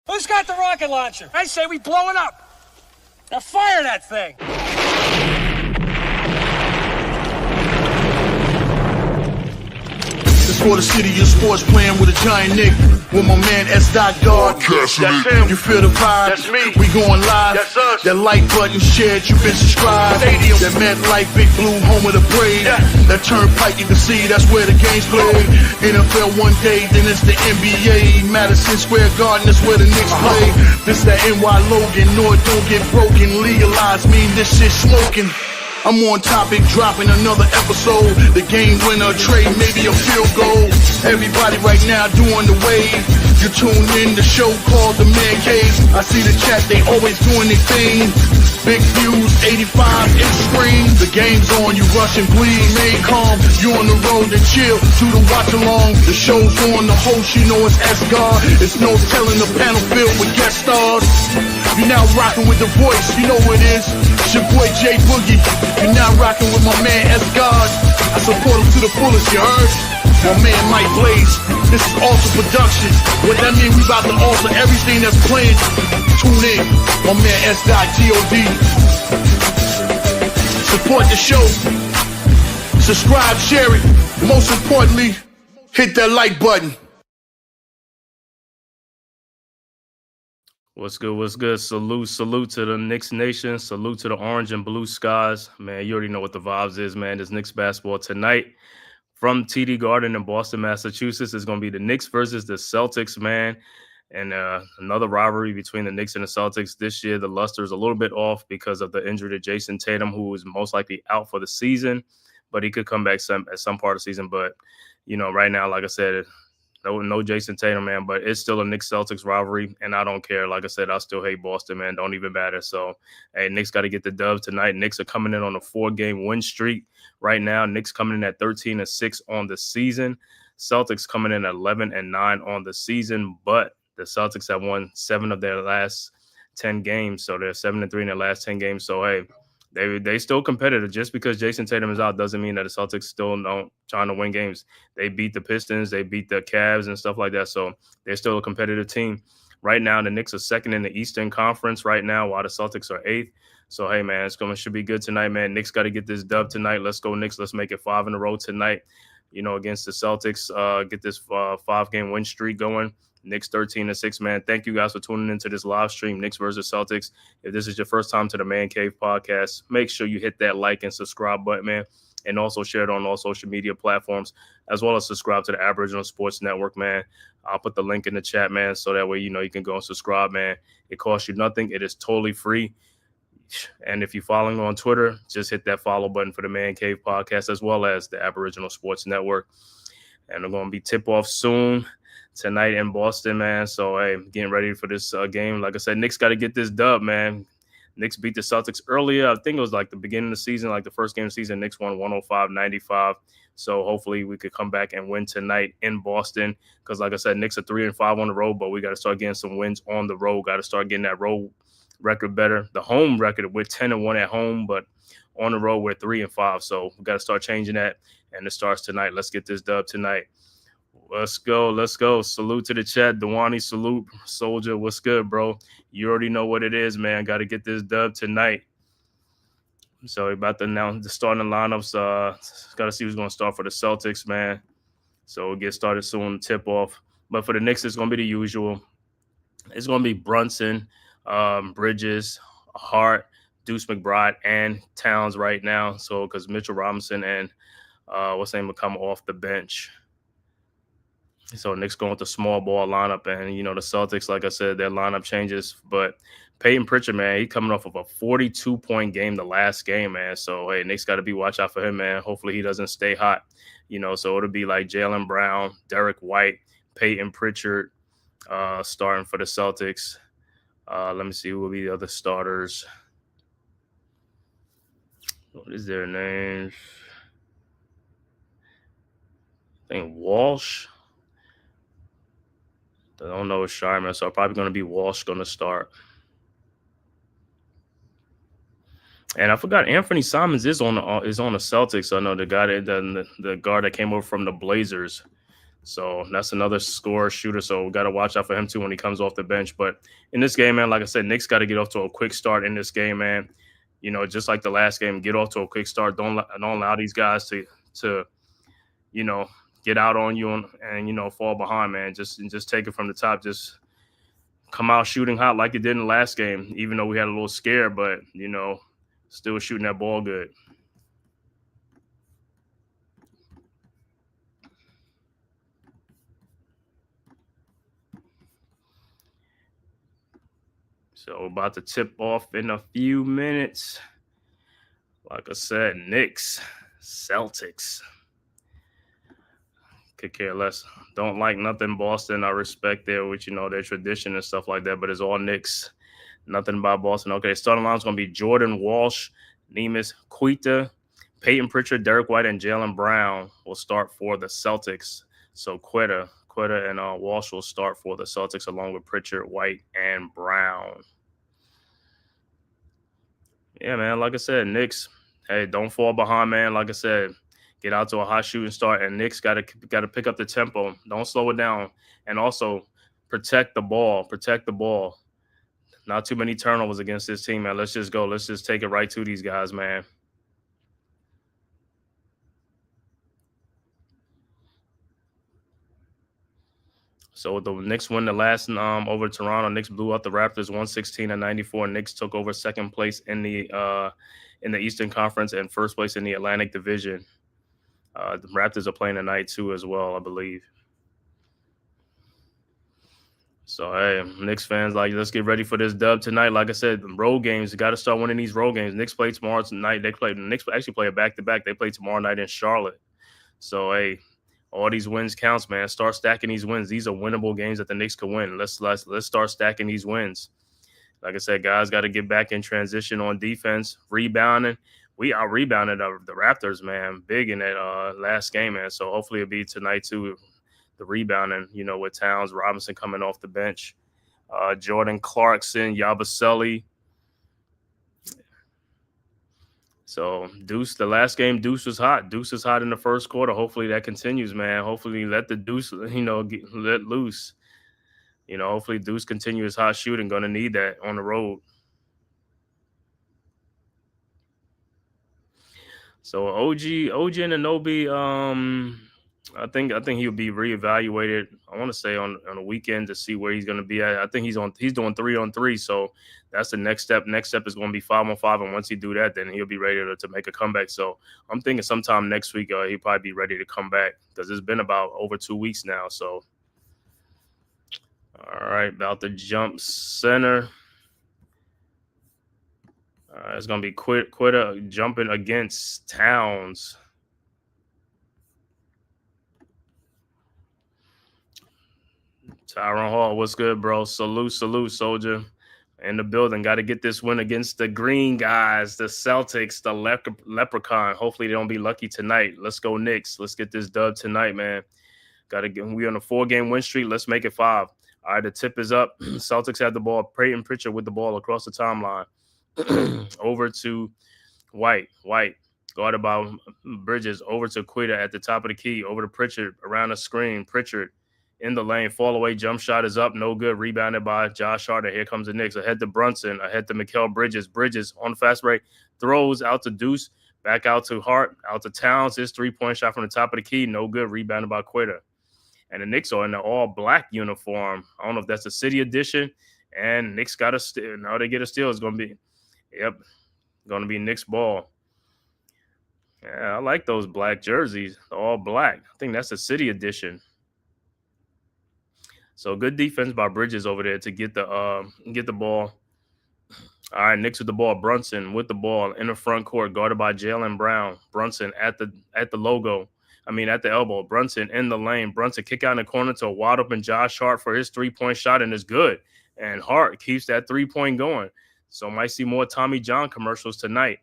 Who's got the rocket launcher? I say we blow it up. Now fire that thing. It's for the city of sports, playing with a giant Nick. With my man S. Guard. That's him. You feel the vibe? That's me. We going live. That's us. That like button shared, you been subscribed. Stadium. That MetLife, Big Blue, home of the Braves. Yeah. That turnpike, you can see that's where the game's played. NFL one day, then it's the NBA. Madison Square Garden, that's where the Knicks play. This that NY Logan, no it don't get broken. Legalize, mean this shit smoking. I'm on topic, dropping another episode. The game winner, trade, maybe a field goal. Everybody right now doing the wave. You tune in, the show called The Man Cave. I see the chat, they always doing their thing. Big views, 85 inch screen. The game's on, you rushing, please. Stay calm, you on the road and chill. Do the watch along. The show's on, the host, you know it's S-God. It's no telling the panel filled with guest stars. You now rocking with the voice, you know what it is. It's your boy J Boogie. You now rocking with my man S-God. I support him to the fullest, you heard? My man Mike Blaze. This is awesome production. What that mean, we about to alter everything that's playing. Tune in, my man S.God. Support the show. Subscribe, share it. Most importantly, hit that like button. What's good? What's good? Salute to the Knicks Nation. Salute to the orange and blue skies. Man, you already know what the vibes is, man. There's Knicks basketball tonight from TD Garden in Boston, Massachusetts. It's going to be the Knicks versus the Celtics, man. And another rivalry between the Knicks and the Celtics. This year, the luster is a little bit off because of the injury to Jason Tatum, who is most likely out for the season. But he could come back at some part of the season. But, you know, right now, like I said, no Jason Tatum, man, but it's still a Knicks-Celtics rivalry, and I don't care. Like I said, I still hate Boston, man. Don't even matter. So, hey, Knicks got to get the dub tonight. Knicks are coming in on a 4-game win streak right now. Knicks coming in at 13-6 on the season. Celtics coming in at 11-9 on the season, but the Celtics have won 7 of their last 10 games, so they're 7-3 in their last 10 games. So, hey, they still competitive. Just because Jason Tatum is out doesn't mean that the Celtics still don't trying to win games. They beat the Pistons, they beat the Cavs and stuff like that. So they're still a competitive team. Right now, the Knicks are second in the Eastern Conference right now, while the Celtics are 8th. So hey man, should be good tonight, man. Knicks got to get this dub tonight. Let's go Knicks. Let's make it 5 in a row tonight. You know, against the Celtics, get this 5-game win streak going. Knicks 13-6, man. Thank you guys for tuning into this live stream, Knicks versus Celtics. If this is your first time to the Man Cave podcast, make sure you hit that like and subscribe button, man. And also share it on all social media platforms, as well as subscribe to the Aboriginal Sports Network, man. I'll put the link in the chat, man, so that way, you know, you can go and subscribe, man. It costs you nothing. It is totally free. And if you're following on Twitter, just hit that follow button for the Man Cave podcast, as well as the Aboriginal Sports Network. And they're going to be tip-off soon tonight in Boston, man. So, hey, getting ready for this game. Like I said, Knicks got to get this dub, man. Knicks beat the Celtics earlier. I think it was like the beginning of the season, like the first game of the season. Knicks won 105-95. So, hopefully, we could come back and win tonight in Boston. Because, like I said, Knicks are 3-5 on the road, but we got to start getting some wins on the road. Got to start getting that road record better. The home record, we're 10-1 at home, but on the road, we're 3-5. So, we got to start changing that. And it starts tonight. Let's get this dub tonight. Let's go. Salute to the chat. Dewani, salute. Soldier, what's good, bro? You already know what it is, man. Got to get this dub tonight. So we're about to announce the starting lineups. Got to see who's going to start for the Celtics, man. So we'll get started soon, tip off. But for the Knicks, it's going to be the usual. It's going to be Brunson, Bridges, Hart, Deuce McBride, and Towns right now. So because Mitchell Robinson and what's his name will come off the bench. So Knicks going with the small ball lineup, and you know the Celtics, like I said, their lineup changes. But Peyton Pritchard, man, he coming off of a 42-point game the last game, man. So hey, Knicks got to be watch out for him, man. Hopefully he doesn't stay hot, you know. So it'll be like Jalen Brown, Derek White, Peyton Pritchard starting for the Celtics. Let me see who will be the other starters. What is their names? I think Walsh. I don't know, it's Sharman, so probably going to be Walsh going to start. And I forgot Anthony Simons is on the Celtics. I know the guy the guard that came over from the Blazers. So that's another scorer shooter. So we got to watch out for him too when he comes off the bench. But in this game, man, like I said, Knicks got to get off to a quick start in this game, man. Just like the last game, get off to a quick start. Don't allow these guys to get out on you and fall behind, man. Just take it from the top. Just come out shooting hot like it did in the last game, even though we had a little scare, but still shooting that ball good. So about to tip off in a few minutes. Like I said, Knicks, Celtics. Could care less. Don't like nothing Boston. I respect their tradition and stuff like that, but it's all Knicks. Nothing about Boston. Okay, starting line's going to be Jordan Walsh, Neemias Queta, Peyton Pritchard, Derek White, and Jalen Brown will start for the Celtics. So Queta and Walsh will start for the Celtics along with Pritchard, White, and Brown. Yeah, man, like I said, Knicks, hey, don't fall behind, man. Like I said, get out to a hot shooting start, and Knicks got to pick up the tempo. Don't slow it down, and also protect the ball. Protect the ball. Not too many turnovers against this team, man. Let's just go. Let's just take it right to these guys, man. So the Knicks win the last over Toronto. Knicks blew out the Raptors 116-94. Knicks took over second place in the Eastern Conference and first place in the Atlantic Division. The Raptors are playing tonight too, as well, I believe. So hey, Knicks fans, let's get ready for this dub tonight. Like I said, the road games, got to start winning these road games. Knicks play tomorrow tonight. Knicks actually play a back-to-back. They play tomorrow night in Charlotte. So hey, all these wins counts, man. Start stacking these wins. These are winnable games that the Knicks can win. Let's start stacking these wins. Like I said, guys got to get back in transition on defense, rebounding. We out-rebounded the Raptors, man, big in that last game, man. So hopefully it'll be tonight too, the rebounding, with Towns, Robinson coming off the bench, Jordan Clarkson, Yabusele. So Deuce, the last game, Deuce was hot. Deuce was hot in the first quarter. Hopefully that continues, man. Hopefully let the Deuce, let loose. Hopefully Deuce continues hot shooting. Going to need that on the road. So OG Anunoby, I think he'll be reevaluated. I want to say on a weekend to see where he's going to be at. I think he's doing 3-on-3, so that's the next step. Next step is going to be 5-on-5, and once he do that, then he'll be ready to make a comeback. So I'm thinking sometime next week he'll probably be ready to come back because it's been about over 2 weeks now. So all right, about the jump center. It's going to be Queta jumping against Towns. Tyron Hall, what's good, bro? Salute, soldier. In the building. Got to get this win against the green guys, the Celtics, the Leprechaun. Hopefully they don't be lucky tonight. Let's go Knicks. Let's get this dub tonight, man. We on a 4-game win streak. Let's make it 5. All right, the tip is up. Celtics have the ball. Peyton Pritchard with the ball across the timeline. Over to White, guarded by Bridges, over to Queta at the top of the key, over to Pritchard, around the screen, Pritchard in the lane, fall away, jump shot is up, no good, rebounded by Josh Hart. Here comes the Knicks, ahead to Brunson, ahead to Mikal Bridges, on the fast break, throws out to Deuce, back out to Hart, out to Towns, his 3-point shot from the top of the key, no good, rebounded by Queta. And the Knicks are in the all-black uniform. I don't know if that's the city edition, and Knicks got a steal. Now they get a steal. It's going to be going to be Knicks ball. Yeah, I like those black jerseys, all black. I think that's the city edition. So good defense by Bridges over there to get the ball. All right, Knicks with the ball. Brunson with the ball in the front court, guarded by Jalen Brown. Brunson at the elbow. Brunson in the lane. Brunson kick out in the corner to a wide open Josh Hart for his 3-point shot, and it's good. And Hart keeps that 3-point going. So might see more Tommy John commercials tonight.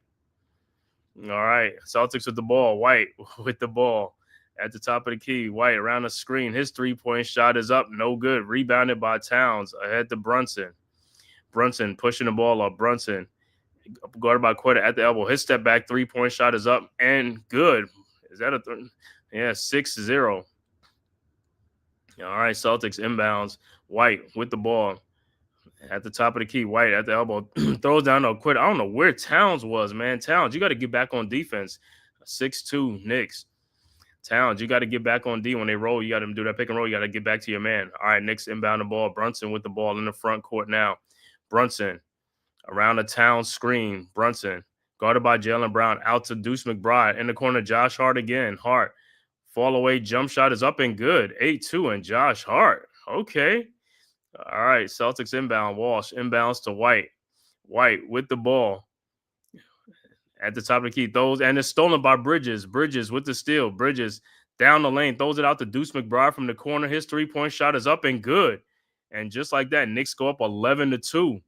All right, Celtics with the ball. White with the ball at the top of the key. White around the screen. His 3-point shot is up. No good. Rebounded by Towns. Ahead to Brunson. Brunson pushing the ball up. Brunson guarded by Queta at the elbow. His step back 3-point shot is up and good. Is that a 6-0? All right, Celtics inbounds. White with the ball at the top of the key. White at the elbow throws down. No, quit. I don't know where Towns was, man. Towns, you got to get back on defense. 6'2" Knicks. Towns, you got to get back on D when they roll. You got to do that pick and roll. You got to get back to your man. All right, Knicks inbound the ball. Brunson with the ball in the front court now. Brunson around the Towns screen. Brunson guarded by Jalen Brown out to Deuce McBride in the corner. Josh Hart again. Hart fall away jump shot is up and good. 8-2 and Josh Hart. Okay. All right, Celtics inbound. Walsh inbounds to White. White with the ball at the top of the key. Throws, and it's stolen by Bridges. Bridges with the steal. Bridges down the lane. Throws it out to Deuce McBride from the corner. His three-point shot is up and good. And just like that, Knicks go up 11-2.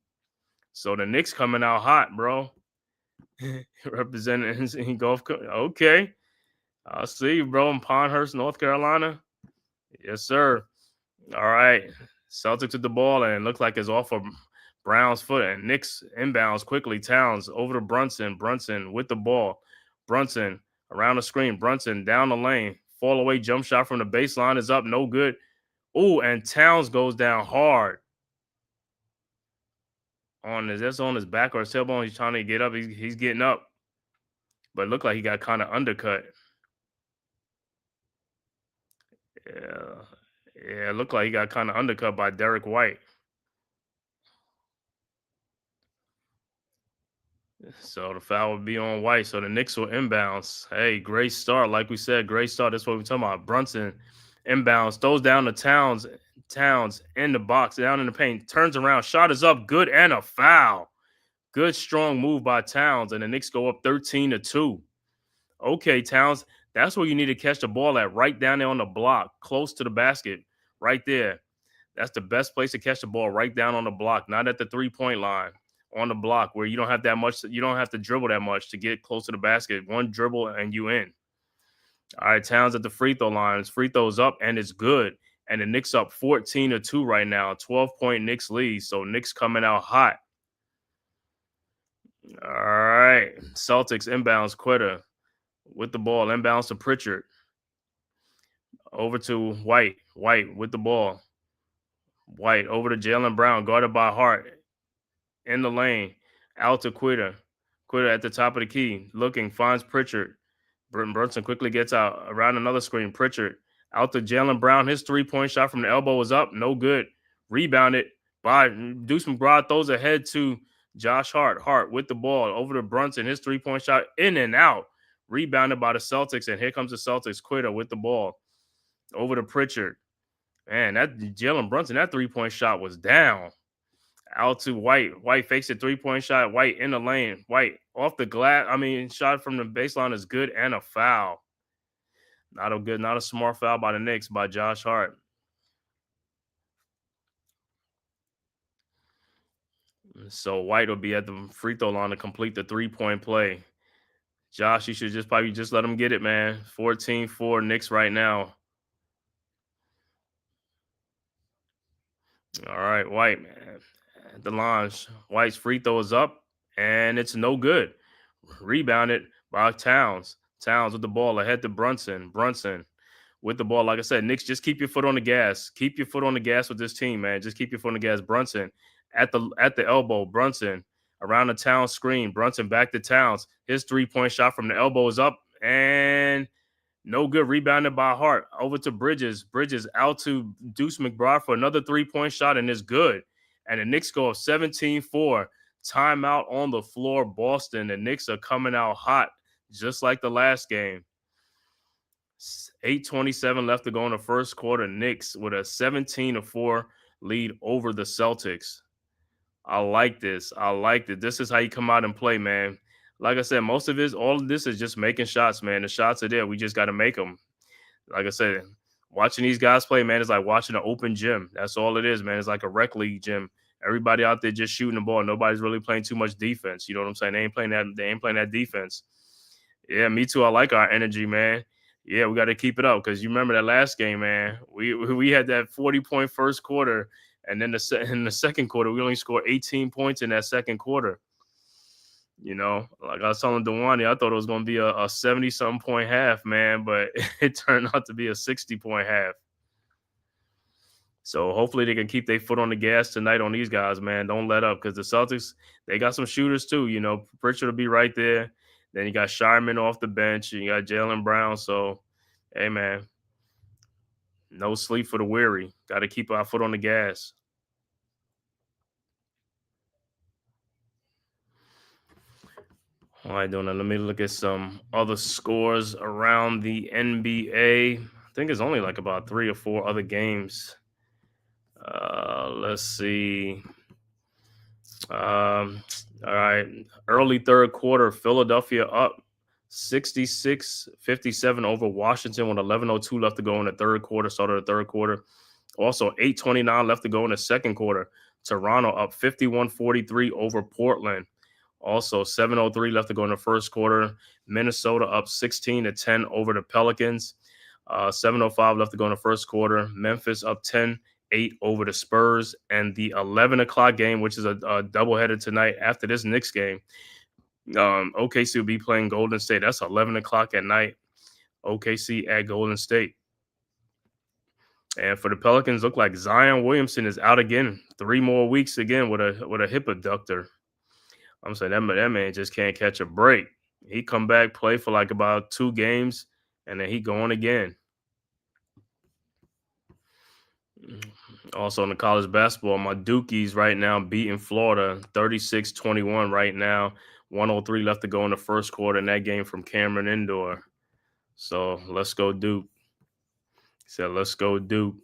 So the Knicks coming out hot, bro. Representing in Gulf Coast. Okay. I'll see you, bro, in Pinehurst, North Carolina. Yes, sir. All right. Celtics with the ball, and it looks like it's off of Brown's foot. And Knicks inbounds quickly. Towns over to Brunson. Brunson with the ball. Brunson around the screen. Brunson down the lane. Fall away jump shot from the baseline is up. No good. Ooh, and Towns goes down hard. That's on his back or his tailbone. He's trying to get up. He's getting up. But it looked like he got kind of undercut. Yeah, it looked like he got kind of undercut by Derek White. So the foul would be on White. So the Knicks will inbounds. Hey, great start. Like we said, great start. That's what we're talking about. Brunson inbounds. Throws down to Towns. Towns in the box, down in the paint. Turns around. Shot is up. Good and a foul. Good, strong move by Towns. And the Knicks go up 13-2. Okay, Towns. That's where you need to catch the ball at. Right down there on the block. Close to the basket. Right there. That's the best place to catch the ball. Right down on the block. Not at the 3-point line. On the block where you don't have that much, you don't have to dribble that much to get close to the basket. One dribble and you in. All right, Towns at the free throw line. His free throw's up and it's good. And the Knicks up 14-2 right now. 12-point Knicks lead. So Knicks coming out hot. All right. Celtics inbounds. Quitter with the ball. Inbounds to Pritchard. Over to White. White with the ball. White over to Jalen Brown. Guarded by Hart. In the lane, out to Quitter. Quitter at the top of the key, looking, finds Pritchard. Brunson quickly gets out around another screen. Pritchard out to Jalen Brown. His 3-point shot from the elbow was up, no good. Rebounded by Deuce McBride, throws ahead to Josh Hart. Hart with the ball over to Brunson. His 3-point shot in and out. Rebounded by the Celtics, and here comes the Celtics. Quitter with the ball over to Pritchard. Man, that Jalen Brunson, that 3-point shot was down. Out to White. White fakes a 3-point shot. White in the lane. White off the glass. Shot from the baseline is good and a foul. Not a smart foul by the Knicks by Josh Hart. So White will be at the free throw line to complete the 3-point play. Josh, you should probably let him get it, man. 14-4 Knicks right now. All right, White, man. At the line, White's free throw is up, and it's no good. Rebounded by Towns. Towns with the ball ahead to Brunson. Brunson with the ball. Like I said, Knicks, just keep your foot on the gas. Keep your foot on the gas with this team, man. Just keep your foot on the gas. Brunson at the elbow. Brunson around the Towns screen. Brunson back to Towns. His 3-point shot from the elbow is up, and no good. Rebounded by Hart. Over to Bridges. Bridges out to Deuce McBride for another 3-point shot, and it's good. And the Knicks go up 17-4. Timeout on the floor, Boston. The Knicks are coming out hot, just like the last game. 8:27 left to go in the first quarter. Knicks with a 17-4 lead over the Celtics. I like this. I like it. This is how you come out and play, man. Like I said, all of this is just making shots, man. The shots are there. We just got to make them. Like I said, watching these guys play, man, it's like watching an open gym. That's all it is, man. It's like a rec league gym. Everybody out there just shooting the ball. Nobody's really playing too much defense. You know what I'm saying? They ain't playing that defense. Yeah, me too. I like our energy, man. Yeah, we got to keep it up because you remember that last game, man. We had that 40-point first quarter, and then in the second quarter, we only scored 18 points in that second quarter. You know, like I was telling Dewani, I thought it was going to be a 70-something point half, man, but it turned out to be a 60-point half. So hopefully they can keep their foot on the gas tonight on these guys, man. Don't let up because the Celtics, they got some shooters too. Pritchard will be right there. Then you got Shireman off the bench. And you got Jalen Brown. So, hey, man, no sleep for the weary. Got to keep our foot on the gas. All right, Donna, let me look at some other scores around the NBA. I think it's only like about 3 or 4 other games. Let's see. All right. Early third quarter, Philadelphia up 66-57 over Washington with 11:02 left to go in the third quarter, started the third quarter. Also, 8:29 left to go in the second quarter. Toronto up 51-43 over Portland. Also, 7:03 left to go in the first quarter. Minnesota up 16-10 over the Pelicans. 7:05 left to go in the first quarter. Memphis up 10-8 over the Spurs. And the 11 o'clock game, which is a doubleheader tonight after this Knicks game, OKC will be playing Golden State. That's 11 o'clock at night. OKC at Golden State. And for the Pelicans, look like Zion Williamson is out again. 3 more weeks again with a hip abductor. I'm saying that man just can't catch a break. He come back, play for like about 2 games, and then he going again. Also in the college basketball, my Dukies right now beating Florida 36-21 right now. 1:03 left to go in the first quarter in that game from Cameron Indoor. So let's go Duke. He said, let's go Duke.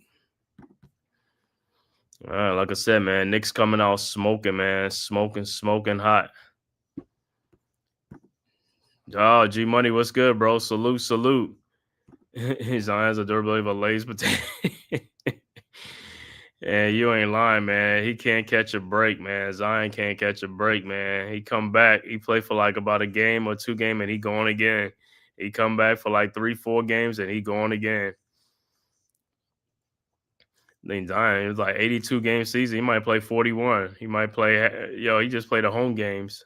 All right, like I said, man, Knicks coming out smoking, man. Smoking hot. Oh, G Money, what's good, bro? Salute. His eyes are durability of a Lay's potato. Yeah, you ain't lying, man. He can't catch a break, man. Zion can't catch a break, man. He come back. He play for like about a game or 2 games, and he going again. He come back for like 3-4 games, and he going again. Then Zion, it was like 82 game season. He might play 41. He might play. He just played the home games.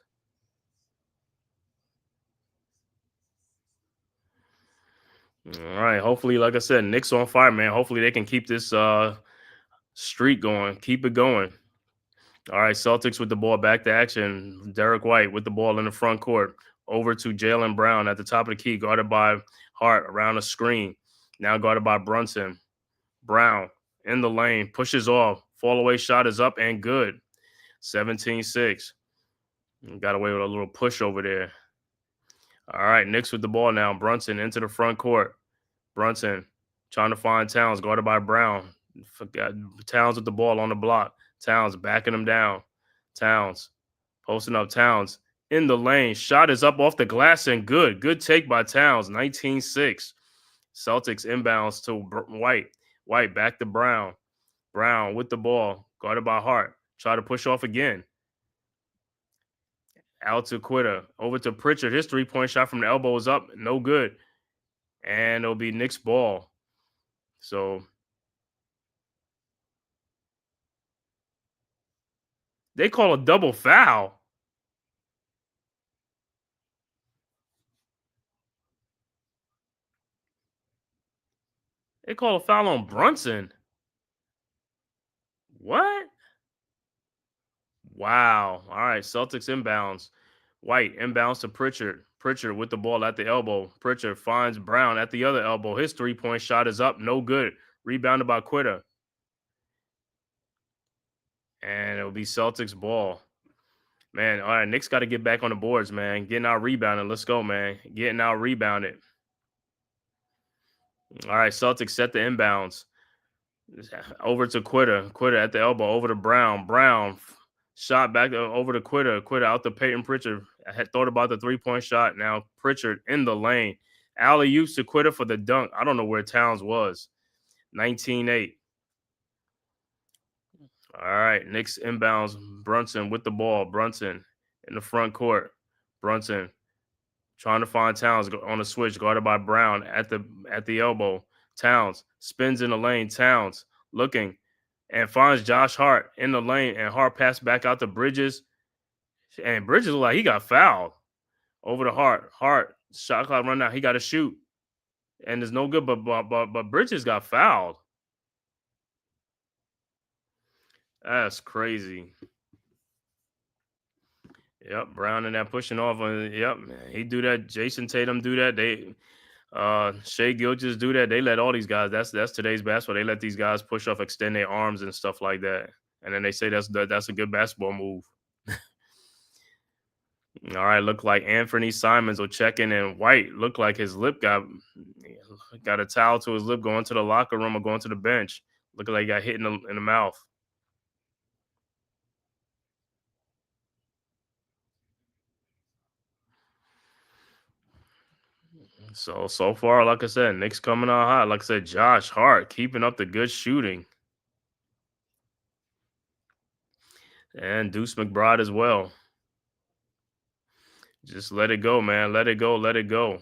All right. Hopefully, like I said, Knicks on fire, man. Hopefully they can keep this streak going. Keep it going. All right. Celtics with the ball back to action. Derek White with the ball in the front court. Over to Jalen Brown at the top of the key, guarded by Hart around the screen. Now guarded by Brunson. Brown in the lane, pushes off. Fall away shot is up and good. 17-6. Got away with a little push over there. All right, Knicks with the ball now. Brunson into the front court. Brunson trying to find Towns, guarded by Brown. Towns with the ball on the block. Towns backing him down. Towns posting up. Towns in the lane. Shot is up off the glass and good. Good take by Towns. 19-6. Celtics inbounds to White. White back to Brown. Brown with the ball. Guarded by Hart. Try to push off again. Out to Quitter. Over to Pritchard. His 3-point shot from the elbow is up. No good. And it'll be Knicks ball. So they call a double foul. They call a foul on Brunson. What? Wow. All right. Celtics inbounds. White inbounds to Pritchard. Pritchard with the ball at the elbow. Pritchard finds Brown at the other elbow. His 3-point shot is up. No good. Rebounded by Quitter. And it'll be Celtics ball. Man, all right. Knicks got to get back on the boards, man. Getting out rebounded. Let's go, man. Getting out rebounded. All right. Celtics set the inbounds. Over to Quitter. Quitter at the elbow. Over to Brown. Brown shot back over to Quitter. Quitter out to Peyton Pritchard. I had thought about the 3-point shot. Now Pritchard in the lane. Alley-oop to Quitter for the dunk. I don't know where Towns was. 19-8. All right. Knicks inbounds. Brunson with the ball. Brunson in the front court. Brunson trying to find Towns on the switch. Guarded by Brown at the elbow. Towns spins in the lane. Towns looking and finds Josh Hart in the lane. And Hart passed back out to Bridges. And Bridges looked like he got fouled. Over to Hart. Hart, shot clock run out. He got to shoot. And it's no good, but Bridges got fouled. That's crazy. Yep, Brown and that pushing off. Yep, man, he do that. Jason Tatum do that. Shea Gilgeous do that. They let all these guys. That's today's basketball. They let these guys push off, extend their arms and stuff like that. And then they say that's a good basketball move. All right, look like Anthony Simons will check in, and White looked like his lip got a towel to his lip going to the locker room or going to the bench. Looking like he got hit in the mouth. So far, like I said, Knicks coming out hot. Like I said, Josh Hart keeping up the good shooting, and Deuce McBride as well. Just let it go, man. Let it go. Let it go.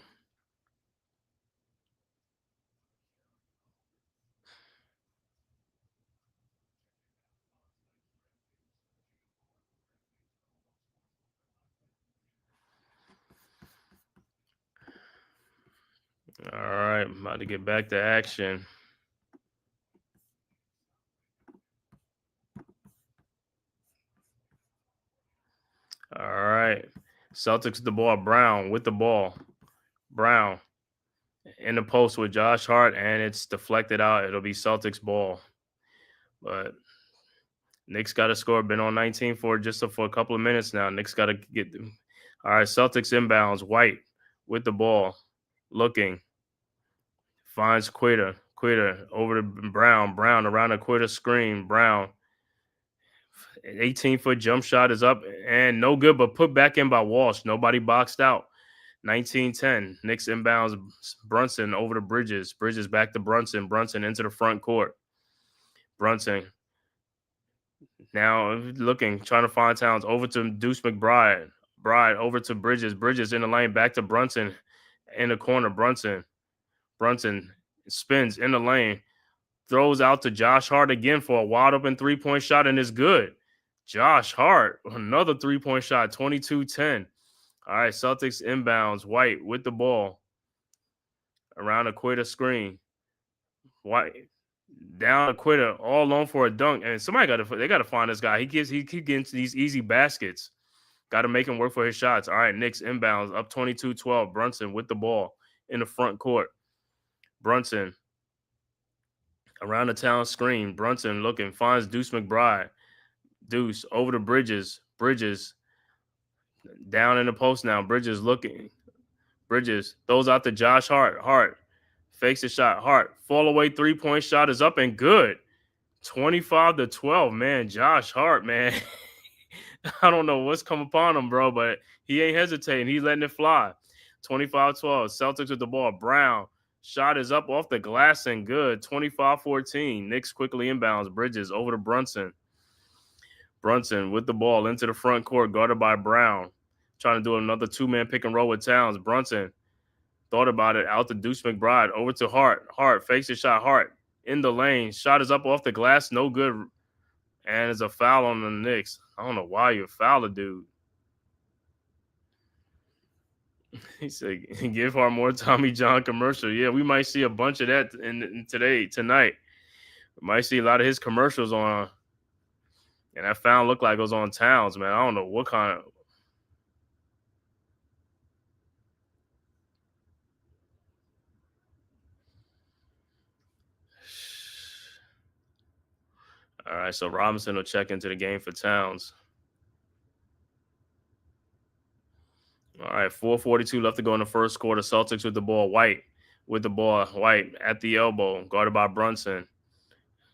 All right, I'm about to get back to action. All right, Celtics the ball. Brown with the ball. Brown in the post with Josh Hart, and it's deflected out. It'll be Celtics ball. But Knicks got to score. Been on 19 for a couple of minutes now. Knicks got to get them. All right, Celtics inbounds. White with the ball, looking, finds Quita. Quita over to Brown. Brown around the Quita screen. Brown, 18-foot jump shot is up and no good, but put back in by Walsh. Nobody boxed out. 19-10. Knicks inbounds. Brunson over to Bridges. Bridges back to Brunson. Brunson into the front court. Brunson now looking, trying to find Towns. Over to Deuce McBride. Bride over to Bridges. Bridges in the lane. Back to Brunson in the corner. Brunson spins in the lane. Throws out to Josh Hart again for a wide open 3-point shot, and it's good. Josh Hart, another 3-point shot, 22-10. All right, Celtics inbounds. White with the ball around a Quita screen. White down a Quita, all alone for a dunk, and they got to find this guy. He keeps getting to these easy baskets. Got to make him work for his shots. All right, Knicks inbounds up 22-12. Brunson with the ball in the front court. Brunson around the town screen. Brunson looking, finds Deuce McBride. Deuce over to Bridges. Bridges down in the post now. Bridges looking. Bridges throws out to Josh Hart. Hart fakes a shot. Hart fall away 3-point shot is up and good. 25-12. Man, Josh Hart, man. I don't know what's come upon him, bro, but he ain't hesitating. He's letting it fly. 25-12. Celtics with the ball. Brown. Shot is up off the glass and good. 25-14. Knicks quickly inbounds. Bridges over to Brunson. Brunson with the ball into the front court, guarded by Brown. Trying to do another two-man pick and roll with Towns. Brunson thought about it. Out to Deuce McBride. Over to Hart. Hart fakes a shot. Hart in the lane. Shot is up off the glass. No good. And it's a foul on the Knicks. I don't know why you foul a dude. He said, give Hart more Tommy John commercial. Yeah, we might see a bunch of that tonight. We might see a lot of his commercials on. And that foul looked like it was on Towns, man. I don't know what kind of. All right, so Robinson will check into the game for Towns. All right, 4:42 left to go in the first quarter. Celtics with the ball. White with the ball. White at the elbow, guarded by Brunson.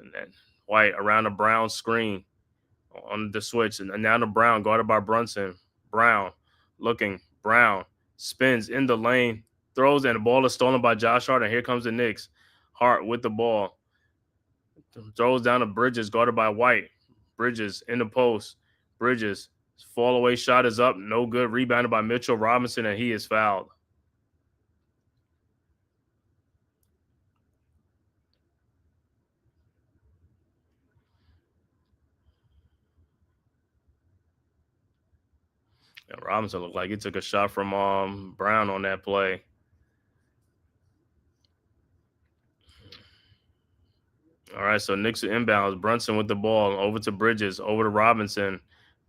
And then White around the Brown screen on the switch. And now the Brown, guarded by Brunson. Brown looking. Brown spins in the lane, throws, and the ball is stolen by Josh Hart. And here comes the Knicks. Hart with the ball. Throws down to Bridges, guarded by White. Bridges in the post. Bridges. Fall away shot is up. No good. Rebounded by Mitchell Robinson, and he is fouled. Yeah, Robinson looked like he took a shot from Brown on that play. All right, so Knicks inbounds. Brunson with the ball over to Bridges, over to Robinson.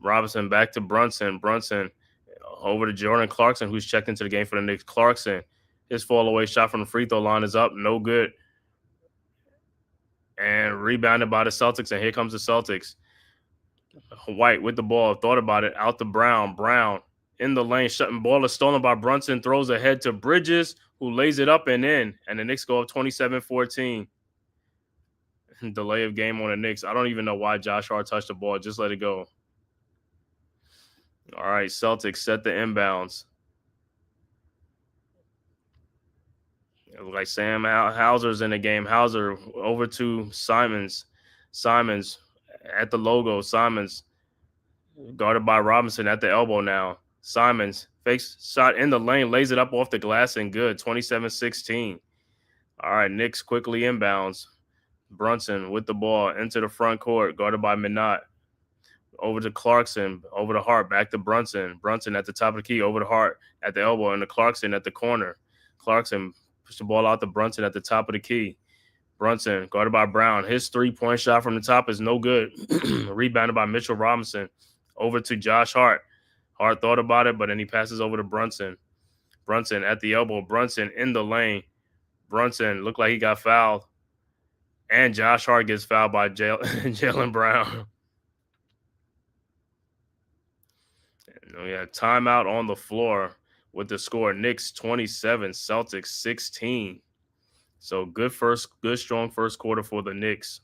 Robinson back to Brunson. Brunson over to Jordan Clarkson, who's checked into the game for the Knicks. Clarkson, his fall away shot from the free throw line is up, no good. And rebounded by the Celtics, and here comes the Celtics. White with the ball, thought about it, out to Brown. Brown in the lane, shutting ball is stolen by Brunson, throws ahead to Bridges, who lays it up and in, and the Knicks go up 27-14. Delay of game on the Knicks. I don't even know why Josh Hart touched the ball. Just let it go. All right, Celtics set the inbounds. It looks like Sam Hauser's in the game. Hauser over to Simons. Simons at the logo. Simons guarded by Robinson at the elbow now. Simons fakes shot in the lane, lays it up off the glass and good. 27-16. All right, Knicks quickly inbounds. Brunson with the ball into the front court, guarded by Minot. Over to Clarkson, over to Hart, back to Brunson. Brunson at the top of the key, over to Hart at the elbow, and to Clarkson at the corner. Clarkson pushed the ball out to Brunson at the top of the key. Brunson guarded by Brown. His three-point shot from the top is no good. Rebounded by Mitchell Robinson. Over to Josh Hart. Hart thought about it, but then he passes over to Brunson. Brunson at the elbow. Brunson in the lane. Brunson looked like he got fouled. And Josh Hart gets fouled by Jalen Brown. And we have timeout on the floor with the score. Knicks 27, Celtics 16. So good strong first quarter for the Knicks.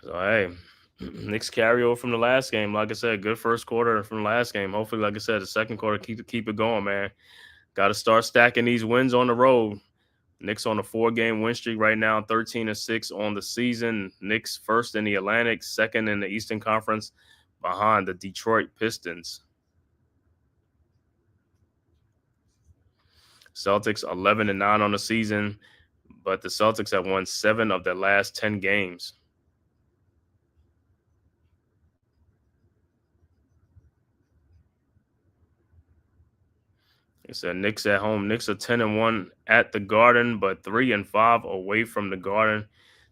So, hey, Knicks carry over from the last game. Like I said, good first quarter from the last game. Hopefully, like I said, the second quarter, keep it going, man. Got to start stacking these wins on the road. Knicks on a 4-game win streak right now, 13-6 on the season. Knicks first in the Atlantic, second in the Eastern Conference, behind the Detroit Pistons. Celtics 11-9 on the season, but the Celtics have won 7 of their last 10 games. It said Knicks at home. Knicks are 10-1 at the Garden, but 3-5 away from the Garden.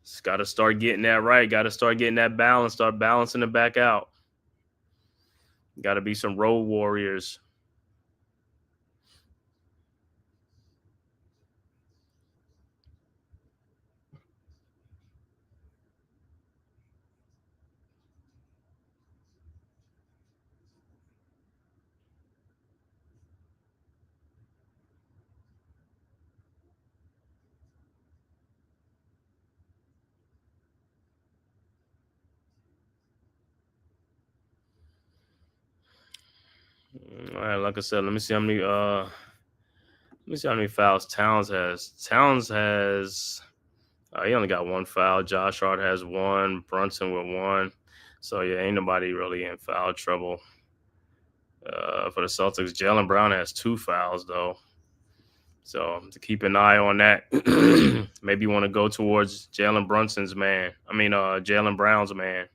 Just got to start getting that right. Got to start getting that balance. Start balancing it back out. Got to be some road warriors. All right, like I said, let me see how many fouls Towns has. Towns has he only got 1 foul. Josh Hart has 1. Brunson with 1. So yeah, ain't nobody really in foul trouble. For the Celtics, Jalen Brown has 2 fouls though. So to keep an eye on that. Maybe you want to go towards Jalen Brunson's man. Jalen Brown's man.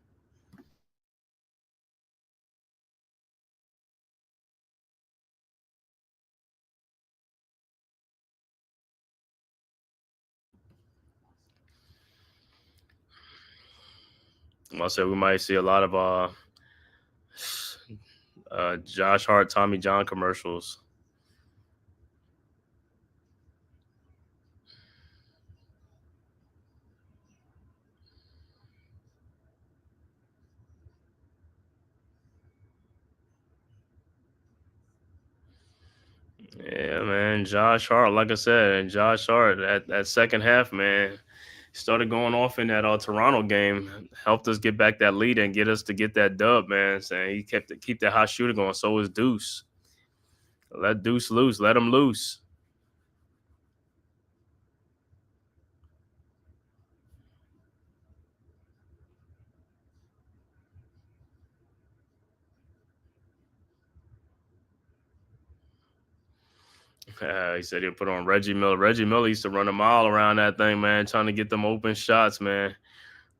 I said we might see a lot of Josh Hart, Tommy John commercials. Yeah, man. Josh Hart, like I said, Josh Hart, that second half, man, started going off in that Toronto game, helped us get back that lead and get us to get that dub, man. Saying he keep that hot shooter going. So is Deuce. Let Deuce loose. Let him loose. He said he'll put on Reggie Miller. Reggie Miller used to run a mile around that thing, man, trying to get them open shots, man.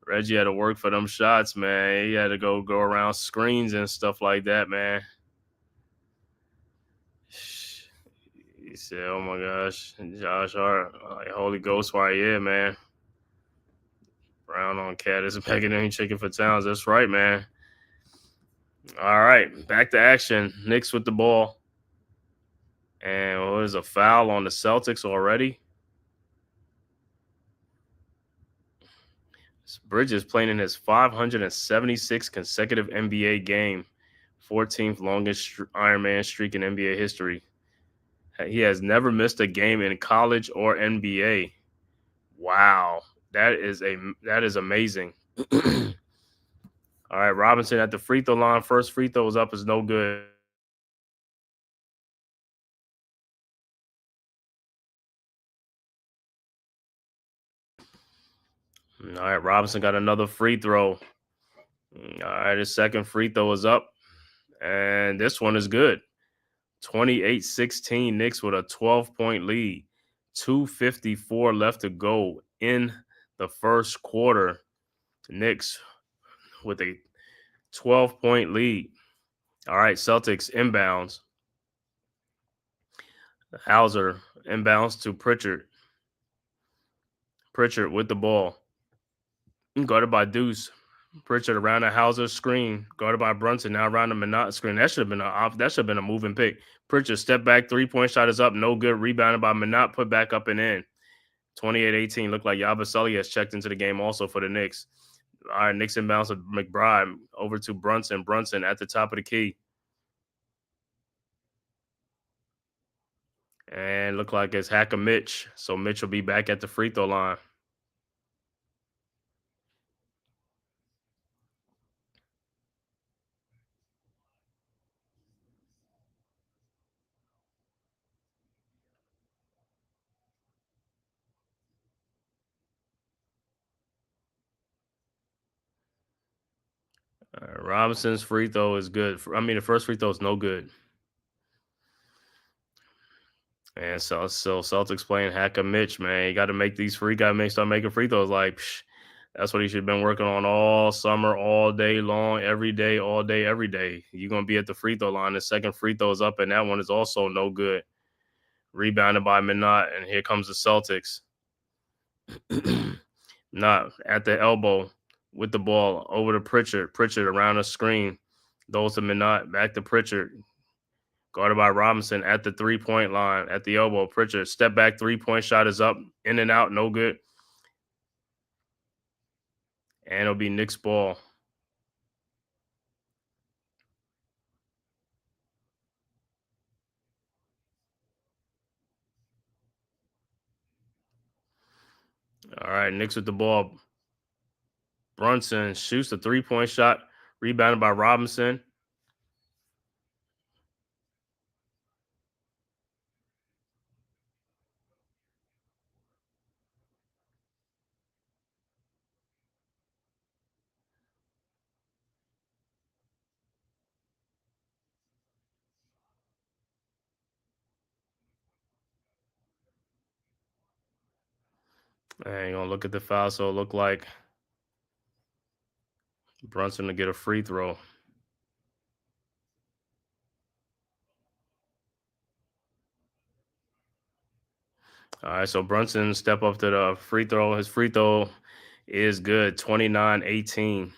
Reggie had to work for them shots, man. He had to go around screens and stuff like that, man. He said, "Oh my gosh, Josh Hart, like Holy Ghost fire, yeah, man. Brown on cat is begging any chicken for Towns. That's right, man. All right, back to action. Knicks with the ball, and what is a foul on the Celtics already? Bridges playing in his 576 consecutive NBA game, 14th longest Iron Man streak in NBA history. He has never missed a game in college or NBA. Wow, that is amazing. All right, Robinson at the free throw line. First free throw is up, is no good. All right, Robinson got another free throw. All right, his second free throw is up, and this one is good. 28-16, Knicks with a 12-point lead. 2:54 left to go in the first quarter. Knicks with a 12-point lead. All right, Celtics inbounds. Hauser inbounds to Pritchard. Pritchard with the ball. Guarded by Deuce. Pritchard around the Hauser screen. Guarded by Brunson. Now around the Minot screen. That should have been a moving pick. Pritchard step back. 3-point shot is up. No good. Rebounded by Minot. Put back up and in. 28-18. Looked like Yabusele has checked into the game also for the Knicks. All right, Knicks inbounds with McBride over to Brunson. Brunson at the top of the key. And look like it's Hacker Mitch. So Mitch will be back at the free throw line. Robinson's free throw is good. The first free throw is no good. And so Celtics playing Hacker Mitch, man. You got to make these start making free throws. Like, that's what he should have been working on all summer, all day long, every day, all day, every day. You're going to be at the free throw line. The second free throw is up, and that one is also no good. Rebounded by Minot, and here comes the Celtics. Not at the elbow with the ball over to Pritchard. Pritchard around the screen. Those to Minot. Back to Pritchard. Guarded by Robinson at the 3-point line. At the elbow. Pritchard. Step back 3-point shot is up. In and out. No good. And it'll be Knicks ball. All right. Knicks with the ball. Brunson shoots the 3-point shot. Rebounded by Robinson. And you're going to look at the foul, so it look like Brunson to get a free throw. All right, so Brunson step up to the free throw. His free throw is good, 29-18.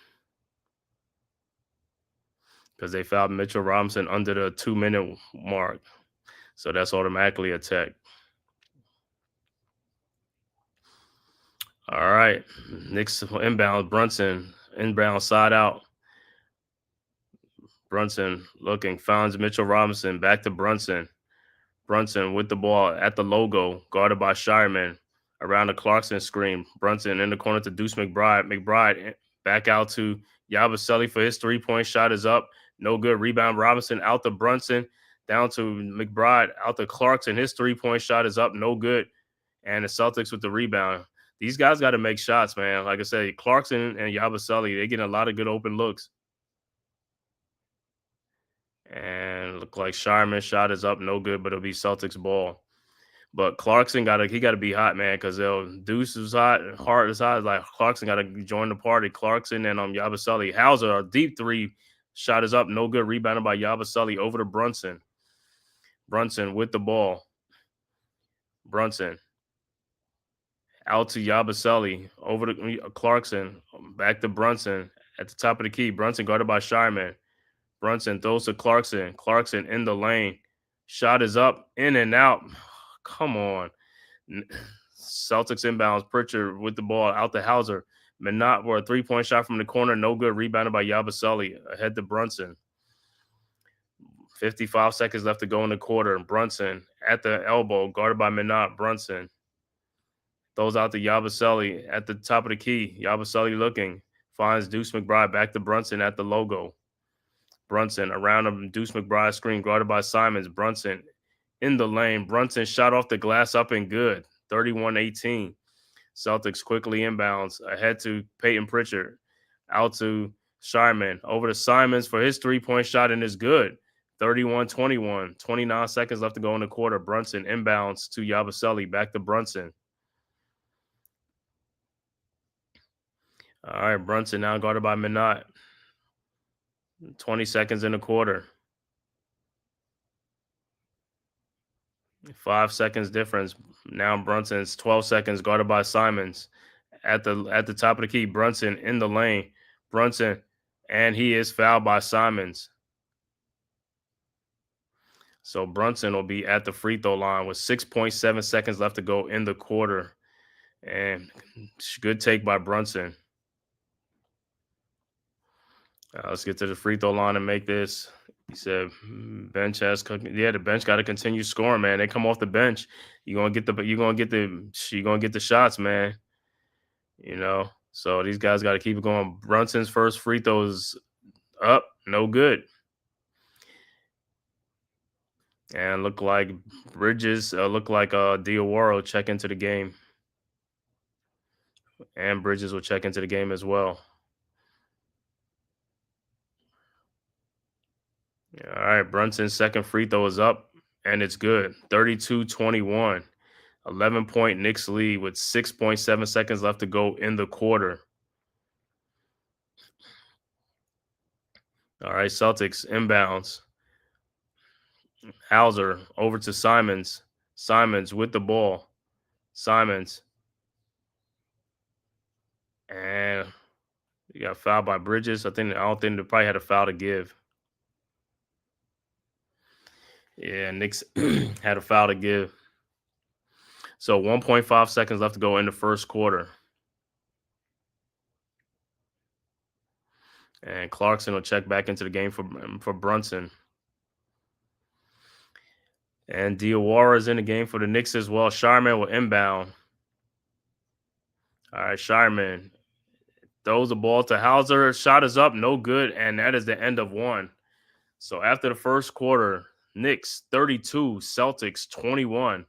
Because they fouled Mitchell Robinson under the 2-minute mark. So that's automatically a tech. All right, Knicks inbound. Brunson inbound side out. Brunson looking, finds Mitchell Robinson, back to Brunson. Brunson with the ball at the logo, guarded by Shireman. Around the Clarkson screen. Brunson in the corner to Deuce McBride. McBride back out to Yabusele for his 3-point shot is up. No good. Rebound Robinson out to Brunson. Down to McBride. Out to Clarkson. His 3-point shot is up. No good. And the Celtics with the rebound. These guys got to make shots, man. Like I said, Clarkson and Yabusele, they getting a lot of good open looks. And look like Shireman's shot is up. No good, but it'll be Celtics ball. But Clarkson gotta be hot, man, because Deuce is hot, Hart is hot. Like Clarkson gotta join the party. Clarkson and Yabusele. Hauser, a deep three shot is up, no good. Rebounded by Yabusele over to Brunson. Brunson with the ball. Brunson out to Yabusele over to Clarkson. Back to Brunson at the top of the key. Brunson guarded by Shireman. Brunson throws to Clarkson. Clarkson in the lane. Shot is up, in and out. Come on. Celtics inbounds. Pritchard with the ball out to Hauser. Minot for a three-point shot from the corner. No good. Rebounded by Yabusele. Ahead to Brunson. 55 seconds left to go in the quarter. Brunson at the elbow. Guarded by Minot. Brunson throws out to Yabusele at the top of the key. Yabusele looking. Finds Deuce McBride back to Brunson at the logo. Brunson around him. Deuce McBride screen guarded by Simons. Brunson in the lane. Brunson shot off the glass up and good. 31-18. Celtics quickly inbounds ahead to Peyton Pritchard. Out to Shireman. Over to Simons for his three-point shot and is good. 31-21. 29 seconds left to go in the quarter. Brunson inbounds to Yabusele. Back to Brunson. All right, Brunson now guarded by Minot. 20 seconds in the quarter. 5 seconds difference. Now Brunson's 12 seconds guarded by Simons. At the top of the key, Brunson in the lane. Brunson, and he is fouled by Simons. So Brunson will be at the free throw line with 6.7 seconds left to go in the quarter. And good take by Brunson. Let's get to the free throw line and make this. He said, "Bench has the bench got to continue scoring, man. They come off the bench, you're gonna get the shots, man. You know, so these guys got to keep it going." Brunson's first free throw is up, no good, and look like Bridges, Diawara check into the game, and Bridges will check into the game as well. All right, Brunson's second free throw is up, and it's good. 32-21. 11-point Knicks lead with 6.7 seconds left to go in the quarter. All right, Celtics inbounds. Hauser over to Simons. Simons with the ball. Simons. And he got fouled by Bridges. I don't think they probably had a foul to give. Yeah, Knicks had a foul to give. So 1.5 seconds left to go in the first quarter. And Clarkson will check back into the game for Brunson. And Diawara is in the game for the Knicks as well. Shireman will inbound. All right, Shireman throws the ball to Hauser. Shot is up, no good, and that is the end of one. So after the first quarter, Knicks 32, Celtics 21.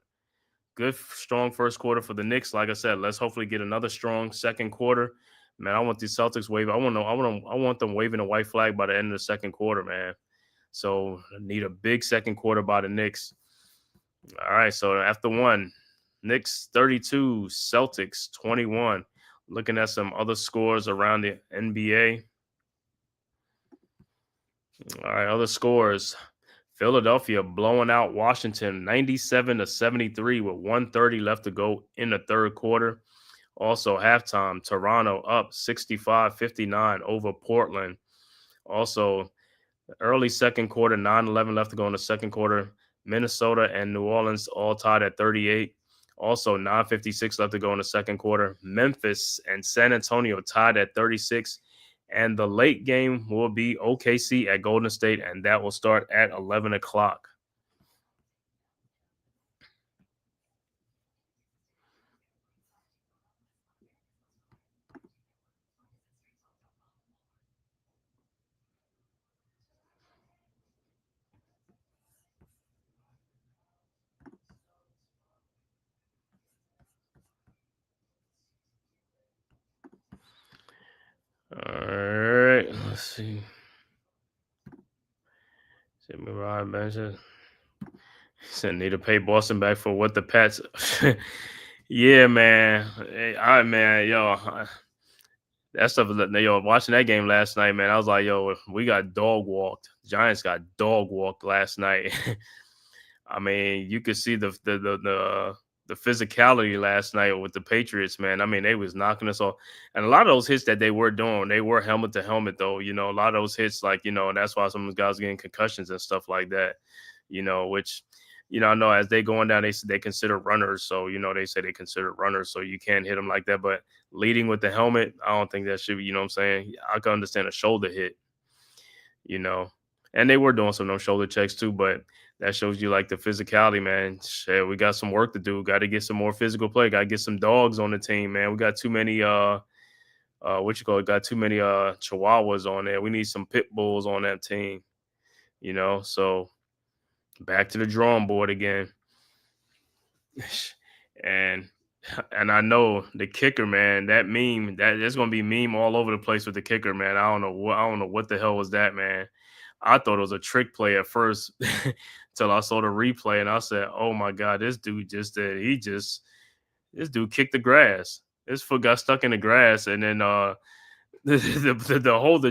Good, strong first quarter for the Knicks. Like I said, let's hopefully get another strong second quarter. Man, I want the Celtics wave. I want them waving a white flag by the end of the second quarter, man. So I need a big second quarter by the Knicks. All right, so after one, Knicks 32, Celtics 21. Looking at some other scores around the NBA. All right, other scores. Philadelphia blowing out Washington 97-73 with 1:30 left to go in the third quarter. Also halftime, Toronto up 65-59 over Portland. Also early second quarter, 9:11 left to go in the second quarter. Minnesota and New Orleans all tied at 38. Also 9:56 left to go in the second quarter. Memphis and San Antonio tied at 36. And the late game will be OKC at Golden State, and that will start at 11 o'clock. All right, let's see. Said need to pay Boston back for what the Pats. Yeah, man. That stuff. Yo, watching that game last night, man, I was like, yo, we got dog walked. Giants got dog walked last night. I mean, you could see the physicality last night with the Patriots, man. I mean, they was knocking us off, and a lot of those hits that they were doing, they were helmet to helmet, though. You know, a lot of those hits, like, you know, that's why some of those guys getting concussions and stuff like that. You know, which, you know, I know as they going down, they consider runners, so you know they say they consider runners, so you can't hit them like that. But leading with the helmet, I don't think that should be. You know what I'm saying? I can understand a shoulder hit, you know. And they were doing some no shoulder checks too, but that shows you like the physicality, man. Shit, we got some work to do. Got to get some more physical play. Got to get some dogs on the team, man. We got too many what you call it? Got too many chihuahuas on there. We need some pit bulls on that team, you know. So back to the drawing board again. and and I know the kicker, man, that meme, that there's gonna be meme all over the place with the kicker, man. I don't know what the hell was that, man. I thought it was a trick play at first till I saw the replay and I said, oh my God, this dude just did. This dude kicked the grass. His foot got stuck in the grass. And then the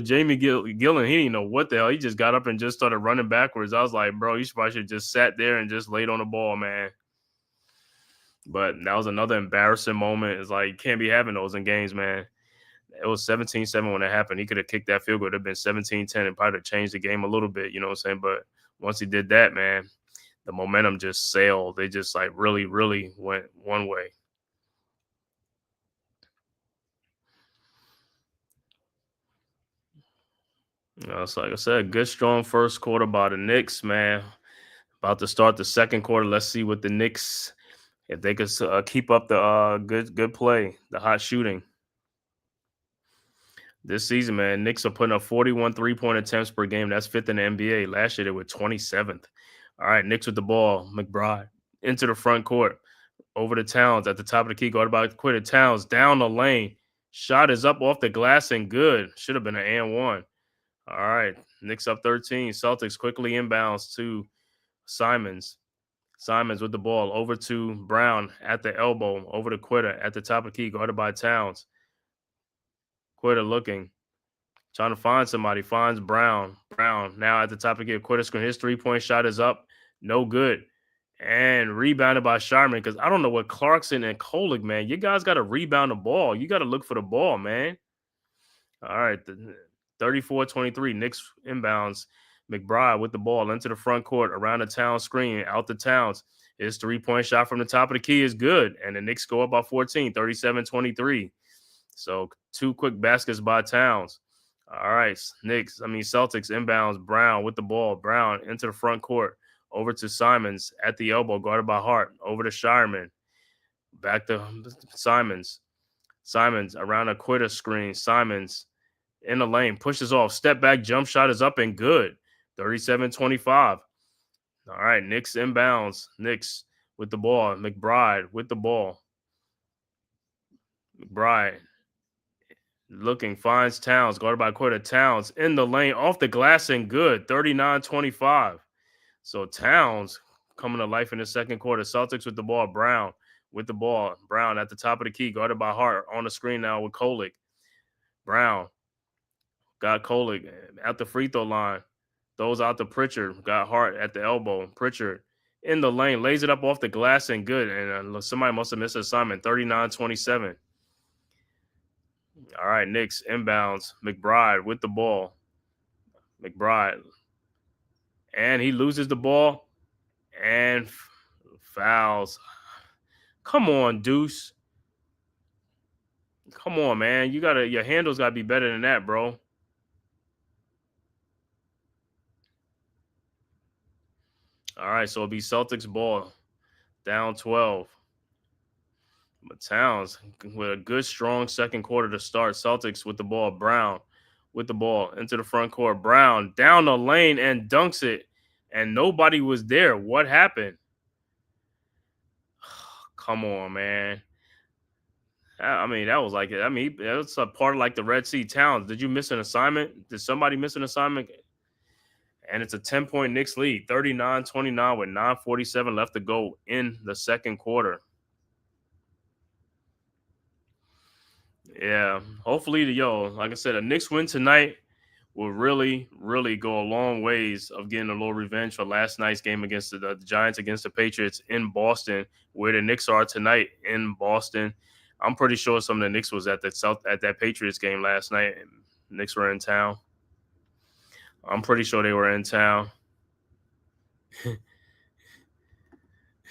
Jamie Gillen, he didn't know what the hell. He just got up and just started running backwards. I was like, bro, you probably should just sat there and just laid on the ball, man. But that was another embarrassing moment. It's like, you can't be having those in games, man. It was 17-7 when it happened. He could have kicked that field goal. It would have been 17-10 and probably changed the game a little bit, you know what I'm saying? But once he did that, man, the momentum just sailed. They just like really, really went one way. You know, it's like I said, good, strong first quarter by the Knicks, man. About to start the second quarter. Let's see what the Knicks, if they could keep up the good play, the hot shooting. This season, man, Knicks are putting up 41 3-point attempts per game. That's fifth in the NBA. Last year, they were 27th. All right, Knicks with the ball. McBride into the front court. Over to Towns at the top of the key. Guarded by Quinn Towns. Down the lane. Shot is up off the glass and good. Should have been an and one. All right, Knicks up 13. Celtics quickly inbounds to Simons. Simons with the ball. Over to Brown at the elbow. Over to Quitter at the top of the key. Guarded by Towns. Quitter looking. Trying to find somebody. Finds Brown. Brown now at the top of the key. Quitter screen. His three-point shot is up. No good. And rebounded by Sharman. Because I don't know what Clarkson and Kolick, man. You guys got to rebound the ball. You got to look for the ball, man. All right. 34-23. Knicks inbounds. McBride with the ball into the front court. Around the Towns screen. Out the Towns. His three-point shot from the top of the key is good. And the Knicks go up by 14. 37-23. So 2 quick baskets by Towns. All right, Celtics inbounds. Brown with the ball. Brown into the front court. Over to Simons at the elbow, guarded by Hart. Over to Shireman. Back to Simons. Simons around a Quitter screen. Simons in the lane. Pushes off. Step back. Jump shot is up and good. 37-25. All right, Knicks inbounds. Knicks with the ball. McBride with the ball. McBride looking, finds Towns, guarded by Quitter. Towns in the lane, off the glass and good. 39-25. So Towns coming to life in the second quarter. Celtics with the ball. Brown with the ball. Brown at the top of the key, guarded by Hart. On the screen now with Kolick. Brown got Kolick at the free throw line. Throws out to Pritchard. Got Hart at the elbow. Pritchard in the lane. Lays it up off the glass and good. And somebody must have missed an assignment. 39-27. All right, Knicks inbounds. McBride with the ball. McBride. And he loses the ball and fouls. Come on, Deuce. Come on, man. Your handles gotta be better than that, bro. All right, so it'll be Celtics ball. Down 12. But Towns with a good, strong second quarter to start. Celtics with the ball. Brown with the ball into the front court. Brown down the lane and dunks it. And nobody was there. What happened? Come on, man. I mean, that was like, I mean, that's a part of like the Red Sea Towns. Did you miss an assignment? Did somebody miss an assignment? And it's a 10-point Knicks lead, 39-29 with 9:47 left to go in the second quarter. Yeah, hopefully, like I said, a Knicks win tonight will really, really go a long ways of getting a little revenge for last night's game against the Giants against the Patriots in Boston, where the Knicks are tonight in Boston. I'm pretty sure some of the Knicks was at that Patriots game last night. Knicks were in town. I'm pretty sure they were in town.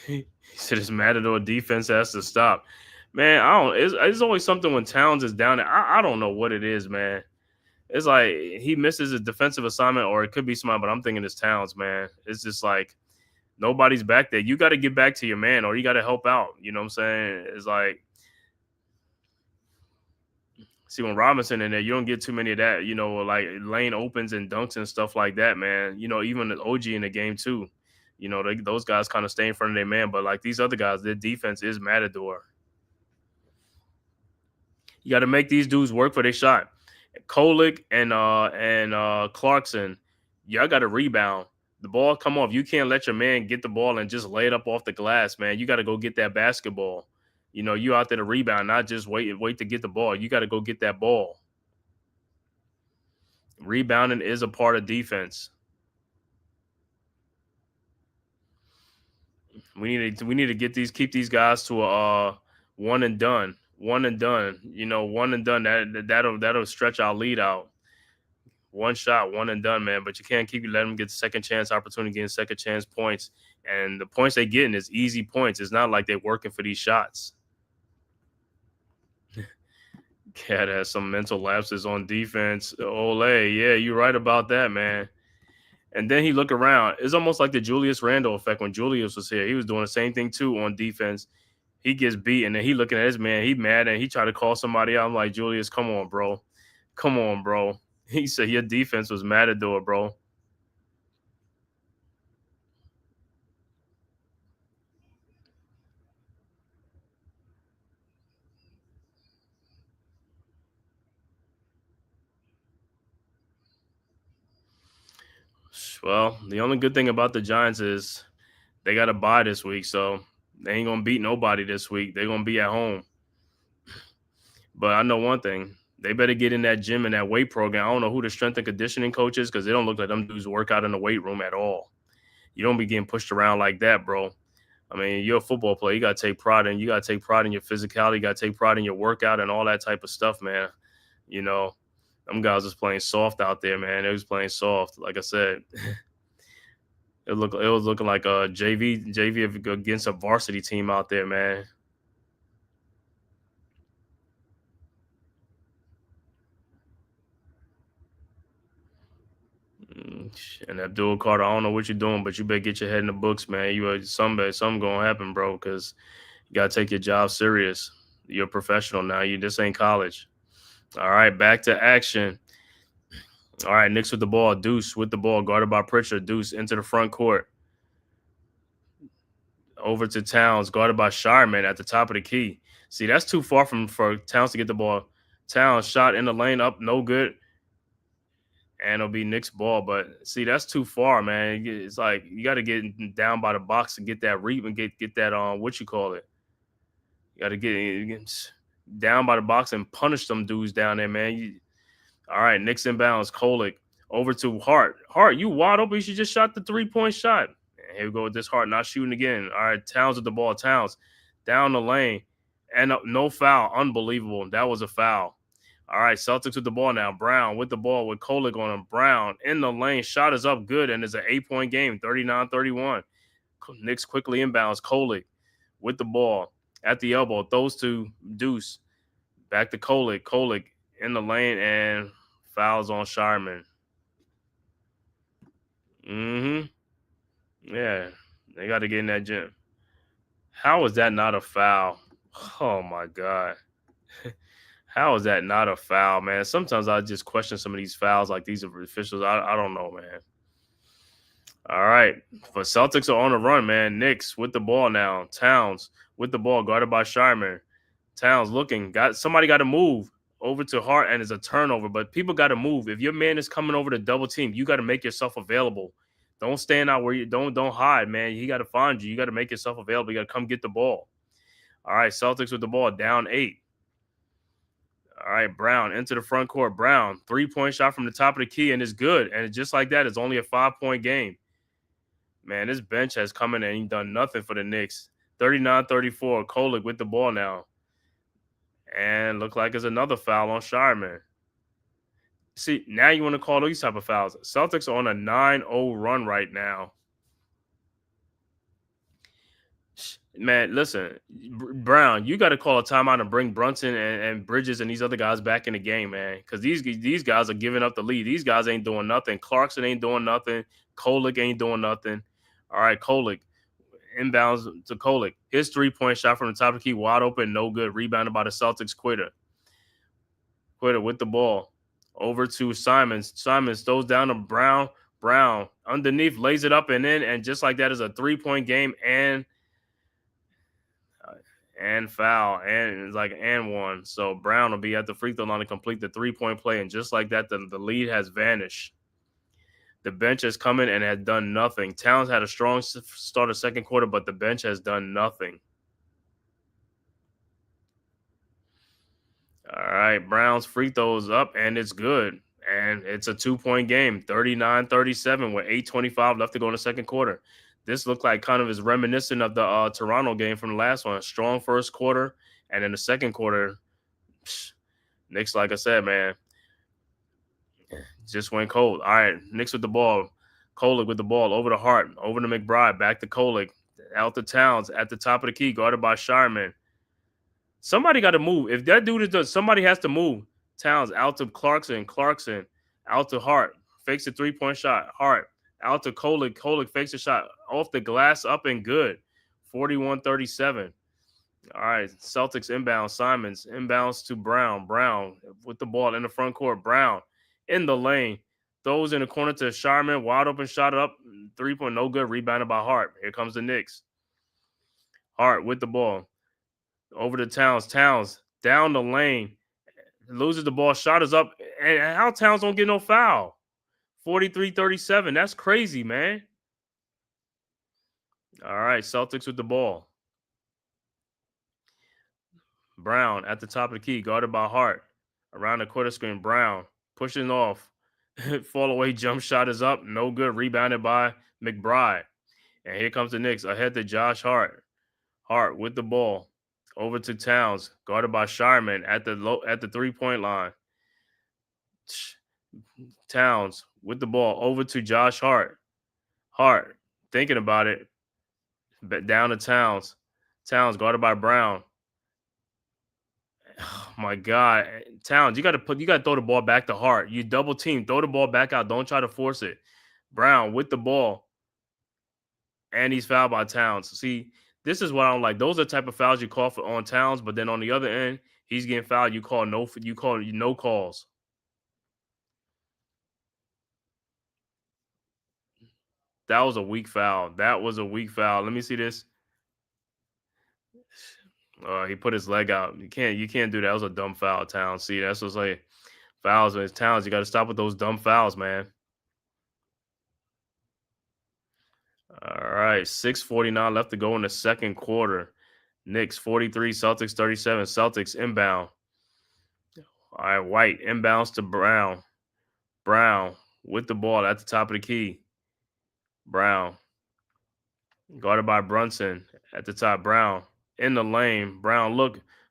He said his Matador defense has to stop. Man, I don't. It's always something when Towns is down there. I don't know what it is, man. It's like he misses a defensive assignment, or it could be somebody, but I'm thinking it's Towns, man. It's just like nobody's back there. You got to get back to your man, or you got to help out. You know what I'm saying? It's like, see, when Robinson in there, you don't get too many of that. Like lane opens and dunks and stuff like that, man. Even the OG in the game too. Those guys kind of stay in front of their man, but like these other guys, their defense is Matador. You got to make these dudes work for their shot. Kolick and Clarkson, y'all got to rebound. The ball come off. You can't let your man get the ball and just lay it up off the glass, man. You got to go get that basketball. You out there to rebound, not just wait to get the ball. You got to go get that ball. Rebounding is a part of defense. We need to keep these guys to a one and done. One and done. One and done. That'll stretch our lead out. One shot, one and done, man. But you can't keep letting them get second chance opportunity, getting second chance points. And the points they're getting is easy points. It's not like they're working for these shots. Cat has some mental lapses on defense. Ole, yeah, you're right about that, man. And then he look around. It's almost like the Julius Randle effect when Julius was here. He was doing the same thing too on defense. He gets beat, and then he looking at his man. He mad, and he tried to call somebody out. I'm like, Julius, come on, bro. Come on, bro. He said your defense was Matador, bro. Well, the only good thing about the Giants is they got a bye this week, so they ain't going to beat nobody this week. They're going to be at home. But I know one thing. They better get in that gym and that weight program. I don't know who the strength and conditioning coach is because they don't look like them dudes work out in the weight room at all. You don't be getting pushed around like that, bro. I mean, you're a football player. You got to take pride in. You got to take pride in your physicality. You got to take pride in your workout and all that type of stuff, man. Them guys was playing soft out there, man. They was playing soft. Like I said, it was looking like a JV against a varsity team out there, man. And Abdul Carter, I don't know what you're doing, but you better get your head in the books, man. Something gonna happen, bro, because you gotta take your job serious. You're a professional now. This ain't college. All right, back to action. All right, Knicks with the ball. Deuce with the ball, guarded by Pritchard. Deuce into the front court. Over to Towns, guarded by Shireman at the top of the key. See, that's too far for Towns to get the ball. Towns shot in the lane up, no good. And it'll be Knicks ball. But see, that's too far, man. It's like you got to get down by the box and get that reap and get that what you call it. You got to get down by the box and punish them dudes down there, man. All right, Knicks inbounds. Kolick over to Hart. Hart, you wide open. You should just shot the 3-point shot. And here we go with this Hart not shooting again. All right, Towns with the ball. Towns down the lane. And no foul. Unbelievable. That was a foul. All right, Celtics with the ball now. Brown with the ball with Kolick on him. Brown in the lane. Shot is up good, and it's an 8-point game, 39-31. Knicks quickly inbounds. Kolick with the ball at the elbow. Throws to Deuce. Back to Kolick. Kolick in the lane, and fouls on Shireman. Yeah, they got to get in that gym. How is that not a foul? Oh, my God. How is that not a foul, man? Sometimes I just question some of these fouls like these are officials. I don't know, man. All right. But Celtics are on the run, man. Knicks with the ball now. Towns with the ball, guarded by Shireman. Towns looking. Somebody got to move. over to Hart, and it's a turnover. But people got to move. If your man is coming over to double team, you got to make yourself available. Don't stand out where you don't hide, man. He got to find you. You got to make yourself available. You got to come get the ball. All right, Celtics with the ball, down 8. All right, Brown into the front court. Brown, 3-point shot from the top of the key, and it's good. And just like that, it's only a 5-point game. Man, this bench has come in and ain't done nothing for the Knicks. 39-34, Kolek with the ball now. And look like it's another foul on Shireman. See, now you want to call these type of fouls. Celtics are on a 9-0 run right now. Man, listen, Brown, you got to call a timeout and bring Brunson and Bridges and these other guys back in the game, man, because these guys are giving up the lead. These guys ain't doing nothing. Clarkson ain't doing nothing. Kolek ain't doing nothing. All right, Kolek, inbounds to Kolek. His 3-point shot from the top of the key, wide open, no good. Rebounded by the Celtics. Quitter with the ball. Over to Simons. Simons throws down to Brown. Brown underneath, lays it up and in, and just like that is a 3-point game and foul, and it's like and one. So Brown will be at the free throw line to complete the 3-point play, and just like that, the lead has vanished. The bench has come in and has done nothing. Towns had a strong start of second quarter, but the bench has done nothing. All right, Brown's free throws up, and it's good. And it's a 2-point game, 39-37 with 8:25 left to go in the second quarter. This looked like kind of is reminiscent of the Toronto game from the last one. Strong first quarter, and in the second quarter, Knicks, like I said, man, just went cold. All right, Knicks with the ball. Kolek with the ball over to Hart, over to McBride, back to Kolek, out to Towns at the top of the key, guarded by Shireman. Somebody got to move. If that dude is done, somebody has to move. Towns out to Clarkson out to Hart, fakes a 3-point shot. Hart out to Kolek fakes a shot off the glass, up and good. 41-37. All right, Celtics inbound. Simons inbounds to Brown. Brown with the ball in the front court. Brown in the lane. Throws in the corner to Shireman. Wide open shot up. 3-point, no good. Rebounded by Hart. Here comes the Knicks. Hart with the ball. Over to Towns. Towns down the lane. Loses the ball. Shot is up. And how Towns don't get no foul? 43-37. That's crazy, man. All right, Celtics with the ball. Brown at the top of the key, guarded by Hart. Around the quarter screen, Brown pushing off. Fall away jump shot is up. No good. Rebounded by McBride. And here comes the Knicks ahead to Josh Hart. Hart with the ball. Over to Towns, guarded by Shireman at the 3-point line. Towns with the ball over to Josh Hart. Hart thinking about it. But down to Towns. Towns guarded by Brown. Oh my God, Towns! You got to throw the ball back to Hart. You double team, throw the ball back out. Don't try to force it. Brown with the ball, and he's fouled by Towns. See, this is what I don't like. Those are the type of fouls you call for on Towns, but then on the other end, he's getting fouled. You call no calls. That was a weak foul. Let me see this. He put his leg out. You can't do that. That was a dumb foul, Towns. See, that's what's like fouls with Towns. You got to stop with those dumb fouls, man. All right, 6:49 left to go in the second quarter. Knicks 43, Celtics 37. Celtics inbound. All right, White inbounds to Brown. Brown with the ball at the top of the key. Brown guarded by Brunson at the top. Brown in the lane. Brown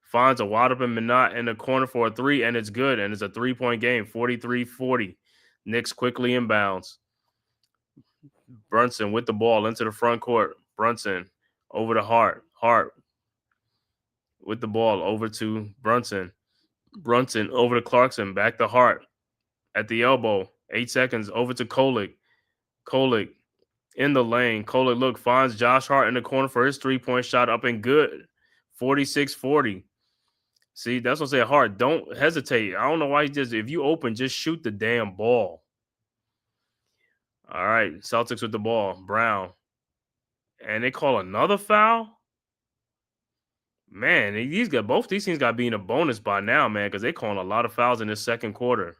finds a wide open Minot in the corner for a 3, and it's good. And it's a 3-point game, 43-40. Knicks quickly inbounds. Brunson with the ball into the front court. Brunson over to Hart. Hart with the ball over to Brunson. Brunson over to Clarkson. Back to Hart at the elbow. 8 seconds over to Kolek. Kolek in the lane. Kolek finds Josh Hart in the corner for his 3-point shot, up and good. 46-40. See, that's what I say. Hart, don't hesitate. I don't know why he just, if you open, just shoot the damn ball. All right, Celtics with the ball. Brown. And they call another foul? Man, both these teams got to be in a bonus by now, man, because they calling a lot of fouls in this second quarter.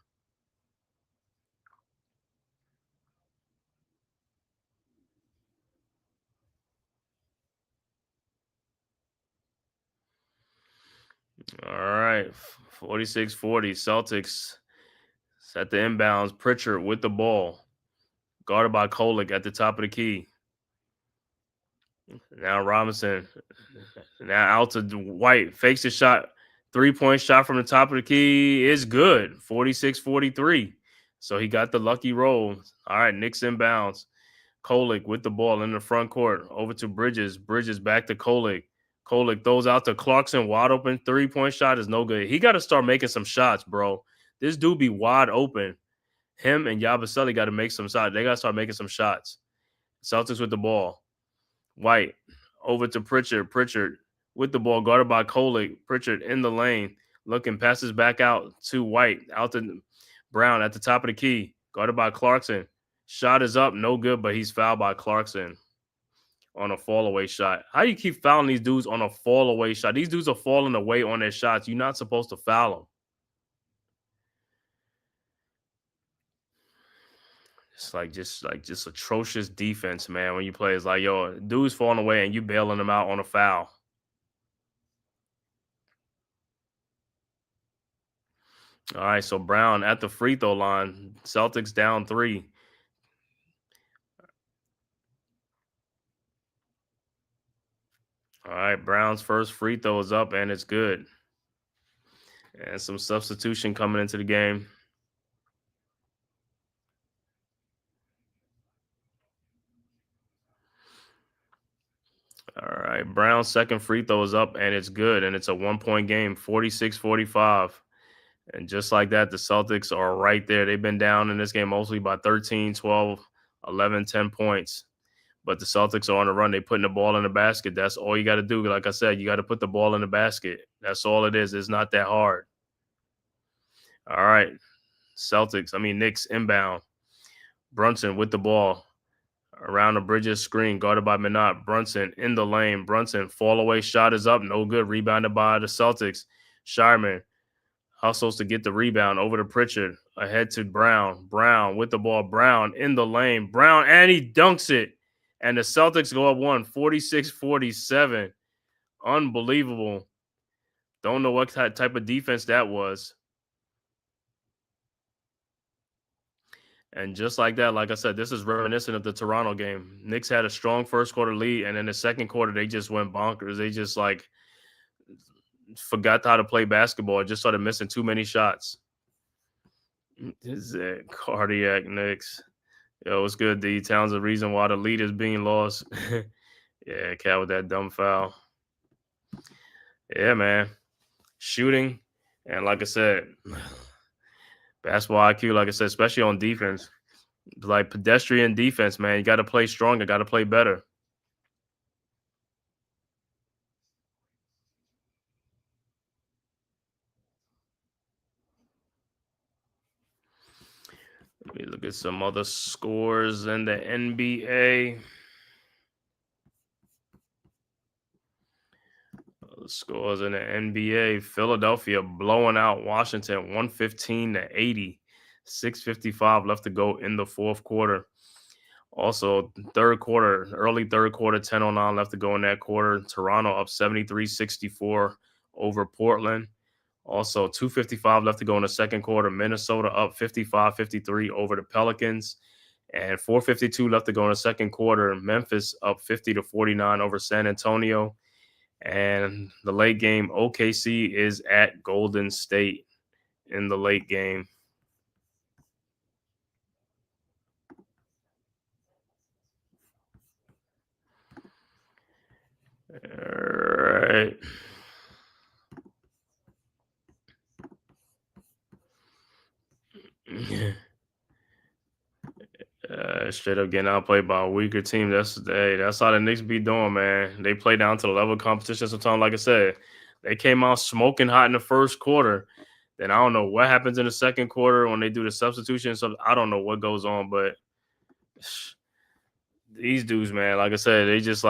All right, 46-40. Celtics at the inbounds. Pritchard with the ball, guarded by Kolek at the top of the key. Now Robinson, now out to White, fakes the shot. 3-point shot from the top of the key is good. 46-43. So he got the lucky roll. All right, Knicks inbounds. Kolek with the ball in the front court. Over to Bridges. Bridges back to Kolek. Kolek throws out to Clarkson. Wide open 3-point shot is no good. He got to start making some shots, bro. This dude be wide open. Him and Yabusele got to make some shots. They got to start making some shots. Celtics with the ball. White over to Pritchard. Pritchard with the ball, guarded by Kolek. Pritchard in the lane, looking, passes back out to White, out to Brown at the top of the key, guarded by Clarkson. Shot is up, no good, but he's fouled by Clarkson on a fall-away shot. How do you keep fouling these dudes on a fall-away shot? These dudes are falling away on their shots. You're not supposed to foul them. It's just atrocious defense, man. When you play, it's like, yo, dude's falling away and you bailing them out on a foul. All right, so Brown at the free throw line. Celtics down 3. All right, Brown's first free throw is up and it's good. And some substitution coming into the game. All right, Brown's second free throw is up and it's good. And it's a 1-point game, 46-45. And just like that, the Celtics are right there. They've been down in this game mostly by 13, 12, 11, 10 points. But the Celtics are on the run. They're putting the ball in the basket. That's all you got to do. Like I said, you got to put the ball in the basket. That's all it is. It's not that hard. All right. Knicks inbound. Brunson with the ball. Around the Bridges screen, guarded by Minot. Brunson in the lane. Brunson, fall away shot is up. No good. Rebounded by the Celtics. Shireman hustles to get the rebound over to Pritchard. Ahead to Brown. Brown with the ball. Brown in the lane. Brown, and he dunks it. And the Celtics go up 46-47. Unbelievable. Don't know what type of defense that was. And just like that, like I said, this is reminiscent of the Toronto game. Knicks had a strong first quarter lead, and in the second quarter, they just went bonkers. They just forgot how to play basketball. Just started missing too many shots. This is cardiac Knicks. Yo, what's good, D? Towns the reason why the lead is being lost. Yeah, Cat with that dumb foul. Yeah, man. Shooting. And like I said, basketball IQ, like I said, especially on defense. Like pedestrian defense, man. You got to play stronger, got to play better. Let me look at some other scores in the NBA. The scores in the NBA. Philadelphia blowing out Washington 115-80. 6:55 left to go in the fourth quarter. Also, early third quarter, 10:09 left to go in that quarter. Toronto up 73-64 over Portland. Also, 2:55 left to go in the second quarter. Minnesota up 55-53 over the Pelicans. And 4:52 left to go in the second quarter. Memphis up 50-49 over San Antonio. And the late game, OKC is at Golden State in the late game. All right. Straight up getting outplayed by a weaker team. That's how the Knicks be doing, man. They play down to the level of competition sometimes. Like I said, they came out smoking hot in the first quarter. Then I don't know what happens in the second quarter when they do the substitution. So I don't know what goes on, but these dudes, man, like I said, they just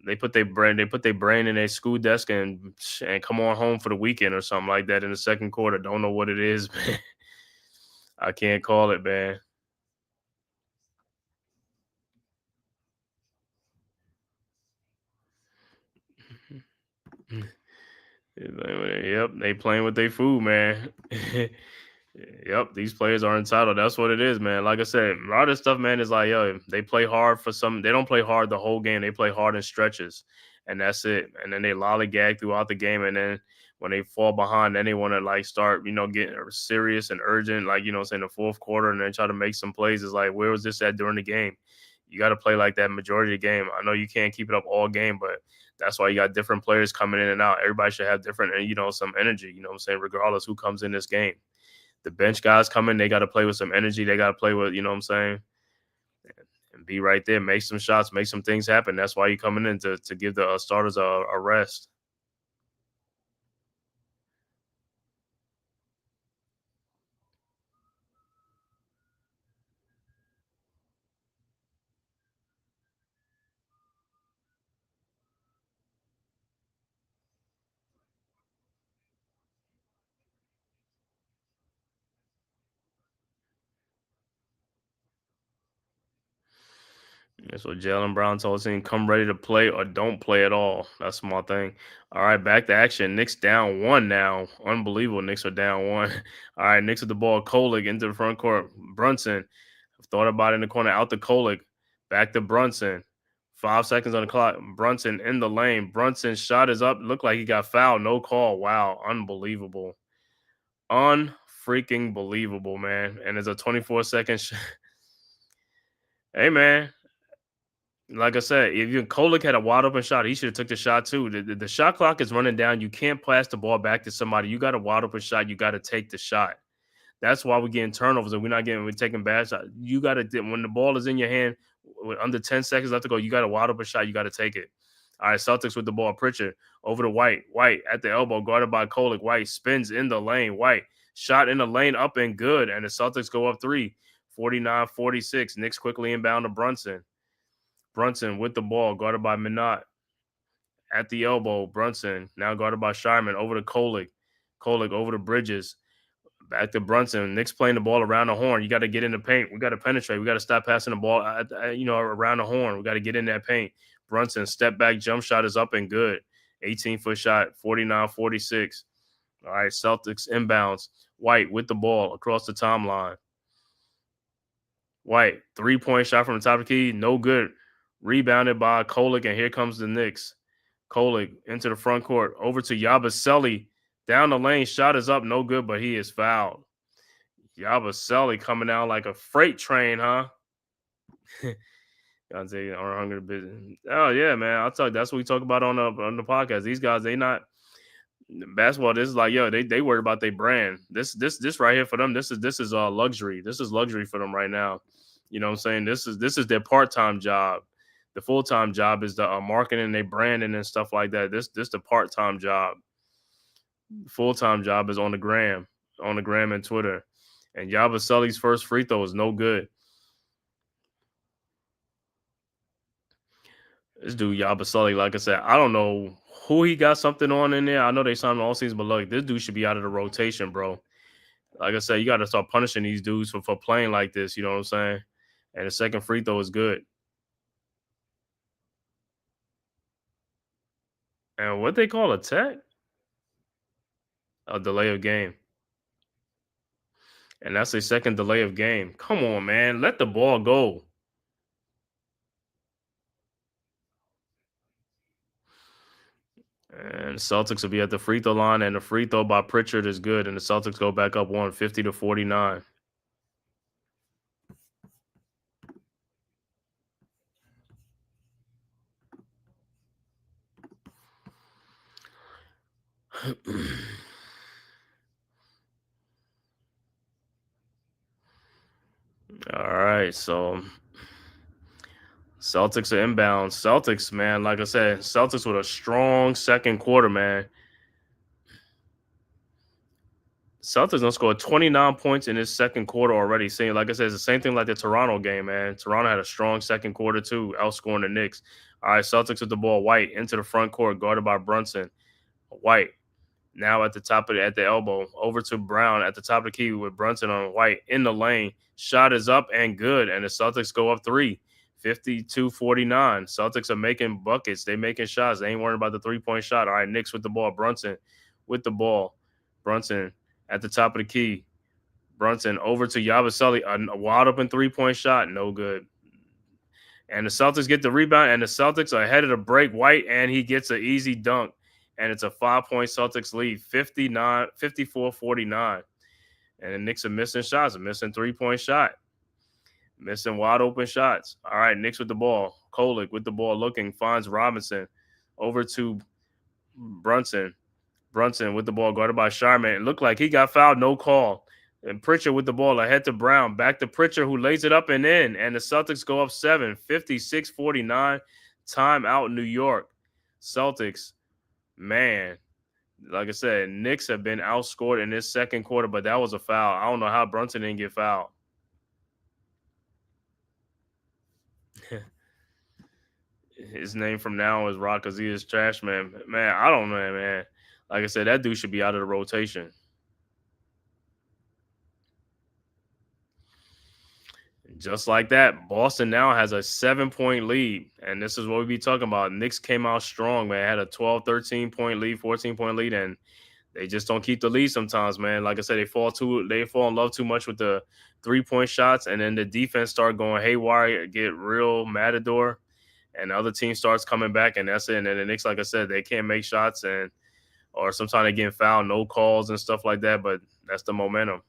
They put their brain in their school desk and come on home for the weekend or something like that in the second quarter. Don't know what it is, man. I can't call it, man. Yep, they playing with their food, man. Yep, these players are entitled. That's what it is, man. Like I said, a lot of stuff, man, is like, yo, they play hard for some. They don't play hard the whole game. They play hard in stretches, and that's it. And then they lollygag throughout the game, and then when they fall behind, then they want to like start, getting serious and urgent, like say in the fourth quarter, and then try to make some plays. It's like, where was this at during the game? You got to play like that majority of the game. I know you can't keep it up all game, but that's why you got different players coming in and out. Everybody should have different, some energy. You know what I'm saying? Regardless who comes in this game. The bench guys coming, they got to play with some energy. They got to play with, you know what I'm saying, and be right there, make some shots, make some things happen. That's why you're coming in to give the starters a rest. That's what Jalen Brown told us. Come ready to play or don't play at all. That's my thing. All right, back to action. Knicks down 1 now. Unbelievable. Knicks are down 1. All right, Knicks with the ball. Kolek into the front court. Brunson. I've thought about it in the corner. Out to Kolek. Back to Brunson. 5 seconds on the clock. Brunson in the lane. Brunson's shot is up. Looked like he got fouled. No call. Wow. Unbelievable. Unfreaking believable, man. And it's a 24-second Hey, man. Like I said, if Kolek had a wide open shot, he should have took the shot too. The shot clock is running down. You can't pass the ball back to somebody. You got a wide open shot. You got to take the shot. That's why we're getting turnovers and we're taking bad shots. You got to, when the ball is in your hand with under 10 seconds left to go, you got a wide open shot. You got to take it. All right, Celtics with the ball. Pritchard over to White. White at the elbow, guarded by Kolek. White spins in the lane. White shot in the lane, up and good. And the Celtics go up 3, 49-46. Knicks quickly inbound to Brunson. Brunson with the ball, guarded by Minot. At the elbow, Brunson, now guarded by Shyman, over to Kolek. Kolek over to Bridges. Back to Brunson. Knicks playing the ball around the horn. You got to get in the paint. We got to penetrate. We got to stop passing the ball, around the horn. We got to get in that paint. Brunson, step back, jump shot is up and good. 18-foot shot, 49-46. All right, Celtics inbounds. White with the ball across the timeline. White, 3-point shot from the top of the key, no good. Rebounded by Kolek, and here comes the Knicks. Kolek into the front court, over to Yabusele. Down the lane, shot is up, no good, but he is fouled. Yabusele coming out like a freight train, huh? Gotta say, our hungry business. Oh yeah, man. I'll tell you, that's what we talk about on the podcast. These guys, they not basketball. This is like, yo, they worry about their brand. This right here for them. This is luxury. This is luxury for them right now. You know what I'm saying? This is their part-time job. The full-time job is the marketing, their branding and stuff like that. This the part-time job. Full-time job is on the gram and Twitter. And Yabusele's first free throw is no good. This dude Yabusele, like I said, I don't know who he got something on in there. I know they signed him all season, but look, this dude should be out of the rotation, bro. Like I said, you got to start punishing these dudes for playing like this. You know what I'm saying? And the second free throw is good. And what they call a tech? A delay of game. And that's a second delay of game. Come on, man. Let the ball go. And the Celtics will be at the free throw line, and the free throw by Pritchard is good, and the Celtics go back up 50-49. All right, so Celtics are inbound. Celtics, man, like I said, Celtics with a strong second quarter, man. Celtics done scored 29 points in this second quarter already. Like I said, it's the same thing like the Toronto game, man. Toronto had a strong second quarter too, outscoring the Knicks. All right, Celtics with the ball. White into the front court, guarded by Brunson. White now at the elbow, over to Brown at the top of the key with Brunson on White in the lane. Shot is up and good, and the Celtics go up 3, 52-49. Celtics are making buckets. They making shots. They ain't worrying about the three-point shot. All right, Knicks with the ball. Brunson with the ball. Brunson at the top of the key. Brunson over to Yabusele, a wide open three-point shot, no good. And the Celtics get the rebound, and the Celtics are ahead of the break. White, and he gets an easy dunk. And it's a 5-point Celtics lead, 54-49. And the Knicks are missing shots, a missing three-point shot, missing wide open shots. All right, Knicks with the ball. Kolick with the ball looking, finds Robinson over to Brunson. Brunson with the ball, guarded by Sharman. It looked like he got fouled, no call. And Pritchard with the ball ahead to Brown. Back to Pritchard, who lays it up and in. And the Celtics go up 7, 56-49. Timeout, New York. Celtics, man, like I said, Knicks have been outscored in this second quarter, but that was a foul. I don't know how Brunson didn't get fouled. His name from now on is Rock because he is trash, man. Man, I don't know, man. Like I said, that dude should be out of the rotation. Just like that, Boston now has a 7-point lead. And this is what we be talking about. Knicks came out strong, man. Had a 12, 13-point lead, 14-point lead, and they just don't keep the lead sometimes, man. Like I said, they fall in love too much with the three-point shots, and then the defense start going haywire, get real matador, and the other team starts coming back, and that's it. And then the Knicks, like I said, they can't make shots, or sometimes they get fouled, no calls and stuff like that, but that's the momentum.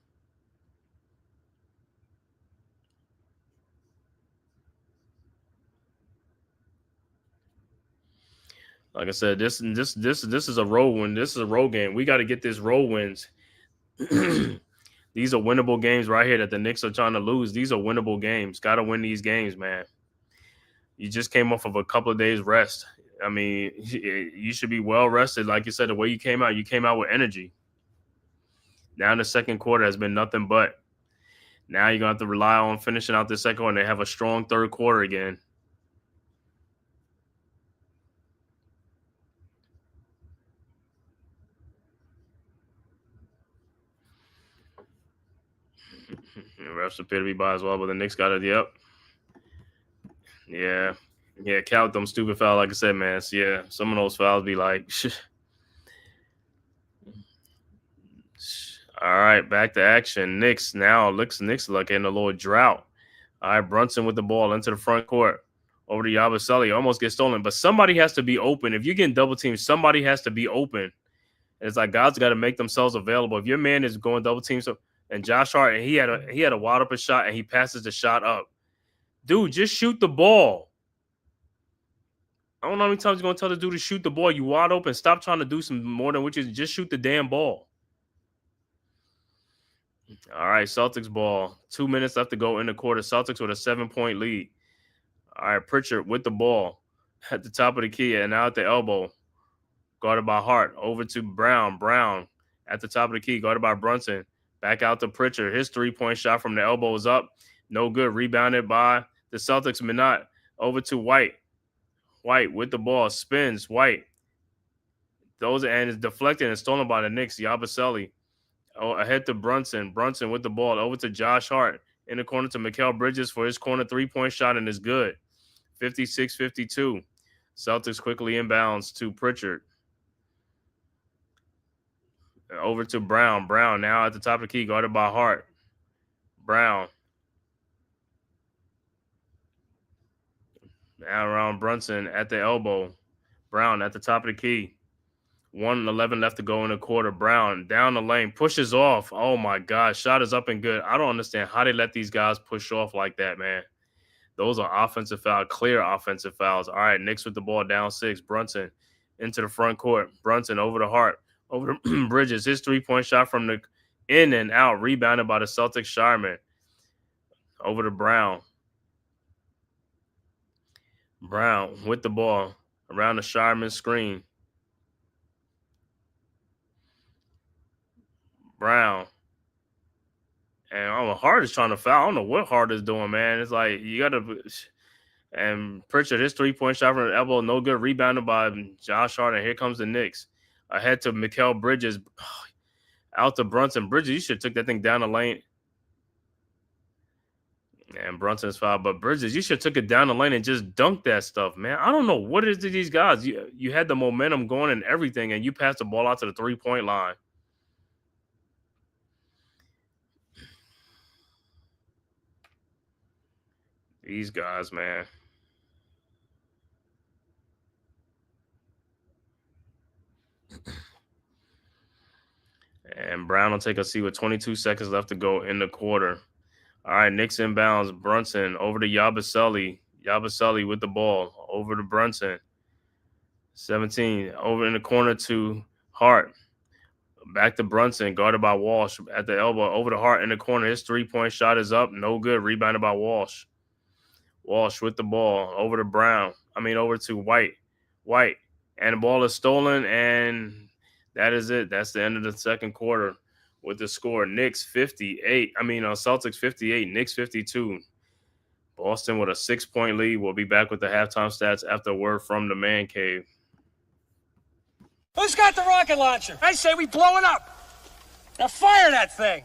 Like I said, this is a road win. This is a road game. We got to get this road wins. These are winnable games right here that the Knicks are trying to lose. These are winnable games. Got to win these games, man. You just came off of a couple of days rest. I mean, you should be well rested. Like you said, the way you came out with energy. Now in the second quarter has been nothing but. Now you're going to have to rely on finishing out the second one. They have a strong third quarter again. Refs appear to be by as well, but the Knicks got it. Yep. Yeah. Count them stupid fouls, like I said, man. So, yeah, some of those fouls be like, all right, back to action. Knicks look in a little drought. All right, Brunson with the ball into the front court. Over to Yabusele. Almost gets stolen, but somebody has to be open. If you're getting double teamed, somebody has to be open. It's like guys got to make themselves available. If your man is going double team, and Josh Hart, and he had a wide open shot, and he passes the shot up. Dude, just shoot the ball. I don't know how many times you're going to tell the dude to shoot the ball. You wide open. Stop trying to do some more than which is just shoot the damn ball. All right, Celtics ball. 2 minutes left to go in the quarter. Celtics with a 7-point lead. All right, Pritchard with the ball at the top of the key and now at the elbow. Guarded by Hart. Over to Brown. Brown at the top of the key. Guarded by Brunson. Back out to Pritchard. His three-point shot from the elbow is up. No good. Rebounded by the Celtics. Minot. Over to White. White with the ball. Spins. White. And is deflected and stolen by the Knicks. Yabusele. Ahead to Brunson. Brunson with the ball. Over to Josh Hart. In the corner to Mikal Bridges for his corner three-point shot, and is good. 56-52. Celtics quickly inbounds to Pritchard. Over to Brown. Brown now at the top of the key, guarded by Hart. Brown. Now around Brunson at the elbow. Brown at the top of the key. 1:11 left to go in the quarter. Brown down the lane, pushes off. Oh, my God. Shot is up and good. I don't understand how they let these guys push off like that, man. Those are offensive fouls, clear offensive fouls. All right, Knicks with the ball down 6. Brunson into the front court. Brunson over to Hart. Over to Bridges. His three-point shot from the in and out. Rebounded by the Celtics, Sharman. Over to Brown. Brown with the ball around the Sharman screen. Brown. And Hart is trying to foul. I don't know what Hart is doing, man. It's like you got to And Pritchard, his 3-point shot from the elbow, no good. Rebounded by Josh Hart, and here comes the Knicks. Ahead to Mikal Bridges. Out to Brunson. Bridges, you should have took that thing down the lane. And Brunson's foul. But Bridges, you should have took it down the lane and just dunked that stuff, man. I don't know what it is to these guys. You had the momentum going and everything, and you passed the ball out to the 3-point line. These guys, man. And Brown will take a seat with 22 seconds left to go in the quarter. All right, Knicks inbounds. Brunson over to Yabusele. Yabusele with the ball. Over to Brunson. 17. Over in the corner to Hart. Back to Brunson. Guarded by Walsh at the elbow. Over to Hart in the corner. His 3-point shot is up. No good. Rebounded by Walsh. Walsh with the ball. Over to Brown. Over to White. White. And the ball is stolen, and that is it. That's the end of the second quarter with the score. Celtics 58, Knicks 52. Boston with a 6-point lead. We'll be back with the halftime stats after a word from the man cave. Who's got the rocket launcher? I say we blow it up. Now fire that thing.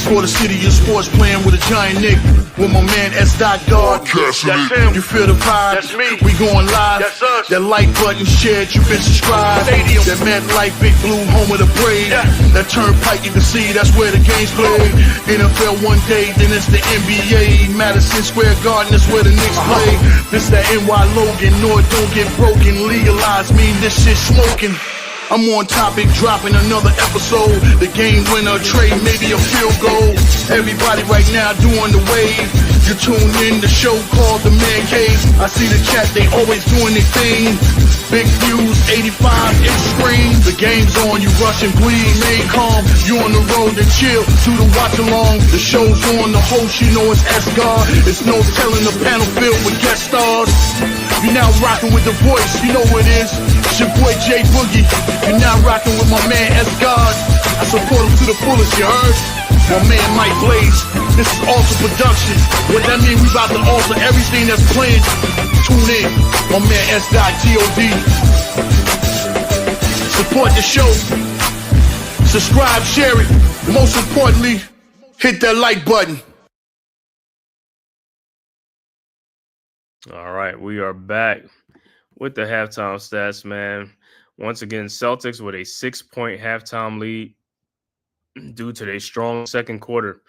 For the city of sports, playing with a giant Nick. With my man S. God. That's him. You feel the vibe? That's me. We going live. That's us. That like button shared, you been subscribed. Stadium. That Met Life, Big Blue, home of the Braves. Yeah. That turnpike, you can see that's where the game's played. NFL one day, then it's the NBA. Madison Square Garden, that's where the Knicks play. This that NY Logan, North don't get broken. Legalize, mean this shit smoking. I'm on topic, dropping another episode. The game winner, trade, maybe a field goal. Everybody right now doing the wave. You tune in, the show called The Man Cave. I see the chat, they always doing their thing. Big views, 85-inch screen. The game's on, you rushing, please, stay calm. You on the road to chill, to the watch along. The show's on, the host, you know it's S-God. It's no telling the panel filled with guest stars. You now rocking with the voice, you know what it is. It's your boy J Boogie. You're now rocking with my man S-God. I support him to the fullest, you heard? My man Mike Blaze. This is Alter Production. What that mean? We about to alter everything that's playing. Tune in. My man S.G.O.D. Support the show. Subscribe, share it. Most importantly, hit that like button. All right, we are back with the halftime stats, man. Once again, Celtics with a 6-point halftime lead due to their strong second quarter.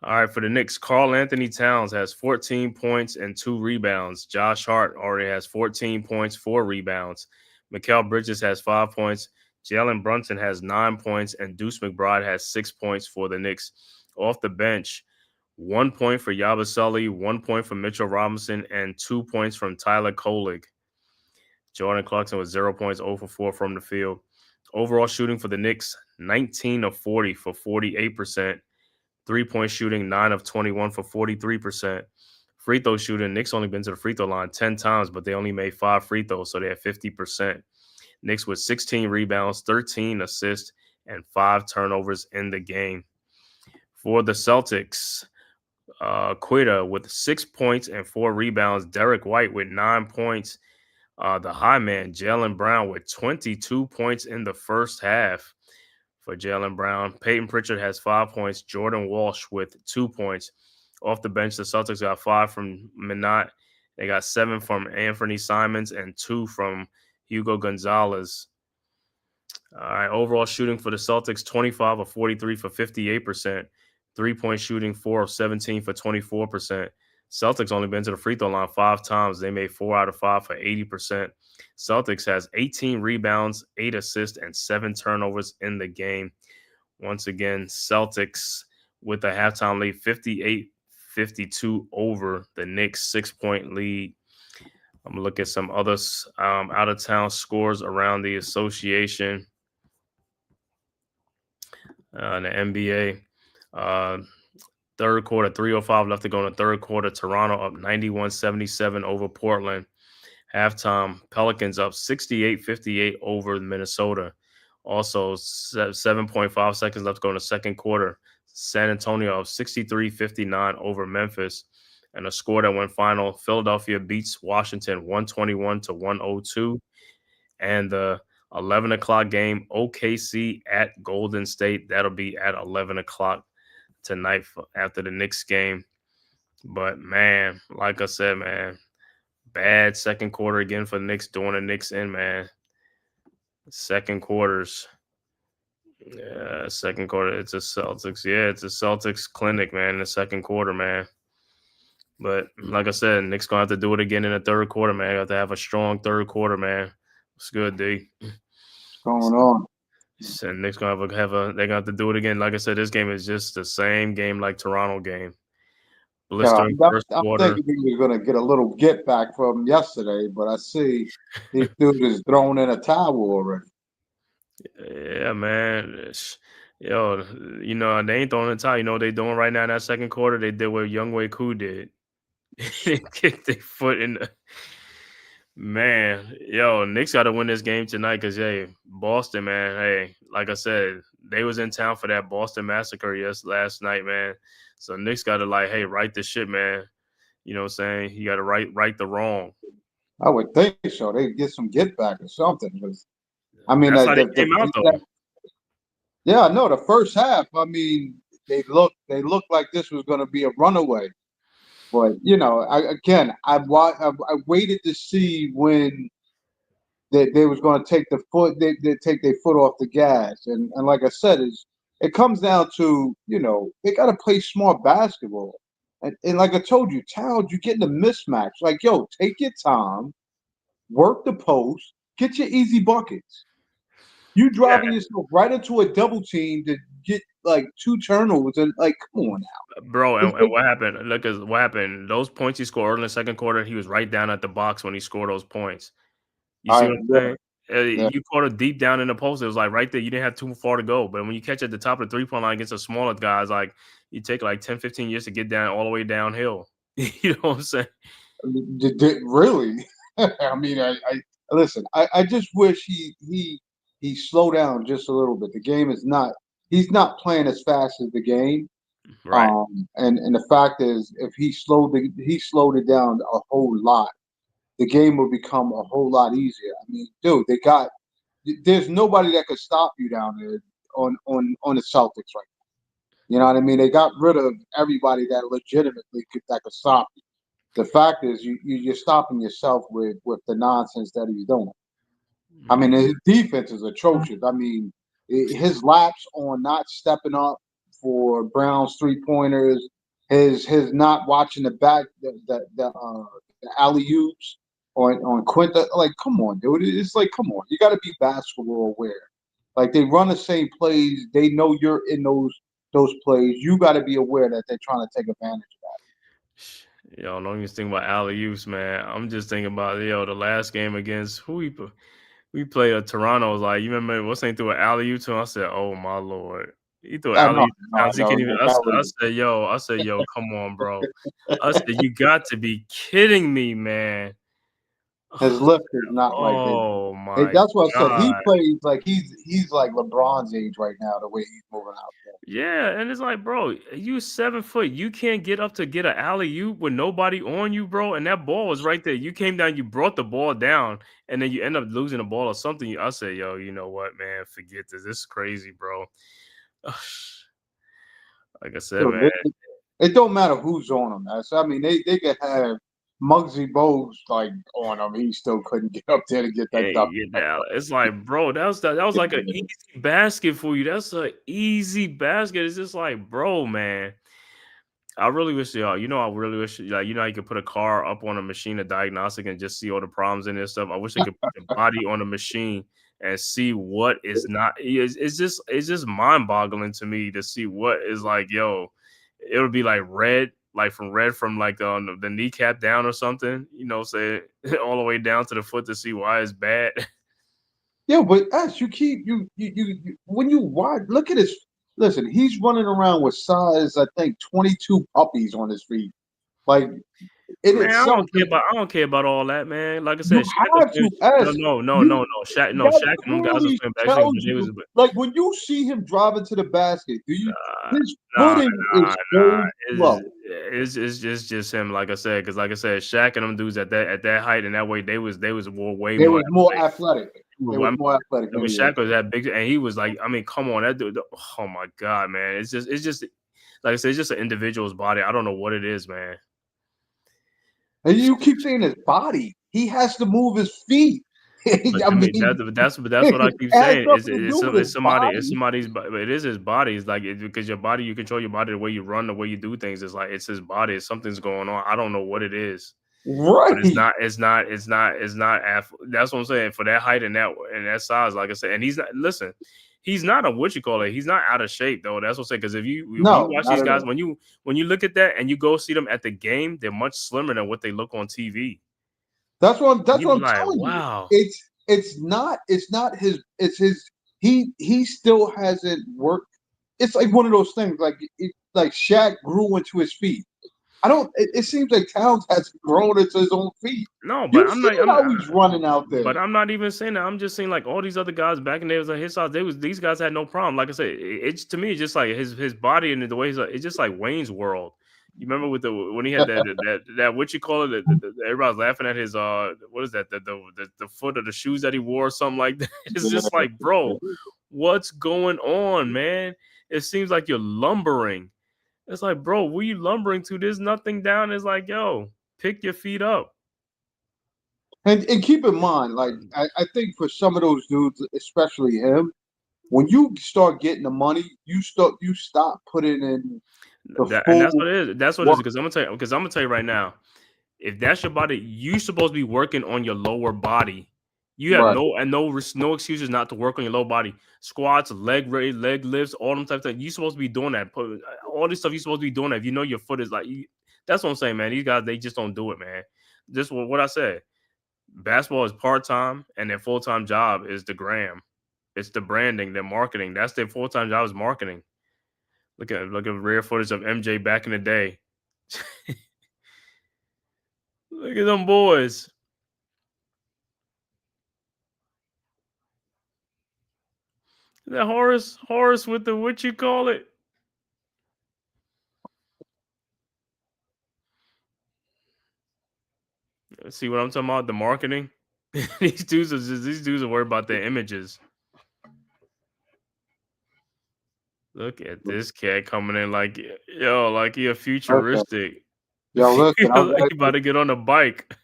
All right, for the Knicks, Karl Anthony Towns has 14 points and 2 rebounds. Josh Hart already has 14 points, 4 rebounds. Mikal Bridges has 5 points. Jalen Brunson has 9 points, and Deuce McBride has 6 points for the Knicks. Off the bench, 1 point for Yabusele, 1 point for Mitchell Robinson, and 2 points from Tyler Kolig. Jordan Clarkson with 0 points, 0 for 4 from the field. Overall shooting for the Knicks, 19 of 40 for 48%. 3-point shooting, 9 of 21 for 43%. Free throw shooting, Knicks only been to the free throw line 10 times, but they only made 5 free throws, so they have 50%. Knicks with 16 rebounds, 13 assists, and 5 turnovers in the game. For the Celtics, Quetta with 6 points and 4 rebounds. Derek White with 9 points. The high man, Jaylen Brown, with 22 points in the first half for Jaylen Brown. Peyton Pritchard has 5 points. Jordan Walsh with 2 points. Off the bench, the Celtics got 5 from Minot. They got 7 from Anthony Simons and 2 from Hugo Gonzalez. All right, overall shooting for the Celtics, 25 of 43 for 58%. 3-point shooting, 4 of 17 for 24%. Celtics only been to the free throw line 5 times. They made 4 out of 5 for 80%. Celtics has 18 rebounds, 8 assists, and 7 turnovers in the game. Once again, Celtics with a halftime lead, 58-52 over the Knicks' 6-point lead. I'm going to look at some other out-of-town scores around the association. The NBA. Third quarter, 3:05 left to go in the third quarter. Toronto up 91-77 over Portland. Halftime, Pelicans up 68-58 over Minnesota. Also, 7.5 seconds left to go in the second quarter. San Antonio of 63-59 over Memphis. And a score that went final, Philadelphia beats Washington 121-102. And the 11 o'clock game, OKC at Golden State. That'll be at 11 o'clock tonight after the Knicks game. But, man, like I said, man, bad second quarter again for the Knicks, doing the Knicks in, man. Second quarters. Yeah, second quarter. It's a Celtics. Yeah, it's a Celtics clinic, man, in the second quarter, man. But like I said, Knicks going to have to do it again in the third quarter, man. You have to have a strong third quarter, man. It's good, D. What's going on? And Knicks going to they're going to have to do it again. Like I said, this game is just the same game like Toronto game. Blistering first quarter. I'm thinking he was going to get a little get back from yesterday, but I see this dude is thrown in a towel already. Yeah, man. Yo, you know, they ain't throwing in the towel. You know what they doing right now in that second quarter? They did what Younghoe Koo did. They kicked their foot in the... Man, yo, Knicks got to win this game tonight because, hey, Boston, man, hey, like I said, they was in town for that Boston massacre last night, man. So Knicks got to, like, hey, right this shit, man. You know what I'm saying? You got to right the wrong. I would think so. They get some get back or something. I mean, that's how they came out, though. Yeah, I know. The first half, I mean, they looked like this was going to be a runaway. But, you know, I waited to see when they was going to take they take their foot off the gas. And like I said, it comes down to, you know, they got to play smart basketball. And like I told you, Towns, you get in a mismatch. Like, yo, take your time, work the post, get your easy buckets. You driving yourself right into a double team to get like 2 turnovers and like, come on now, bro. And what happened? Look, what happened? Those points he scored early in the second quarter, he was right down at the box when he scored those points. You see what I'm saying? Yeah. You caught it deep down in the post. It was like right there. You didn't have too far to go. But when you catch at the top of the 3-point line against the smaller guys, like you take like 10, 15 years to get down all the way downhill. You know what I'm saying? Really? I mean, I listen. I just wish he slowed down just a little bit. The game is not. He's not playing as fast as the game. Right. And the fact is, if he slowed it down a whole lot, the game will become a whole lot easier. I mean, dude, there's nobody that could stop you down there on the Celtics right now. You know what I mean? They got rid of everybody that legitimately could stop you. The fact is, you're stopping yourself with the nonsense that he's doing. I mean, his defense is atrocious. I mean, his lapse on not stepping up for Brown's 3-pointers, his not watching the back, the alley-oops on Quinta. Like, come on, dude. It's like, come on. You got to be basketball aware. Like, they run the same plays. They know you're in those plays. You got to be aware that they're trying to take advantage of that. Yo, don't even think about alley-oops, man. I'm just thinking about, the last game against who we played Toronto. Was like, you remember what's name threw an alley-oop to him? I said, oh my Lord. He threw an alley-oop. I said, yo, come on, bro. I said, you got to be kidding me, man. His lift is not like that. Oh my! That's what I said. He plays like he's like LeBron's age right now. The way he's moving out there. Yeah, and it's like, bro, you 7 foot. You can't get up to get an alley oop with nobody on you, bro. And that ball was right there. You came down, you brought the ball down, and then you end up losing the ball or something. I say, yo, you know what, man? Forget this. This is crazy, bro. Like I said, man, it don't matter who's on them. I mean, they could have Muggsy Bogues like on him, he still couldn't get up there to get that duck. It's like, bro, that was like an easy basket for you. That's an easy basket. It's just like, bro, man. I really wish y'all, I really wish, like, how you could put a car up on a machine, a diagnostic, and just see all the problems in it and stuff. I wish they could put the body on a machine and see what is not. It's just mind boggling to me to see what is like, yo, it would be like red. Like from like the kneecap down or something, say all the way down to the foot to see why it's bad. Yeah, but as you keep you when you watch, look at his. Listen, he's running around with size, I think 22 puppies on his feet. Like it Man, itself is. I don't care about all that, man. Like I You said, Shaq was have to playing, ask. Shaq That and them guys was clearly playing bad shape, tells but they was you, like when you see him drive into the basket, uh, his nah, footing is nah. so slow. It's just him. Like I said, because like I said, Shaq and them dudes at that height and that weight, they was way They more was more athletic. athletic. They was more athletic I mean, anyway. Shaq was that big, and he was like, I mean, come on, that dude. Oh my god, man, it's just like I said, it's just an individual's body. I don't know what it is, man. And you keep saying his body. He has to move his feet. But I I mean, mean, that's what I it keep has saying. nothing to do with his It's body. somebody's, but it is his body. It's like because your body, you control your body, the way you run, the way you do things. It's like it's his body. It's something's going on. I don't know what it is, but Right. That's what I'm saying. For that height and that size, like I said, and he's not. Listen, he's not a what you call it. He's not out of shape though. That's what I'm saying. Because if you No, watch not these at guys, all. when you look at that and you go see them at the game, they're much slimmer than what they look on TV. That's You what be I'm like, telling you. wow. It's not his he still hasn't worked. It's like one of those things like Shaq grew into his feet. It seems like Towns hasn't grown into his own feet. No, but You see how he's running out there. but I'm not even saying that. I'm just saying like all these other guys back in the day was like his size. These guys had no problem. Like I said, it's to me it's just like his body and the way he's like, it's just like Wayne's World. You remember when he had that what you call it? Everybody's laughing at his what is that the foot of the shoes that he wore or something like that. It's just like, bro, what's going on, man? It seems like you're lumbering. It's like, bro, what are you lumbering to? There's nothing down. It's like, yo, pick your feet up. And keep in mind, like I think for some of those dudes, especially him, when you start getting the money, you stop putting in the And full that's what it is. That's what it is. work. Because I'm gonna tell you right now, if that's your body, you supposed to be working on your lower body. You have Right. no excuses not to work on your lower body. Squats, leg raise, leg lifts, all them types of things. You supposed to be doing that. All this stuff you supposed to be doing that. If you know your foot is like, that's what I'm saying, man. These guys they just don't do it, man. Just what I said. Basketball is part time, and their full time job is the gram. It's the branding, their marketing. That's their full time job is marketing. Look at rare footage of MJ back in the day. Look at them boys. That Horace with the what you call it? See what I'm talking about? The marketing. These dudes are worried about their images. Look at this cat coming in like yo, like he a Okay. futuristic. Yo, listen, Like he about to get on a bike.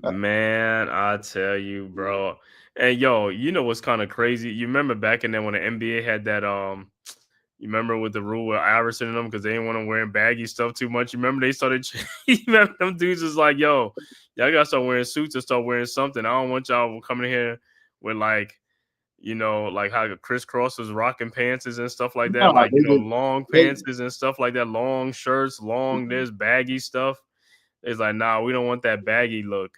Man, I tell you, bro. And yo, you know what's kind of crazy? You remember back in there when the NBA had that you remember with the rule with Iverson and them because they didn't want them wearing baggy stuff too much. You remember they started you remember them dudes was like, yo, y'all gotta start wearing suits and start wearing something. I don't want y'all coming here with like like how Chris Cross was rocking pantses and stuff like that, no, like they long they pantses and stuff like that, long shirts, long this baggy stuff. It's like, nah, we don't want that baggy look.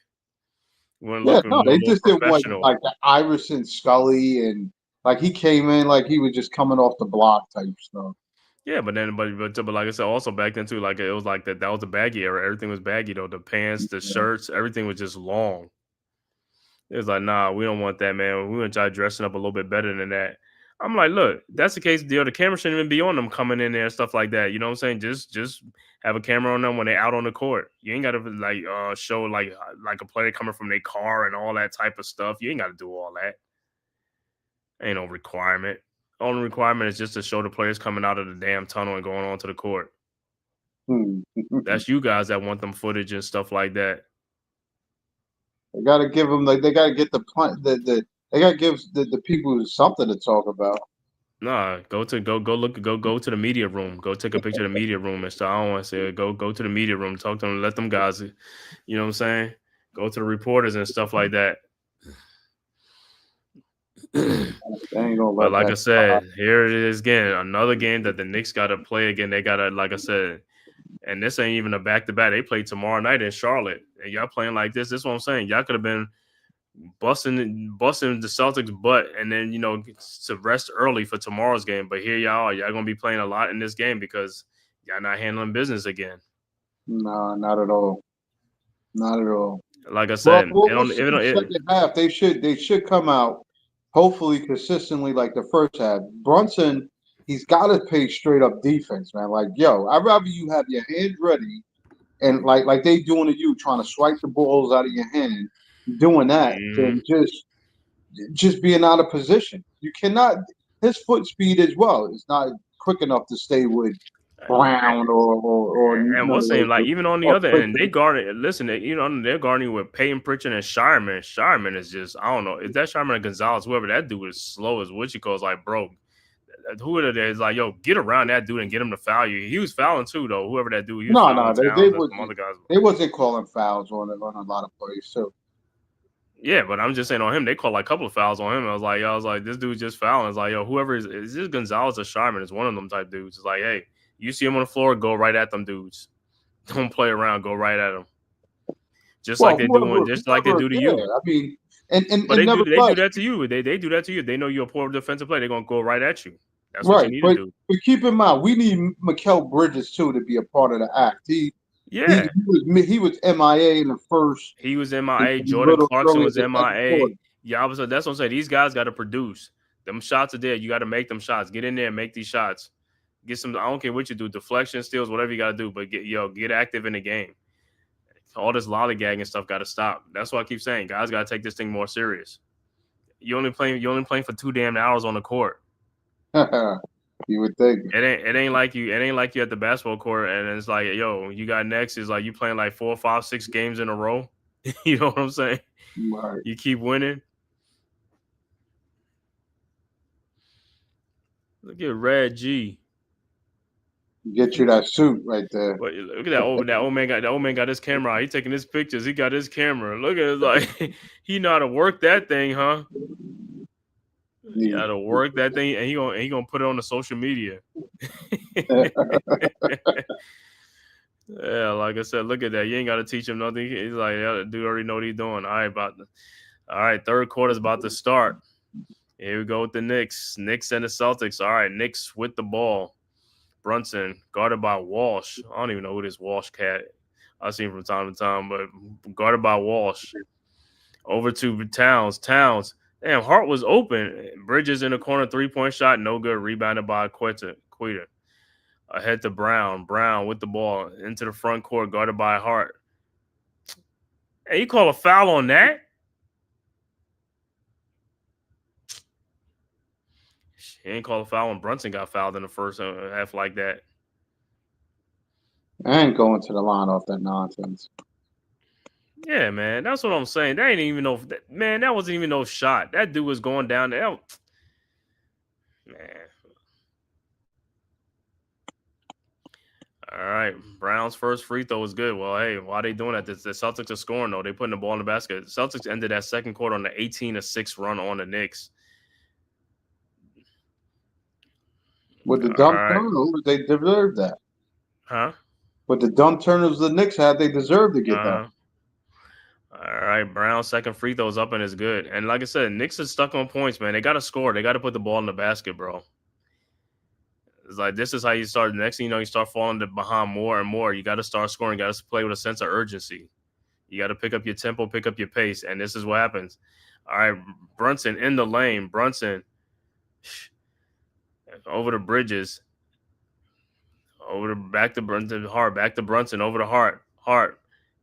We want to yeah, look no, more a they little just didn't want professional. like the Iverson Scully and like he came in like he was just coming off the block type stuff. Yeah, but like I said, also back then too, like it was like that was the baggy era. Everything was baggy though. The pants, the shirts, everything was just long. It was like, nah, we don't want that, man. We want y'all dressing up a little bit better than that. I'm like, look, that's the case. The camera shouldn't even be on them coming in there and stuff like that. You know what I'm saying? Just have a camera on them when they're out on the court. You ain't got to like show like a player coming from their car and all that type of stuff. You ain't got to do all that. Ain't no requirement. Only requirement is just to show the players coming out of the damn tunnel and going onto the court. That's you guys that want them footage and stuff like that. They got to give them like they got to get they got to give the people something to talk about. Nah, go to the media room. Go take a picture of the media room and stuff. I don't want to say it. Go to the media room, talk to them, let them guys, you know what I'm saying? Go to the reporters and stuff like that. They ain't gonna But let like I that. said, here it is again. Another game that the Knicks gotta play again. They gotta, like I said, and this ain't even a back-to-back. They play tomorrow night in Charlotte. And y'all playing like this. This is what I'm saying. Y'all could have been busting the Celtics butt and then to rest early for tomorrow's game. But here y'all are. Y'all gonna be playing a lot in this game because y'all not handling business again. No, not at all. Not at all. Like I Well, said, we'll see the second half. They should come out hopefully consistently like the first half. Brunson, he's got to play straight up defense, man. Like, yo, I'd rather you have your hands ready and like they doing to you, trying to swipe the balls out of your hand, doing that than just being out of position. You cannot. His foot speed as well is not quick enough to stay with Brown or and none what's of saying, like, those. even on the Or other end, they Pritchard. guarded. Listen, they're guarding with Peyton Pritchard and Shireman. Shireman is just, I don't know, is that Shireman or Gonzalez? Whoever that dude is slow as what you call is like, bro, who it is like, yo, get around that dude and get him to foul you. He was fouling too, though. Whoever that dude, he was No, fouling they Towns and some wasn't other guys. they wasn't calling fouls on a lot of plays too. Yeah, but I'm just saying on him, they called like a couple of fouls on him. I was like, this dude just fouling. It's like, yo, whoever is this Gonzalez or Shireman is one of them type dudes. It's like, hey, you see him on the floor, go right at them dudes. Don't play around, go right at them. Just like they do to yeah, you. I mean, and But they do nevertheless, that to you. They do that to you. They know you're a poor defensive player. They're gonna go right at you. That's what you right. need But to do. keep in mind, we need Mikal Bridges too to be a part of the act. He was MIA in the first. He was MIA. A Jordan little Clarkson early in was the second MIA. quarter. Yeah, that's what I'm saying. These guys got to produce. Them shots are there. You got to make them shots. Get in there and make these shots. Get some. I don't care what you do. Deflection, steals, whatever you got to do. But get active in the game. All this lollygagging stuff got to stop. That's why I keep saying, guys got to take this thing more serious. You only playing for 2 damn hours on the court. You would think it ain't like you at the basketball court and it's like, yo, you got next is like you playing like 4, 5, 6 games in a row. You know what I'm saying? right. You keep winning. Look at Red G. Get you that suit right there. But look at that old man got his camera out. He taking his pictures. He got his camera. Look at it, like he know how to work that thing, huh? He got to work that thing, and he gonna put it on the social media. Yeah, like I said, look at that. You ain't got to teach him nothing. He's like, yeah, dude already know what he's doing. All right, third quarter's about to start. Here we go with the Knicks and the Celtics. All right, Knicks with the ball. Brunson guarded by Walsh. I don't even know who this Walsh cat. I've seen from time to time, but guarded by Walsh. Over to Towns. Damn, Hart was open. Bridges in the corner, 3-point shot, no good. Rebounded by Quita. Ahead to Brown. Brown with the ball into the front court, guarded by Hart. Hey, you call a foul on that? He ain't call a foul when Brunson got fouled in the first half like that. I ain't going to the line off that nonsense. Yeah, man, that's what I'm saying. That ain't even that wasn't even no shot. That dude was going down there. Man. All right, Brown's first free throw was good. Well, hey, why are they doing that? The Celtics are scoring, though. They putting the ball in the basket. The Celtics ended that second quarter on the 18-6 run on the Knicks. With the dumb turnovers, they deserved that. Huh? With the dumb turnovers the Knicks had, they deserved to get that. All right, Brown's second free throw is up and is good. And like I said, Knicks is stuck on points, man. They got to score. They got to put the ball in the basket, bro. It's like this is how you start. Next thing you know, you start falling behind more and more. You got to start scoring. You got to play with a sense of urgency. You got to pick up your tempo, pick up your pace, and this is what happens. All right, Brunson in the lane. Brunson over to Bridges. Back to Hart. Back to Brunson. Over to Hart. Hart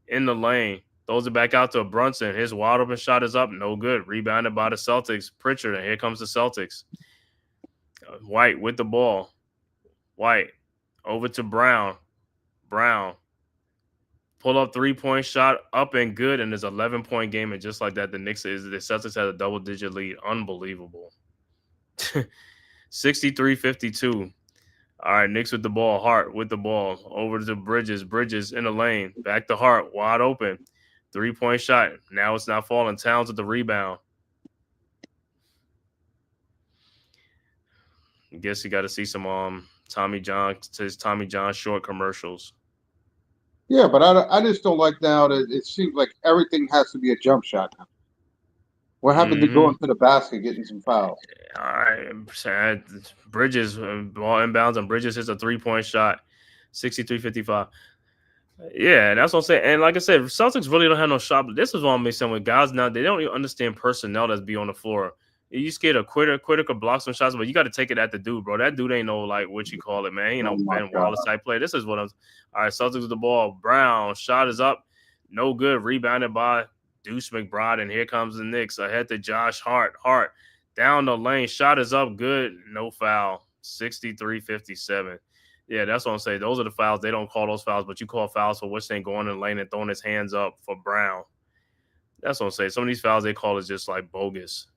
in the lane. Throws it back out to Brunson. His wide open shot is up. No good. Rebounded by the Celtics. Pritchard. And here comes the Celtics. White with the ball. White over to Brown. Brown. Pull up 3-point shot up and good. And there's an 11-point game. And just like that, the Celtics had a double-digit lead. Unbelievable. 63-52. All right, Knicks with the ball. Hart with the ball. Over to Bridges. Bridges in the lane. Back to Hart. Wide open. 3-point shot. Now it's not falling. Towns with the rebound. I guess you got to see some Tommy John short commercials. Yeah, but I just don't like now that it seems like everything has to be a jump shot now. What happened to going to the basket, getting some fouls? All right, Bridges ball inbounds and Bridges hits a 3-point shot. 63-55. Yeah, that's what I'm saying. And like I said, Celtics really don't have no shot. But this is what I'm saying with guys now. They don't even understand personnel that's be on the floor. You scared a quitter could block some shots, but you got to take it at the dude, bro. That dude ain't no, like, what you call it, man. He ain't no my Ben God. Wallace type play. This is what I'm. All right, Celtics with the ball. Brown shot is up, no good. Rebounded by Deuce McBride, and here comes the Knicks ahead to Josh Hart. Hart down the lane, shot is up, good, no foul. 63-57. Yeah, that's what I'm saying. Those are the fouls. They don't call those fouls, but you call fouls for what's saying going in the lane and throwing his hands up for Brown. That's what I'm saying. Some of these fouls they call is just like bogus.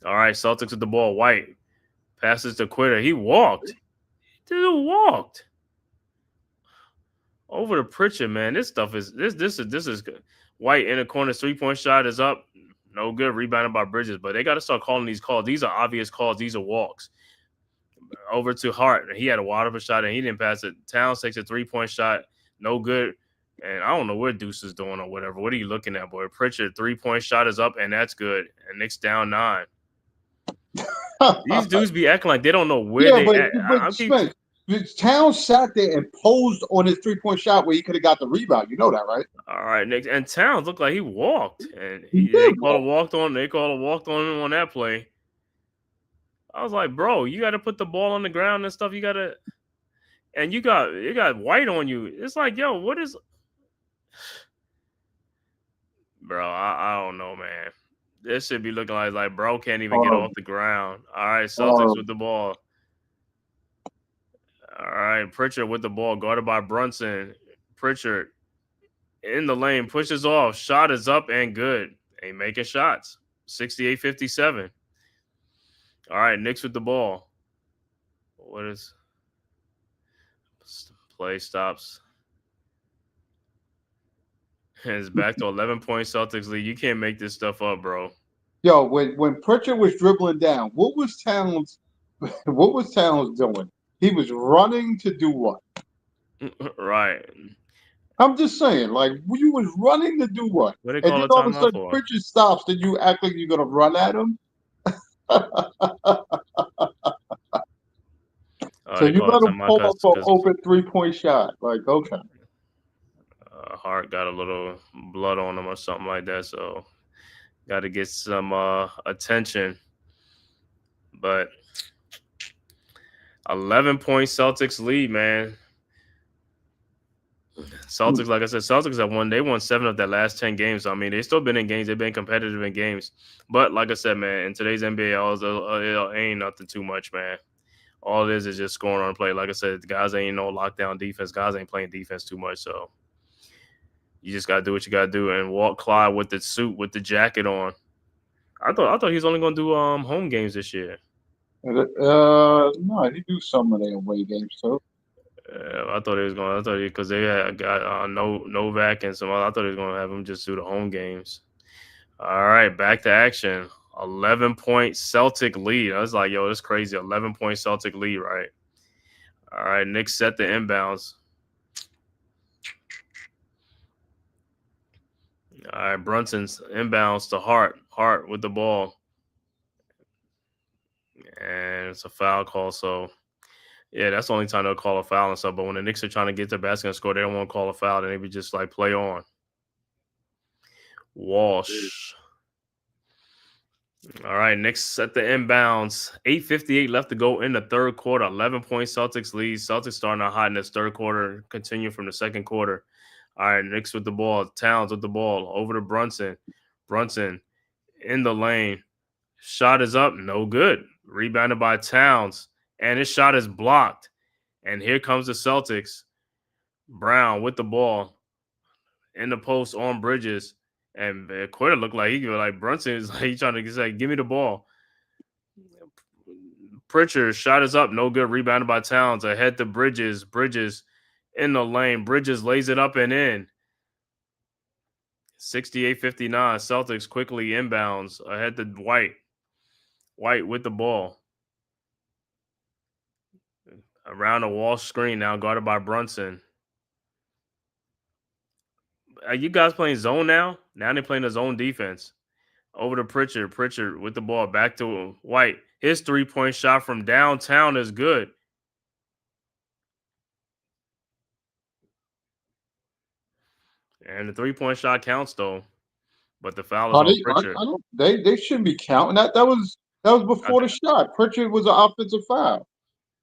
All right, Celtics with the ball. White passes to Quitter. He walked. Dude walked over to Pritchard. Man, this stuff is this is good. White in the corner. 3-point shot is up. No good. Rebounded by Bridges. But they got to start calling these calls. These are obvious calls. These are walks. Over to Hart. He had a wide open shot and he didn't pass it. Towns takes a 3-point shot. No good. And I don't know what Deuce is doing or whatever. What are you looking at, boy? Pritchard, 3-point shot is up, and that's good. And Knicks down 9. These dudes be acting like they don't know where they at. But Spence, Towns sat there and posed on his 3-point shot where he could have got the rebound. You know that, right? All right, Nick. And Towns looked like he walked. And they called a walked on. They called a walked on that play. I was like, bro, you got to put the ball on the ground and stuff. You got to, and you got White on you. It's like, yo, what is, bro? I don't know, man. This should be looking like bro can't even get off the ground. All right, Celtics with the ball. All right, Pritchard with the ball, guarded by Brunson. Pritchard in the lane, pushes off. Shot is up and good. Ain't making shots. 68-57. All right, Knicks with the ball. What is play stops? And it's back to 11-point Celtics lead. You can't make this stuff up, bro. Yo, when Pritchard was dribbling down, what was Towns doing? He was running to do what? Right. I'm just saying, like, you was running to do what? What they And call then a all of a timeout sudden for? Pritchard stops, then you act like you're gonna run at him. So you let him pull up an open 3-point shot. Like, okay. Hart got a little blood on him or something like that, so got to get some attention. But 11-point Celtics lead, man. Celtics, like I said, Celtics have won. They won 7 of their last 10 games. I mean, they've still been in games. They've been competitive in games. But like I said, man, in today's NBA, it ain't nothing too much, man. All it is just scoring on play. Like I said, the guys ain't no lockdown defense. Guys ain't playing defense too much. So you just got to do what you got to do. And Walt Clyde with the suit, with the jacket on. I thought he was only going to do home games this year. No, he do some of their away games too. I thought he was going. I thought because they had got Novak and some other. I thought he was going to have him just do the home games. All right, back to action. 11-point Celtic lead. I was like, yo, that's crazy. 11-point Celtic lead, right? All right, Knicks set the inbounds. All right, Brunson's inbounds to Hart. Hart with the ball. And it's a foul call, so yeah, that's the only time they'll call a foul and stuff. But when the Knicks are trying to get their basket and score, they don't want to call a foul. Then they be just like, play on. Walsh. All right, Knicks set the inbounds. 8:58 left to go in the third quarter. 11-point Celtics lead. Celtics starting out hot in this third quarter, continue from the second quarter. All right, Knicks with the ball. Towns with the ball. Over to Brunson. Brunson in the lane. Shot is up. No good. Rebounded by Towns. And his shot is blocked. And here comes the Celtics. Brown with the ball. In the post on Bridges. And Quitter looked like Brunson is like trying to say, give me the ball. Pritchard shot is up. No good. Rebounded by Towns. Ahead to Bridges. Bridges in the lane. Bridges lays it up and in. 68-59. Celtics quickly inbounds. Ahead to White. White with the ball. Around the wall screen now, guarded by Brunson. Are you guys playing zone now? Now they're playing the zone defense. Over to Pritchard. Pritchard with the ball. Back to White. His 3-point shot from downtown is good. And the 3-point shot counts though, but the foul is Are on they? Pritchard. I don't. They shouldn't be counting that. That was I before the th- shot. Pritchard was an offensive foul.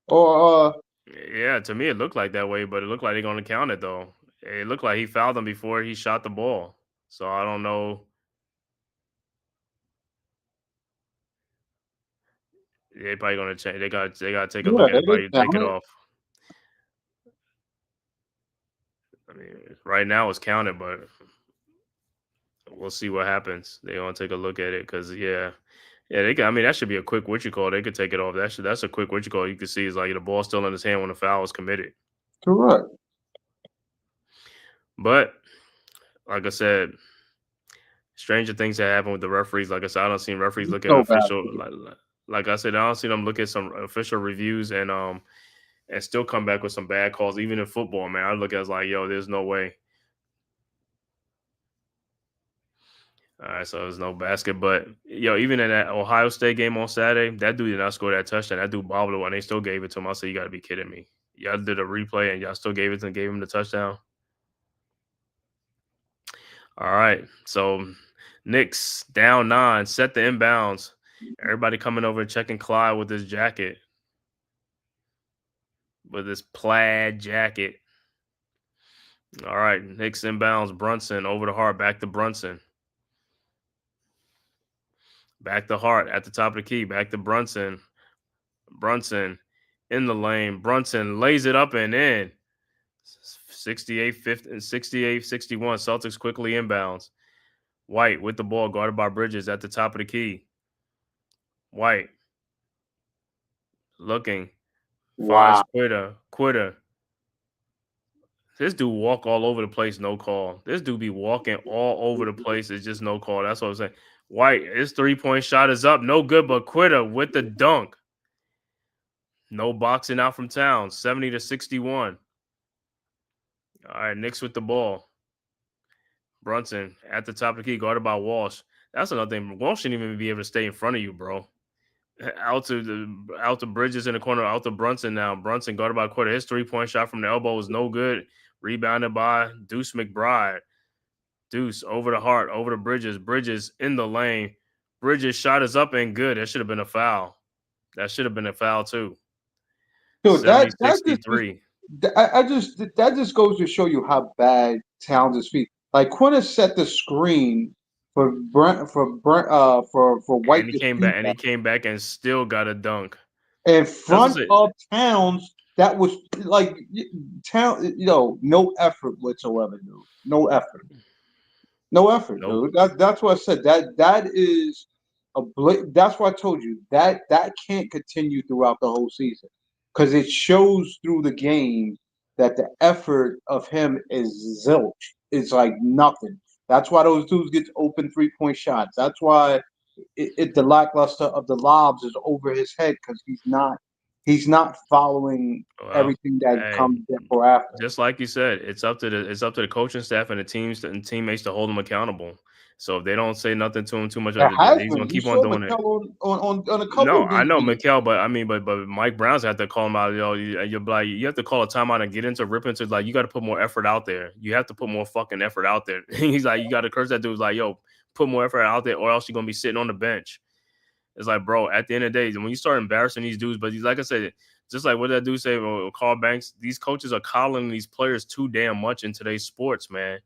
Or yeah, to me it looked like that way, but it looked like they're gonna count it though. It looked like he fouled him before he shot the ball. So I don't know. They probably gonna change. They gotta take a yeah, look at they it. didn't Probably take count it it. off. I mean, right now it's counted, but we'll see what happens. They gonna take a look at it because yeah. They can, I mean, that should be a quick what you call. They could take it off. That's a quick what you call. You can see is like the ball still in his hand when the foul is committed. Correct. But like I said, stranger things that happen with the referees. Like I said, I don't see referees look at So bad. official. Like I said, I don't see them look at some official reviews and still come back with some bad calls. Even in football, man, I look at it as like, yo, there's no way. All right, so there's no basket, but yo, even in that Ohio State game on Saturday, that dude did not score that touchdown. That dude bobbled and they still gave it to him. I said, you got to be kidding me. Y'all did a replay and y'all still gave it and gave him the touchdown. All right, so Knicks down 9, set the inbounds. Everybody coming over and checking Clyde with his jacket, with his plaid jacket. All right, Knicks inbounds. Brunson over the heart, back to Brunson. Back to Hart at the top of the key. Back to Brunson. Brunson in the lane. Brunson lays it up and in. 68-50, 68-61. Celtics quickly inbounds. White with the ball, guarded by Bridges at the top of the key. White looking. Finds Wow. Quitter. This dude walk all over the place, no call. This dude be walking all over the place. It's just no call. That's what I'm saying. White, his 3-point shot is up. No good, but Quitter with the dunk. No boxing out from town. 70-61. All right, Knicks with the ball. Brunson at the top of the key, guarded by Walsh. That's another thing. Walsh shouldn't even be able to stay in front of you, bro. Out to Bridges in the corner, out to Brunson now. Brunson guarded by Quitter. His 3-point shot from the elbow was no good. Rebounded by Deuce McBride. Deuce over the Hart, over to Bridges. Bridges in the lane. Bridges shot is up and good. That should have been a foul. That should have been a foul too. Dude, 70-63. that just goes to show you how bad Towns' feet. Like Quinn set the screen for White And he to came shoot back and that. he came back and still got a dunk. In That's front what of Towns. That was like Town, no effort whatsoever, dude. No effort. No effort, nope. dude. That's what I said. That is that's why I told you that can't continue throughout the whole season because it shows through the game that the effort of him is zilch. It's like nothing. That's why those dudes get open 3-point shots. That's why the lackluster of the lobs is over his head because he's not following Well, everything that hey, comes before after. just like you said, it's up to the coaching staff and the teams and teammates to hold him accountable. So if they don't say nothing to him too much, It has he's been. gonna You keep on saw doing it. McKell on a couple No, of I these know games. Mikal, but I mean, but Mike Brown's had to call him out. You're like, you have to call a timeout and get into rip into like you got to put more effort out there. You have to put more fucking effort out there. He's like, you got to curse that dude. Like, yo, put more effort out there, or else you're gonna be sitting on the bench. It's like, bro, at the end of the day, when you start embarrassing these dudes, but he's like I said, just like what that dude say, Carl Banks, these coaches are coddling these players too damn much in today's sports, man.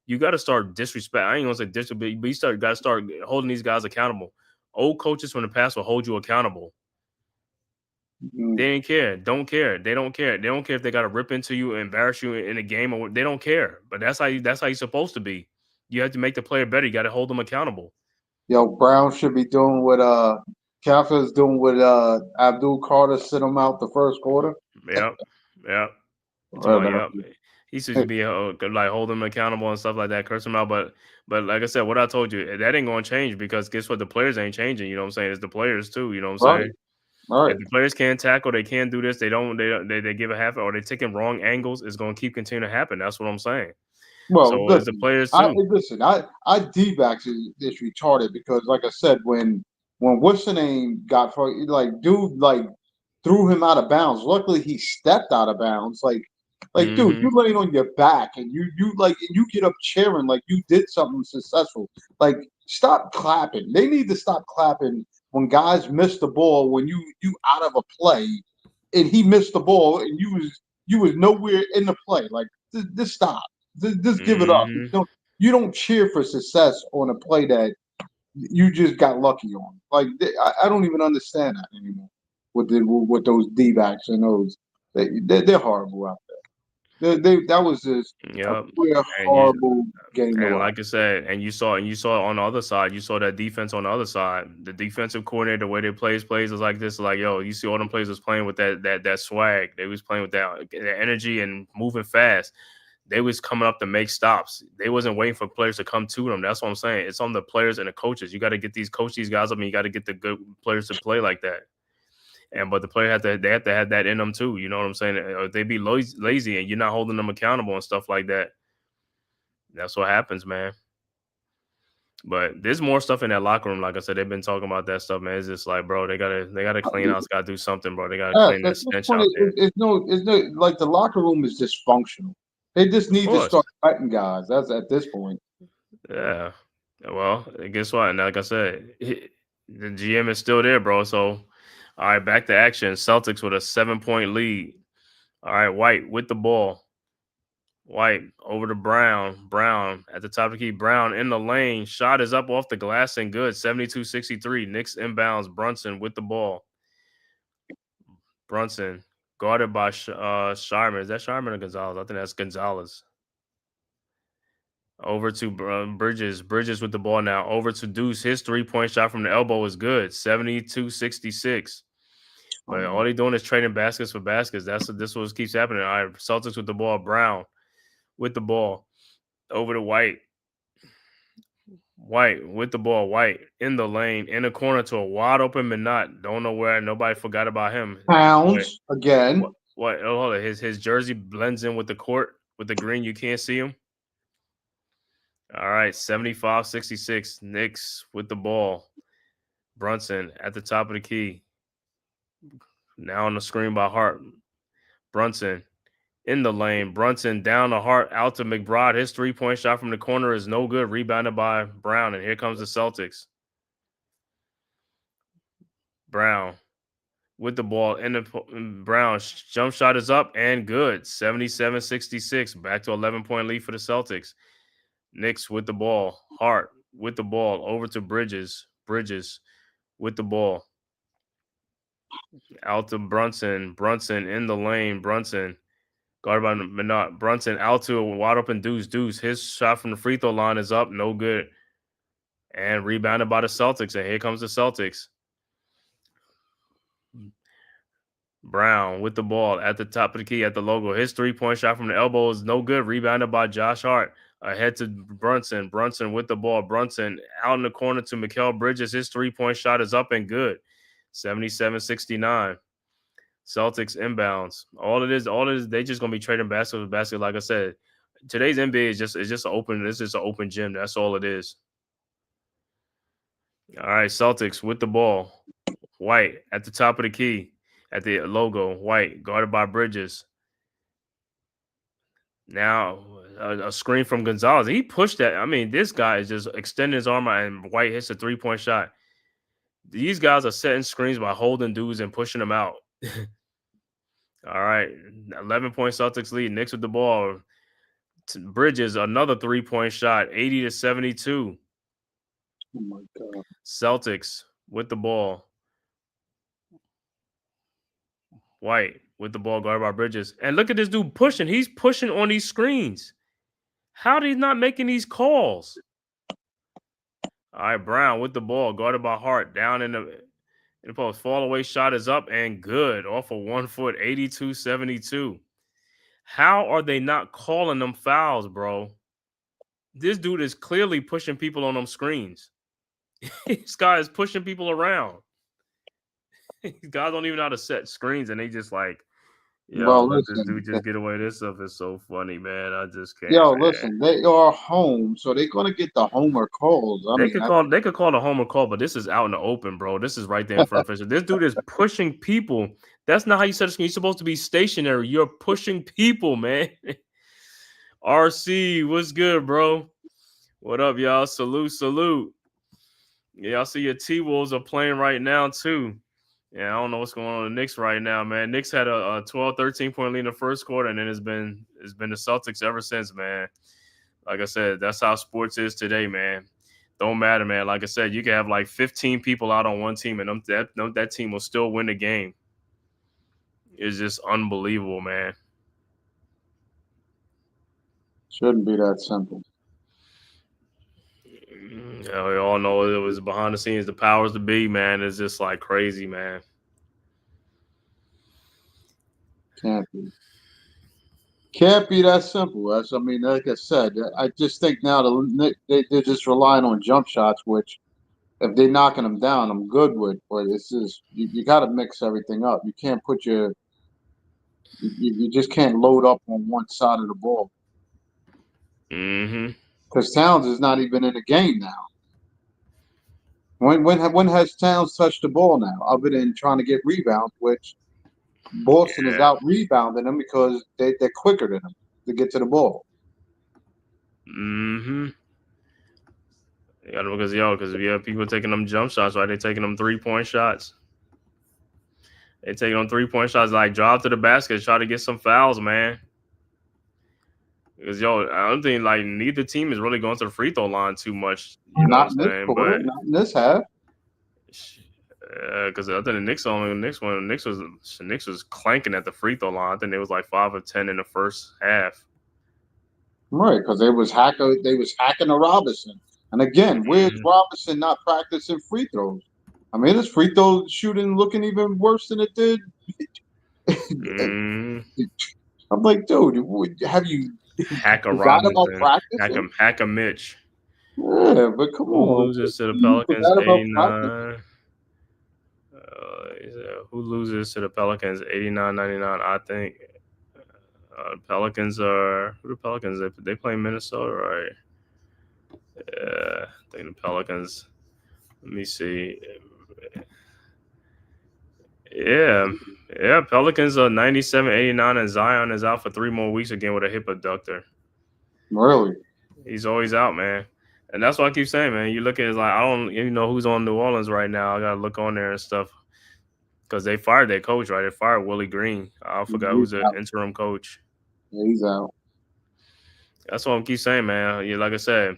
You got to start disrespect. I ain't gonna say disrespect, but you got to start holding these guys accountable. Old coaches from the past will hold you accountable. Mm-hmm. They ain't care. Don't care. They don't care. They don't care if they got to rip into you, embarrass you in a game, or they don't care. But that's how you're supposed to be. You have to make the player better. You got to hold them accountable. Yo, Brown should be doing what Kafka is doing with Abdul Carter, sit him out the first quarter. Yep. Yep. He should be like hold them accountable and stuff like that, curse them out. But like I said, what I told you, that ain't gonna change because guess what? The players ain't changing. You know what I'm saying? It's the players too. You know what I'm saying? Right. If the players can't tackle, they can't do this. They give a half or they're taking wrong angles. It's gonna keep continuing to happen. That's what I'm saying. Well, So it's the players too. I D-backs is retarded because, like I said, when what's the name got for like dude like threw him out of bounds. Luckily, he stepped out of bounds. Like Like, dude, you laying on your back and you get up cheering like you did something successful. Like, stop clapping. They need to stop clapping when guys miss the ball when you out of a play and he missed the ball and you was nowhere in the play. Like, just stop. Just give it up. You don't cheer for success on a play that you just got lucky on. Like, I don't even understand that anymore. With those D-backs and those, they're horrible out there. That was just a horrible game to and watch. like I said, and you saw on the other side, you saw that defense on the other side. The defensive coordinator, the way they plays was like this, like, yo, you see all them players was playing with that swag. They was playing with that energy and moving fast. They was coming up to make stops. They wasn't waiting for players to come to them. That's what I'm saying. It's on the players and the coaches. You got to get these guys up, and you got to get the good players to play like that. But the player have to have that in them too. You know what I'm saying? Or they be lazy and you're not holding them accountable and stuff like that. That's what happens, man. But there's more stuff in that locker room. Like I said, they've been talking about that stuff, man. It's just like, bro, they gotta clean house, gotta do something, bro. They gotta clean that stench out there. It's no like the locker room is dysfunctional. They just need to start fighting guys. That's at this point. Yeah. Well, guess what? And like I said, the GM is still there, bro. So, all right, back to action. Celtics with a 7-point lead. All right, White with the ball. White over to Brown. Brown at the top of the key. Brown in the lane. Shot is up off the glass and good. 72-63. Knicks inbounds. Brunson with the ball. Brunson guarded by Sharman. Is that Sharman or Gonzalez? I think that's Gonzalez. Over to Bridges. Bridges with the ball now. Over to Deuce. His 3-point shot from the elbow is good. 72-66. But all they doing is trading baskets for baskets. This what keeps happening. All right, Celtics with the ball. Brown with the ball. Over to White. White with the ball. White in the lane. In the corner to a wide open Minot. Don't know where. Nobody forgot about him. Pounds again. What? Oh, hold on. His jersey blends in with the court. With the green, you can't see him. All right, 75-66. Knicks with the ball. Brunson at the top of the key. Now on the screen by Hart. Brunson in the lane. Brunson down the Hart out to McBride. His 3-point shot from the corner is no good. Rebounded by Brown. And here comes the Celtics. Brown with the ball. Brown jump shot is up and good. 77-66. Back to 11-point lead for the Celtics. Knicks with the ball. Hart with the ball. Over to Bridges. Bridges with the ball. Out to Brunson. Brunson in the lane. Brunson guarded by Minot. Brunson out to a wide open Deuce. Deuce. His shot from the free throw line is up. No good. And rebounded by the Celtics. And here comes the Celtics. Brown with the ball at the top of the key at the logo. His 3-point shot from the elbow is no good. Rebounded by Josh Hart. Ahead to Brunson. Brunson with the ball. Brunson out in the corner to Mikal Bridges. His 3-point shot is up and good. 77-69. Celtics inbounds. All it is, they just gonna be trading basket with basket. Like I said, today's NBA is just open. This is an open gym. That's all it is. All right, Celtics with the ball. White at the top of the key at the logo. White guarded by Bridges. Now a screen from Gonzalez. He pushed that. I mean, this guy is just extending his arm out, and White hits a 3-point shot. These guys are setting screens by holding dudes and pushing them out. All right. 11-point Celtics lead. Knicks with the ball. Bridges, another 3-point shot. 80-72. Oh, my God. Celtics with the ball. White with the ball, guarded by Bridges. And look at this dude pushing. He's pushing on these screens. How are they not making these calls? All right, Brown with the ball, guarded by Hart, down in the post. Fall away shot is up and good. Off of 1 foot, 82-72. How are they not calling them fouls, bro? This dude is clearly pushing people on them screens. This guy is pushing people around. These guys don't even know how to set screens, and they just like, yo, let this dude just get away. This stuff is so funny, man. I just can't. Yo, listen, they are home, so they're gonna get the homer calls. They could call the homer call, but this is out in the open, bro. This is right there in front of Fisher. This dude is pushing people That's not how you set a screen. You're supposed to be stationary. You're pushing people, man. RC, what's good, bro? What up, y'all? Salute. Yeah, I see your T-Wolves are playing right now, too. Yeah, I don't know what's going on with the Knicks right now, man. Knicks had a 12, 13-point lead in the first quarter, and then it's been the Celtics ever since, man. Like I said, that's how sports is today, man. Don't matter, man. Like I said, you can have like 15 people out on one team, and that team will still win the game. It's just unbelievable, man. Shouldn't be that simple. Yeah, we all know it was behind the scenes. The powers to be, man, is just like crazy, man. Can't be that simple. I mean, like I said, I just think now they're just relying on jump shots, which if they're knocking them down, I'm good with. But it's just you got to mix everything up. You can't put you just can't load up on one side of the ball. Mm-hmm. Because Towns is not even in the game now. When has Towns touched the ball now, other than trying to get rebounds, which Boston is out rebounding them because they're quicker than them to get to the ball. Mm-hmm. Because we have people taking them jump shots, right? They're taking them 3-point shots. They're taking them 3-point shots, like drive to the basket, try to get some fouls, man. Because I don't think like neither team is really going to the free throw line too much. You know what I'm saying? But not in this half. Because I think the Knicks was clanking at the free throw line. I think it was like 5 of 10 in the first half. Right, because they was hacking to Robinson. And again, where's Robinson not practicing free throws? I mean, his free throw shooting looking even worse than it did. I'm like, dude, have you hack a Robinson, hack a Mitch? Yeah, but come on. Who loses to the Pelicans 89? Who loses to the Pelicans 89-99? I think Pelicans are who the Pelicans they play Minnesota, right? Yeah, I think the Pelicans. Let me see. Yeah. Pelicans are 97-89, and Zion is out for 3 more weeks again with a hip abductor. Really? He's always out, man. And that's what I keep saying, man. You look at it like I don't even know who's on New Orleans right now. I gotta look on there and stuff because they fired their coach, right? They fired Willie Green. I forgot who's the interim coach. Yeah, he's out. That's what I keep saying, man. Yeah, like I said,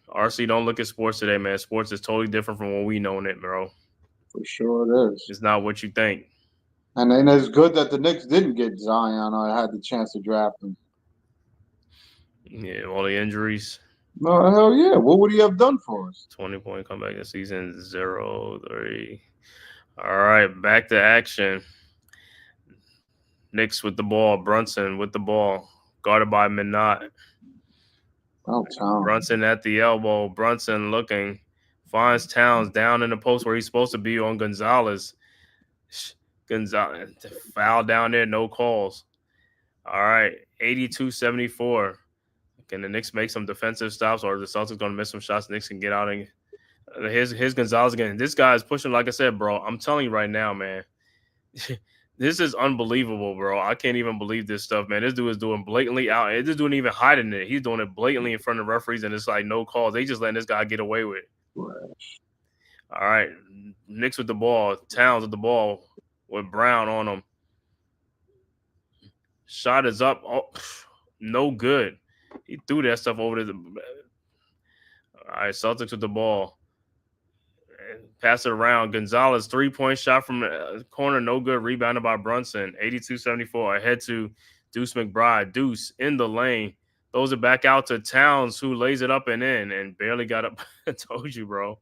RC don't look at sports today, man. Sports is totally different from what we know in it, bro. For sure it is. It's not what you think. And it's good that the Knicks didn't get Zion or had the chance to draft him. Yeah, all the injuries. No, hell yeah. What would he have done for us? 20-point comeback in season 0-3. All right, back to action. Knicks with the ball. Brunson with the ball. Guarded by Minot. Brunson at the elbow. Brunson looking. Finds Towns down in the post where he's supposed to be on Gonzalez. Gonzalez foul down there, no calls. All right, 82-74. Can the Knicks make some defensive stops, or are the Celtics going to miss some shots? Knicks can get out and here's Gonzalez again. This guy is pushing, like I said, bro. I'm telling you right now, man. This is unbelievable, bro. I can't even believe this stuff, man. This dude is doing blatantly out. This dude ain't even hiding it. He's doing it blatantly in front of referees, and it's like no calls. They just letting this guy get away with it. All right. Knicks with the ball. Towns with the ball with Brown on him. Shot is up. Oh, no good. He threw that stuff over to the. All right, Celtics with the ball. Pass it around. Gonzalez, 3-point shot from the corner, no good. Rebounded by Brunson. 82-74. Ahead to Deuce McBride. Deuce in the lane. Throws it back out to Towns, who lays it up and in and barely got up. I told you, bro.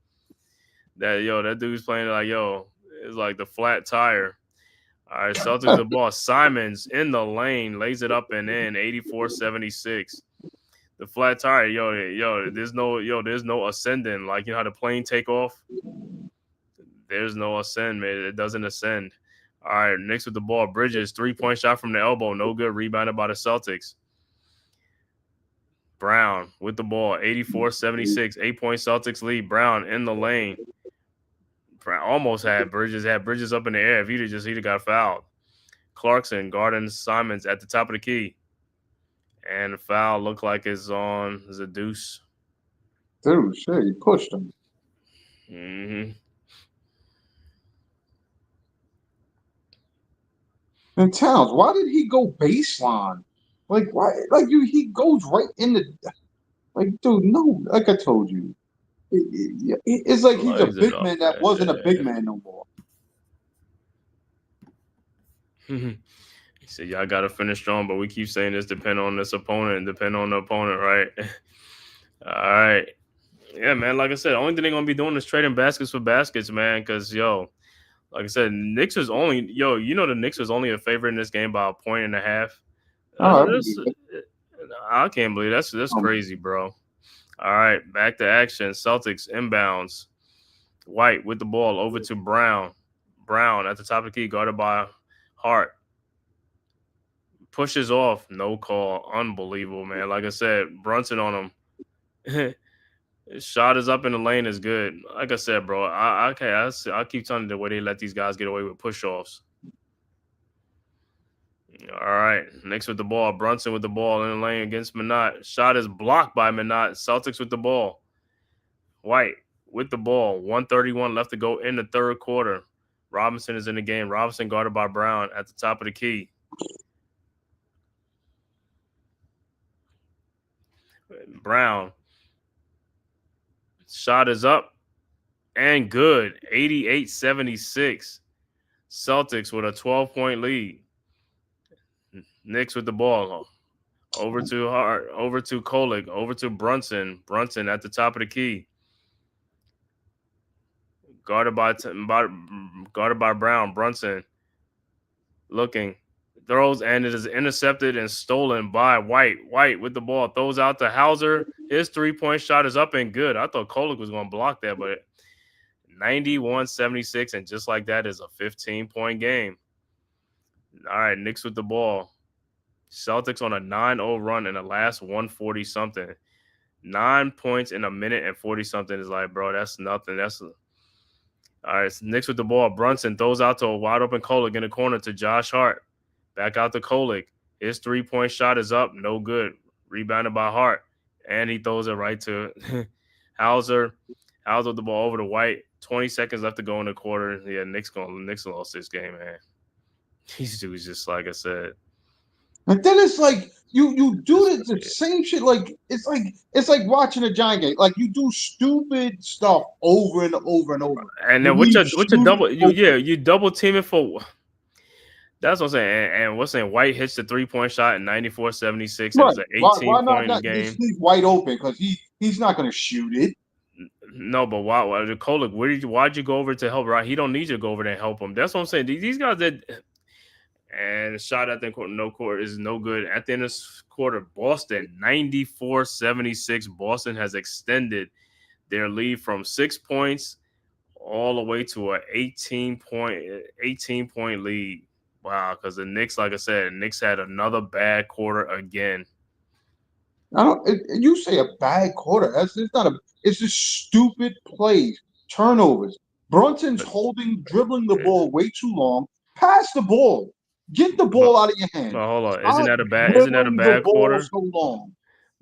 That dude's playing like, it's like the flat tire. All right, Celtics with the ball. Simons in the lane, lays it up and in. 84-76. The flat tire, there's no ascending. Like, you know how the plane take off? There's no ascend, man. It doesn't ascend. All right, Knicks with the ball. Bridges, 3-point shot from the elbow. No good. Rebounded by the Celtics. Brown with the ball. 84-76. 8-point Celtics lead. Brown in the lane. almost had Bridges up in the air. If he'd have got fouled. Clarkson guarding Simons at the top of the key. And the foul looked like it's on a deuce. Dude, shit, he pushed him. Mm-hmm. And Towns, why did he go baseline? Like, why? Like, he goes right in the. Like, dude, no. Like I told you, it's like he's a big man that wasn't a big man no more. He said, y'all got to finish strong, but we keep saying this depend on this opponent and depend on the opponent, right? All right. Yeah, man, like I said, the only thing they're going to be doing is trading baskets for baskets, man, because, like I said, Knicks was only, the Knicks was only a favorite in this game by 1.5 points. I can't believe that's crazy, bro. All right, back to action. Celtics inbounds. White with the ball over to Brown. Brown at the top of the key, guarded by Hart. Pushes off, no call. Unbelievable, man. Like I said, Brunson on him. His shot is up in the lane is good. Like I said, bro, I keep telling you the way they let these guys get away with push-offs. All right, Knicks with the ball. Brunson with the ball in the lane against Minot. Shot is blocked by Minot. Celtics with the ball. White with the ball. 1:31 left to go in the third quarter. Robinson is in the game. Robinson guarded by Brown at the top of the key. Brown. Shot is up and good. 88-76. Celtics with a 12-point lead. Knicks with the ball. Over to Hart. Over to Kolick. Over to Brunson. Brunson at the top of the key. Guarded by Brown. Brunson looking. Throws, and it is intercepted and stolen by White. White with the ball. Throws out to Hauser. His three-point shot is up and good. I thought Kolick was going to block that, but 91-76, and just like that is a 15-point game. All right, Knicks with the ball. Celtics on a 9-0 run in the last 140-something. 9 points in a minute and 40-something is like, bro, that's nothing. All right, Knicks with the ball. Brunson throws out to a wide-open Kolick in the corner to Josh Hart. Back out to Kolick. His three-point shot is up. No good. Rebounded by Hart. And he throws it right to Hauser. Hauser with the ball over to White. 20 seconds left to go in the quarter. Yeah, Knicks lost this game, man. These dudes just, like I said. And then it's like you do the same shit. Like it's like watching a Giant game. Like you do stupid stuff over and over and over. And then what's your double? You double team it for. That's what I'm saying. And what's saying? White hits the 3-point shot in 94-76. Right. It's an 18-point game. Just leave White open because he's not going to shoot it. No, but why Kolick? Why'd you go over to help? Right? He don't need you to go over there and help him. That's what I'm saying. These guys that. And the shot at the court is no good. At the end of this quarter, Boston 94-76. Boston has extended their lead from 6 points all the way to an 18-point lead. Wow, because the Knicks, like I said, Knicks had another bad quarter again. You say a bad quarter. It's just stupid plays, turnovers. Brunson's dribbling the ball way too long. Pass the ball. Get the ball out of your hand. No, hold on. Isn't that a bad quarter? So long.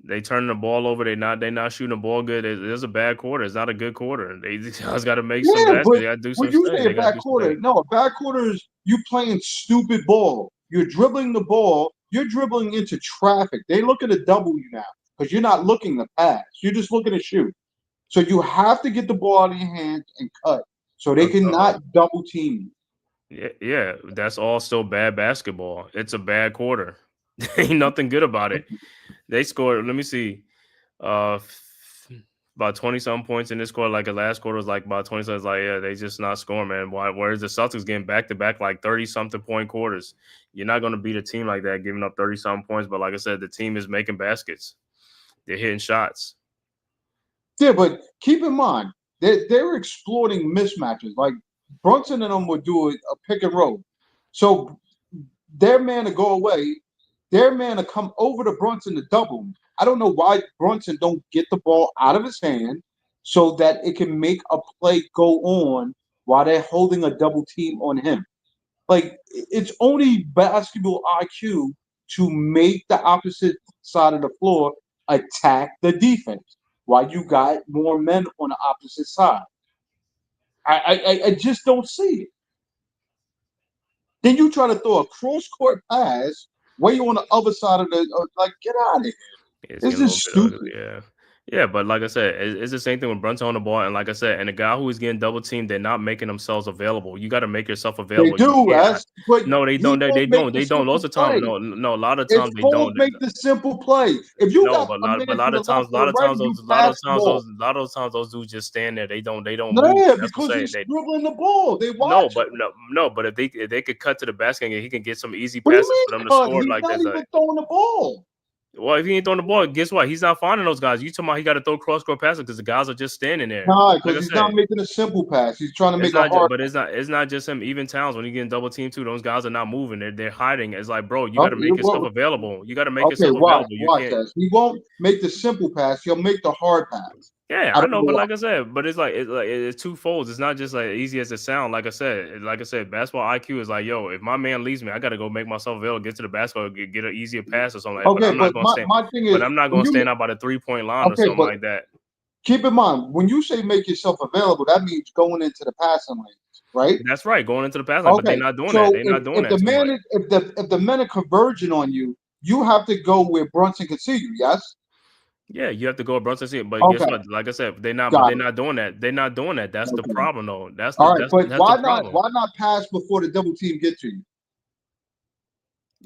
They turn the ball over. They not shooting the ball good. It's a bad quarter. It's not a good quarter. They just got to make some baskets. They got to do some stuff. When you say a bad quarter, no, a bad quarter is you playing stupid ball. You're dribbling the ball. You're dribbling into traffic. They look at a double you now because you're not looking to pass. You're just looking to shoot. So you have to get the ball out of your hands and cut so they cannot double team you. Yeah, that's all still bad basketball. It's a bad quarter. Ain't nothing good about it. They scored, let me see, about 20-something points in this quarter. Like the last quarter was like about 20-something. It's like, yeah, they just not scoring, man. Whereas the Celtics getting back-to-back like 30-something point quarters. You're not going to beat a team like that giving up 30-something points. But like I said, the team is making baskets. They're hitting shots. Yeah, but keep in mind, they're exploiting mismatches. Like, Brunson and them would do a pick and roll. So their man to go away, their man to come over to Brunson to double him. I don't know why Brunson don't get the ball out of his hand so that it can make a play go on while they're holding a double team on him. Like, it's only basketball IQ to make the opposite side of the floor attack the defense while you got more men on the opposite side. I just don't see it. Then you try to throw a cross court pass way on the other side of the like, get out of here. It's This getting a is little bit ugly, stupid. yeah. Yeah, but like I said, it's the same thing with Brunson on the ball, and like I said, and the guy who is getting double teamed, they're not making themselves available. You got to make yourself They available. You do, can't. but No, they he don't. They won't make don't. the They don't. Lots simple of time, play. no. A lot of It's times they Foles don't. make the simple play. If you No, got but a man a to lot the of left times, or the right, you pass the ball. a lot of those times, those dudes just stand there. They don't move. Yeah, That's what I'm because saying. he's dribbling the ball. They No, watch him. but no, but if they could cut to the basket and he can get some easy What do you passes for mean them to cut? score He's like not this. even throwing the ball. Well, if he ain't throwing the ball, guess what? He's not finding those guys. You talking about he got to throw cross court passes because the guys are just standing there. Nah, Like because I he's not said, making a simple pass. He's trying to it's make a not, hard. but it's not just him. Even Towns when he getting double team too, those guys are not moving. They're hiding. It's like, bro, you got to Okay, make yourself available. You got to make okay, yourself available. You watch can't. that. He won't make the simple pass. He'll make the hard pass. Yeah, I I don't know, know but why. like I said, but it's two folds. It's not just like easy as it sounds. Like I said, basketball IQ is like, yo, if my man leaves me, I gotta go make myself available, get to the basketball, get an easier pass or something like that. But Okay, I'm not but gonna stand. my thing But is, I'm not when gonna you stand out by the 3-point line or okay, something but like that. keep in mind when you say make yourself available, that means going into the passing lanes, right? That's right, going into the pass line, but they're Okay, not doing that. so They're not doing if that the too man much. is if the men are converging on you, you have to go where Brunson can see you. Yes. Yeah, you have to go with Brunson see it, but guess Okay, what? Like I said, they're not. But got they're it. not doing that. They're not doing that. That's the Okay. problem, though. All right, but That's the problem. why not pass before the double team get to you?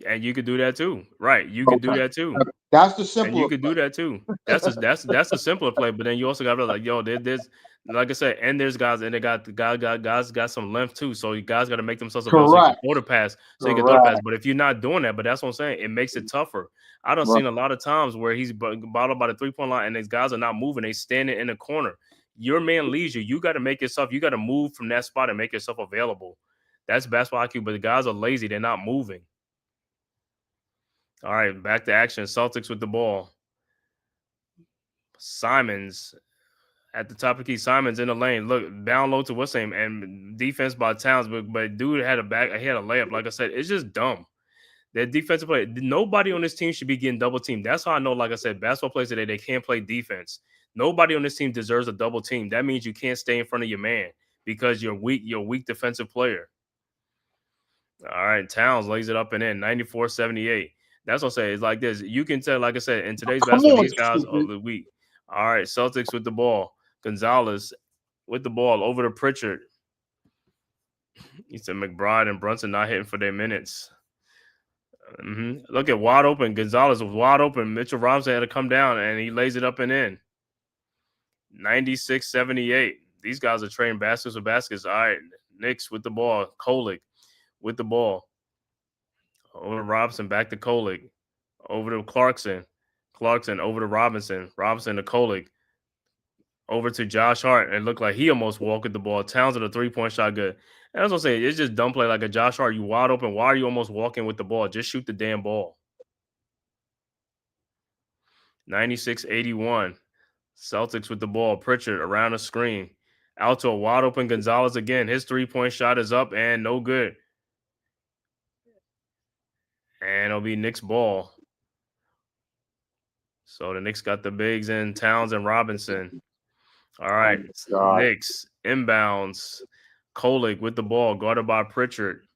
And you could do that too, right? You could do Okay, that too. that's the And you simpler could play. do that too. That's a simpler play. But then you also got to like, yo, there's like I said, and there's guys, and they guys got some length too. So you guys got to make themselves available so you can Correct. throw the pass. So you can throw the pass. Correct. But if you're not doing that, but that's what I'm saying, it makes it tougher. I don't Right. seen a lot of times where he's bottled by the 3-point line, and these guys are not moving. They standing in the corner. Your man leaves you. You got to make yourself. You got to move from that spot and make yourself available. That's basketball IQ. But the guys are lazy. They're not moving. All right, back to action. Celtics with the ball. Simons at the top of the key. Simons in the lane. Look, down low to what's name and defense by Towns, but dude had he had a layup. Like I said, it's just dumb. That defensive play. Nobody on this team should be getting double teamed. That's how I know. Like I said, basketball players today they can't play defense. Nobody on this team deserves a double team. That means you can't stay in front of your man because you're weak. You're a weak defensive player. All right, Towns lays it up and in 94-78. That's what I'm saying. It's like this. You can tell, like I said, in today's Come basketball, on, these guys are stupid. the weak. All right, Celtics with the ball. Gonzalez with the ball over to Pritchard. He said McBride and Brunson not hitting for their minutes. Look at wide open. Gonzalez was wide open. Mitchell Robinson had to come down, and he lays it up and in. 96-78. These guys are trading baskets with baskets. All right, Knicks with the ball. Kolick with the ball. Over to Robinson, back to Kolick. Over to Clarkson. Clarkson over to Robinson. Robinson to Kolick. Over to Josh Hart. And it looked like he almost walked at the ball. Townsend a 3-point shot good. And that's what I'm saying. It's just dumb play like a Josh Hart. You wide open. Why are you almost walking with the ball? Just shoot the damn ball. 96-81. Celtics with the ball. Pritchard around the screen. Out to a wide open Gonzalez again. His 3-point shot is up and no good. And it'll be Knicks ball. So the Knicks got the bigs in Towns and Robinson. All right. Knicks inbounds. Kolick with the ball, guarded by Pritchard.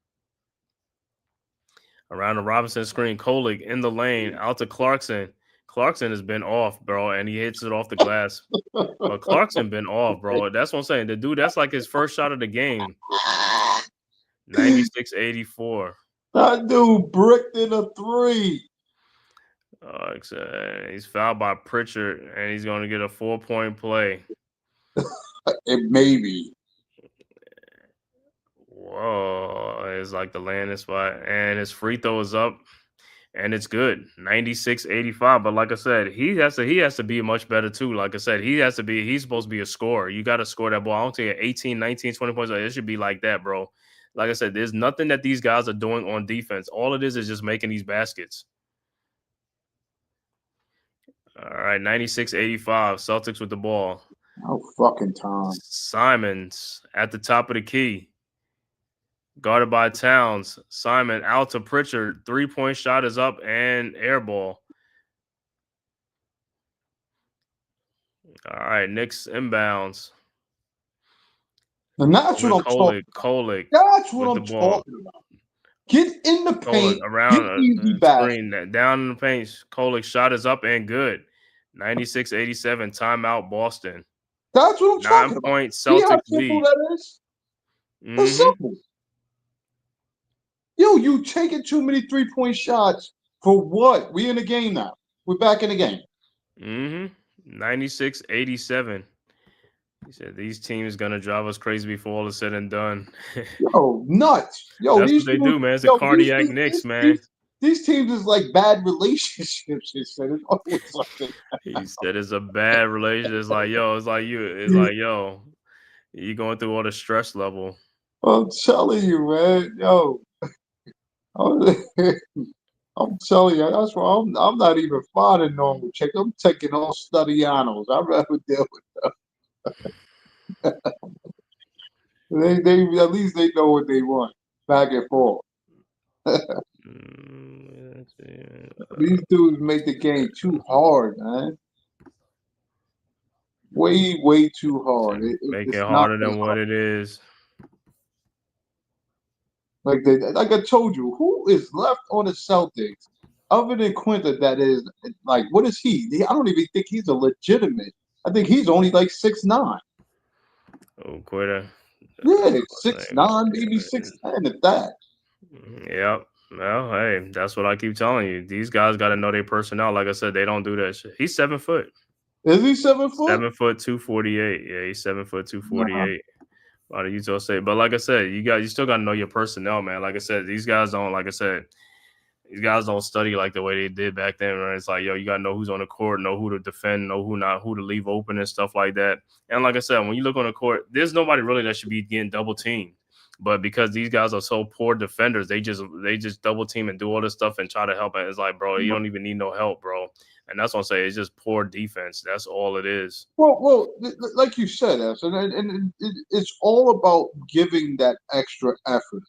Around the Robinson screen, Kolick in the lane, out to Clarkson. Clarkson has been off, bro, and he hits it off the glass. But Clarkson been off, bro. That's what I'm saying. The dude, that's like his first shot of the game. 96-84. That dude bricked in a 3. He's fouled by Pritchard, and he's going to get a 4-point play. Maybe. Whoa, it's like the landing spot, and his free throw is up, and it's good, 96-85. But like I said, he has to be much better too. Like I said, he's supposed to be a scorer. You got to score that ball. I don't take 18, 19, 20 points. It should be like that, bro. Like I said, there's nothing that these guys are doing on defense. All it is just making these baskets. All right, 96-85. Celtics with the ball. How fucking time. Simons at the top of the key. Guarded by Towns. Simon out to Pritchard. 3-point shot is up and air ball. All right, Knicks inbounds. And that's what I'm talking about. Kolick. That's what I'm talking about. Get in the paint. Around easy screen. Down in the paint. Kolick shot is up and good. 96-87. Timeout Boston. That's what I'm talking about. 9-point See how Celtics simple lead. that is? That's simple. Yo, you taking too many 3-point shots for what? We in the game now. We're back in the game. 96-87. He said these teams gonna drive us crazy before all is said and done. Yo, nuts. Yo, that's these what they teams, do, man. It's a cardiac Knicks, man. These teams is like bad relationships. He said it's always like he said it's a bad relationship. It's like, yo, you going through all the stress level. I'm telling you, man. Yo. I'm telling you, that's why I'm not even finding normal chick. I'm taking all studianos. I'd rather deal with them. they at least they know what they want. Back and forth. These dudes make the game too hard, man. Way too hard. Make it harder than what it is. Like I told you, who is left on the Celtics other than Quinta that is like, what is he? I don't even think he's a legitimate. I think he's only like 6'9". Oh, Quinta. Yeah, 6'9", maybe 6'10" at that. Yep. Well, hey, that's what I keep telling you. These guys got to know their personnel. Like I said, they don't do that shit. He's 7 foot. Is he 7 foot? 7 foot 248. Yeah, he's 7 foot 248. Out of Utah State. But like I said, you still gotta know your personnel, man. Like I said, these guys don't study like the way they did back then, right? It's like, yo, you gotta know who's on the court, know who to defend, know who to leave open and stuff like that. And like I said, when you look on the court, there's nobody really that should be getting double teamed. But because these guys are so poor defenders, they just double team and do all this stuff and try to help. And it's like, bro, you don't even need no help, bro. And that's what I'm saying. It's just poor defense. That's all it is. Well, like you said, and it's all about giving that extra effort.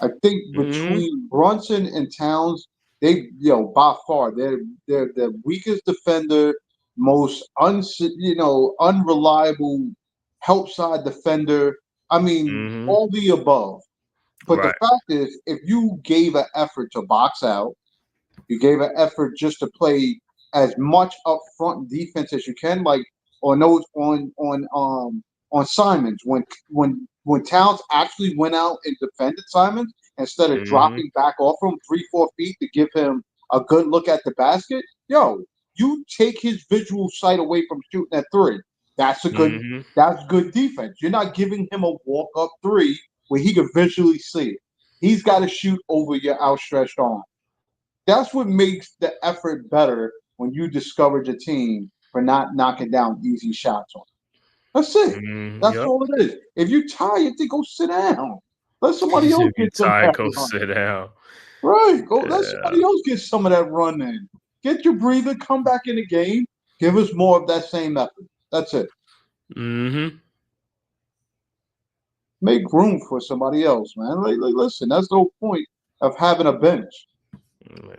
I think between Brunson and Towns, they, by far, they're the weakest defender, most unreliable help side defender. I mean, all the above. But the fact is, if you gave an effort to box out, you gave an effort just to play as much upfront defense as you can, like on Simons, when Towns actually went out and defended Simons instead of dropping back off him 3-4 feet to give him a good look at the basket, you take his visual sight away from shooting at three. That's good defense. You're not giving him a walk up three where he can visually see it. He's got to shoot over your outstretched arm. That's what makes the effort better when you discourage a team for not knocking down easy shots on them. That's it. That's all it is. If you're tired, then go sit down. Let somebody else get some of that run. Sit down. Right. Let somebody else get some of that run in. Get your breather, come back in the game, give us more of that same effort. That's it. Make room for somebody else, man. Like, listen, that's the whole point of having a bench.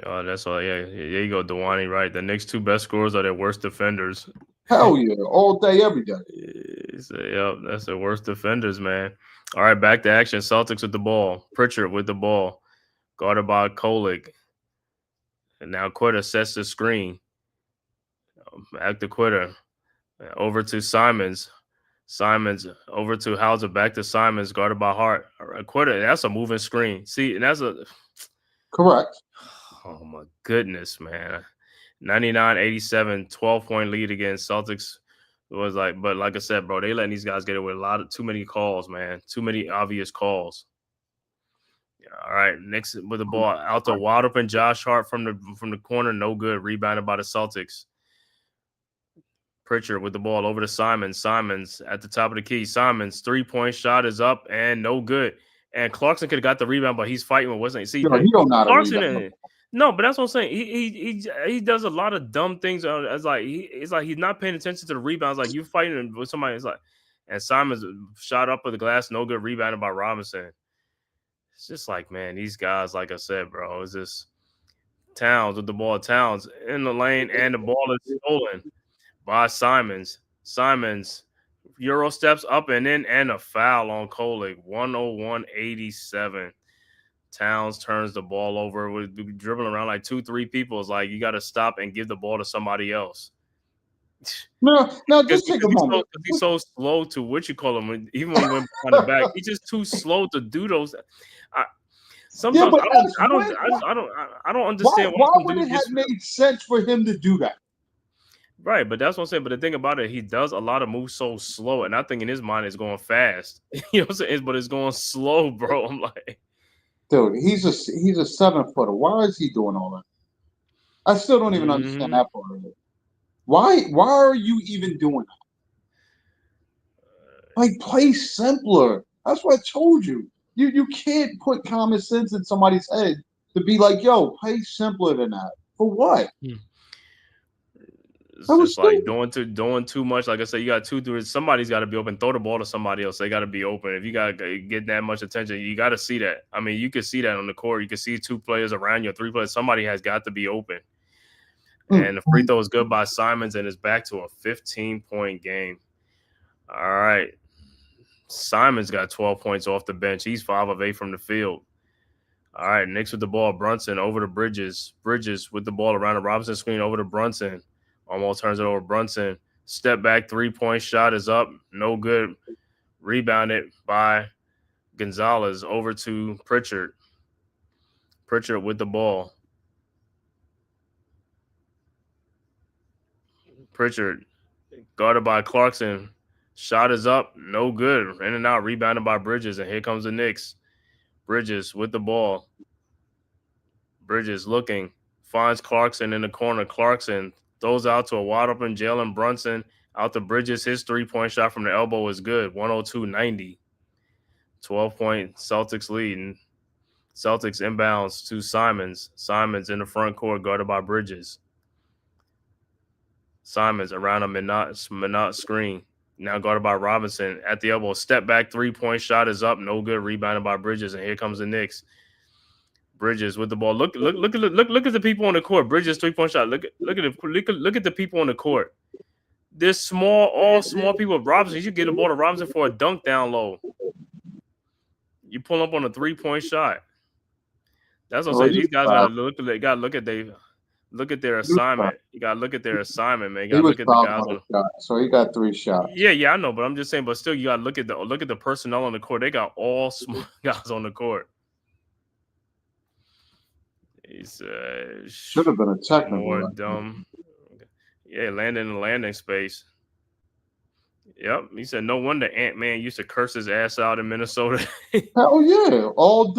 Oh, that's all. Yeah, there you go, Dewani. Right, the Knicks' two best scorers are their worst defenders. Hell yeah, all day, every day. Yep, that's their worst defenders, man. All right, back to action. Celtics with the ball. Pritchard with the ball, guarded by Kolick. And now Quitter sets the screen. Back to Quitter. Over to Simons. Simons over to Hauser. Back to Simons, guarded by Hart. Quitter, that's a moving screen. See, and that's a correct. Oh my goodness, man. 99-87, 12-point lead against Celtics. It was like, but like I said, bro, they letting these guys get away with too many calls, man. Too many obvious calls. All right, Knicks with the ball out to wide open Josh Hart from the corner, no good. Rebounded by the Celtics. Pritchard with the ball over to Simons. Simons at the top of the key. Simons 3-point shot is up and no good. And Clarkson could have got the rebound, but he's fighting with wasn't he? See, he don't know Clarkson. No, but that's what I'm saying. He does a lot of dumb things. It's like he's not paying attention to the rebounds. Like you fighting with somebody. It's like And Simons shot up with the glass, no good, rebounded by Robinson. It's just like, man, these guys, like I said, bro, it's just Towns with the ball. Towns in the lane, and the ball is stolen by Simons. Simons Euro steps up and in, and a foul on Kolik. 101-87. Towns turns the ball over with dribbling around like 2-3 people. It's like you got to stop and give the ball to somebody else. No, just take a moment. He's so slow to what you call him. Even when he went behind the back, he's just too slow to do those. Sometimes I don't understand why would it have made sense for him to do that. Right, but that's what I'm saying. But the thing about it, he does a lot of moves so slow, and I think in his mind it's going fast. You know what I'm saying? But it's going slow, bro. I'm like, dude, he's a 7-footer. Why is he doing all that? I still don't even understand that part of it. Why are you even doing that? Like, play simpler. That's what I told you. You can't put common sense in somebody's head to be like, yo, play simpler than that. For what? It's just like doing too much. Like I said, you got 2-3. Somebody's got to be open. Throw the ball to somebody else. They got to be open. If you got to get that much attention, you got to see that. I mean, you can see that on the court. You can see 2 players around you, 3 players. Somebody has got to be open. And the free throw is good by Simons, and it's back to a 15-point game. All right. Simons got 12 points off the bench. He's 5 of 8 from the field. All right, Knicks with the ball. Brunson over to Bridges. Bridges with the ball around the Robinson screen over to Brunson. Almost turns it over. Brunson. Step back, 3-point shot is up. No good. Rebounded by Gonzalez over to Pritchard. Pritchard with the ball. Pritchard guarded by Clarkson. Shot is up. No good. In and out. Rebounded by Bridges. And here comes the Knicks. Bridges with the ball. Bridges looking. Finds Clarkson in the corner. Clarkson throws out to a wide open Jalen Brunson. Out to Bridges. His 3-point shot from the elbow is good. 102-90. 12-point Celtics lead. Celtics inbounds to Simons. Simons in the front court guarded by Bridges. Simons around a Minot screen. Now guarded by Robinson at the elbow. Step back, 3-point shot is up. No good. Rebounded by Bridges. And here comes the Knicks. Bridges with the ball. Look at the people on the court. Bridges 3-point shot. Look at the people on the court. This all small people. Robinson, you get the ball to Robinson for a dunk down low. You pull up on a 3-point shot. That's what I'm saying. These guys gotta look at their assignment. You gotta look at their assignment, man. You gotta look at the guys on the shot, so he got 3 shots. Yeah, I know, but I'm just saying. But still, you gotta look at the personnel on the court. They got all small guys on the court. He's should have been a technical. More dumb. Yeah, landing in the landing space. Yep, he said no wonder Ant-Man used to curse his ass out in Minnesota. Hell yeah, all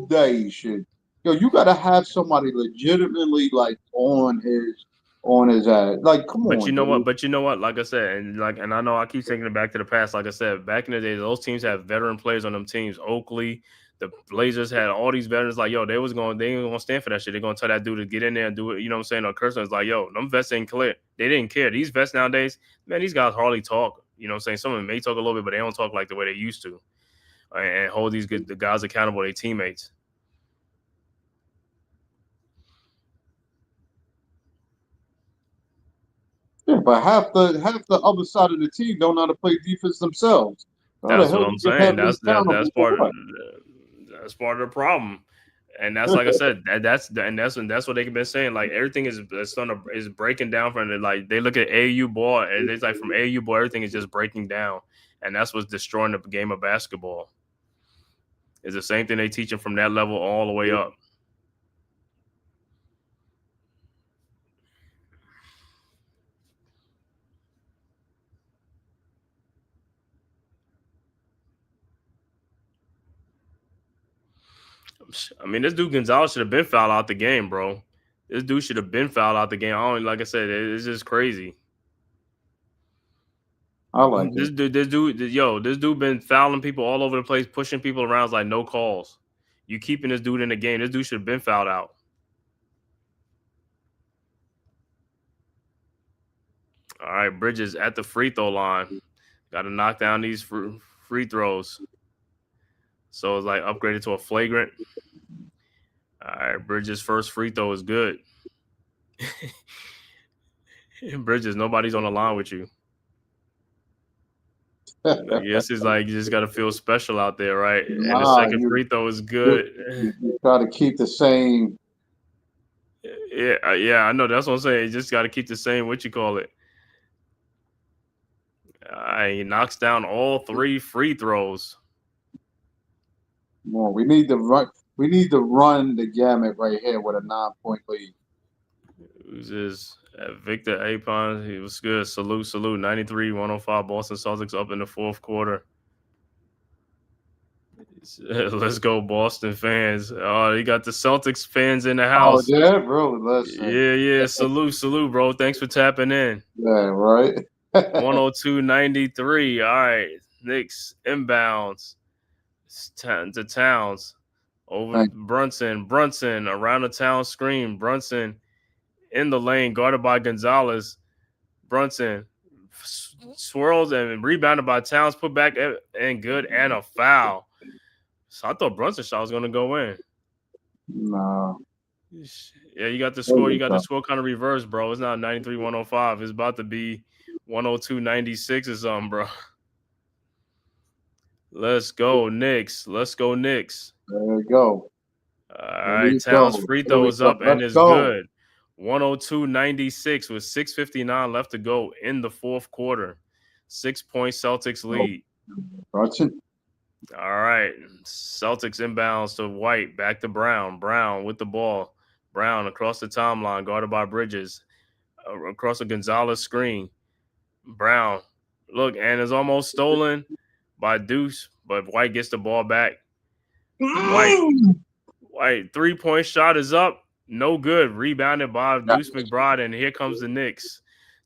day you should. Yo, you gotta have somebody legitimately like on his ass. Like, come on. But you know what? Like I said, and I know I keep taking it back to the past. Like I said, back in the day, those teams have veteran players on them teams. Oakley, the Blazers had all these veterans. Like, yo, they ain't gonna stand for that shit. They're gonna tell that dude to get in there and do it. You know what I'm saying? Or Kirsten is like, yo, them vets ain't clear. They didn't care. These vets nowadays, man, these guys hardly talk. You know what I'm saying? Some of them may talk a little bit, but they don't talk like the way they used to. And hold the guys accountable to their teammates. Yeah, but half the other side of the team don't know how to play defense themselves. That's what I'm saying. That's part of the problem. And that's like I said, that's what they've been saying. Like everything is breaking down from it. Like they look at AAU ball and it's like from AAU ball, everything is just breaking down. And that's what's destroying the game of basketball. It's the same thing they teach them from that level all the way up. I mean, this dude Gonzalez should have been fouled out the game, bro. This dude should have been fouled out the game. Like I said, it's just crazy. I like this dude been fouling people all over the place, pushing people around. It's like no calls. You keeping this dude in the game. This dude should have been fouled out. All right, Bridges at the free throw line. Got to knock down these free throws. So it's like upgraded to a flagrant. All right, Bridges' first free throw is good. Bridges, nobody's on the line with you. I guess it's like you just got to feel special out there, right? And the second free throw is good. You got to keep the same. Yeah, I know. That's what I'm saying. You just got to keep the same, what you call it. He knocks down all 3 free throws. Well, we need to run. We need to run the gamut right here with a 9-point lead. Who's this? Victor Apon. He was good. Salute. 93-105. Boston Celtics up in the fourth quarter. Let's go, Boston fans. Oh, you got the Celtics fans in the house. Oh, yeah, bro. Listen. Yeah. Salute, bro. Thanks for tapping in. Yeah, right. 102-93. All right. Knicks inbounds to Towns. Over Brunson around the town screen. Brunson in the lane, guarded by Gonzalez. Brunson swirls and rebounded by Towns, put back and good, and a foul. So I thought Brunson's shot was going to go in. No. Yeah, you got the score. You got the score kind of reversed, bro. It's not 93-105. It's about to be 102-96 or something, bro. Let's go, Knicks. There you go. All right, Towns' free throw is up and is good. 102-96 with 6:59 left to go in the fourth quarter. 6-point Celtics lead. Brunson. All right, Celtics inbounds to White, back to Brown. Brown with the ball. Brown across the timeline, guarded by Bridges. Across the Gonzalez screen. Brown, look, and is almost stolen by Deuce, but White gets the ball back. White 3-point shot is up. No good. Rebounded by Deuce McBride, and here comes the Knicks.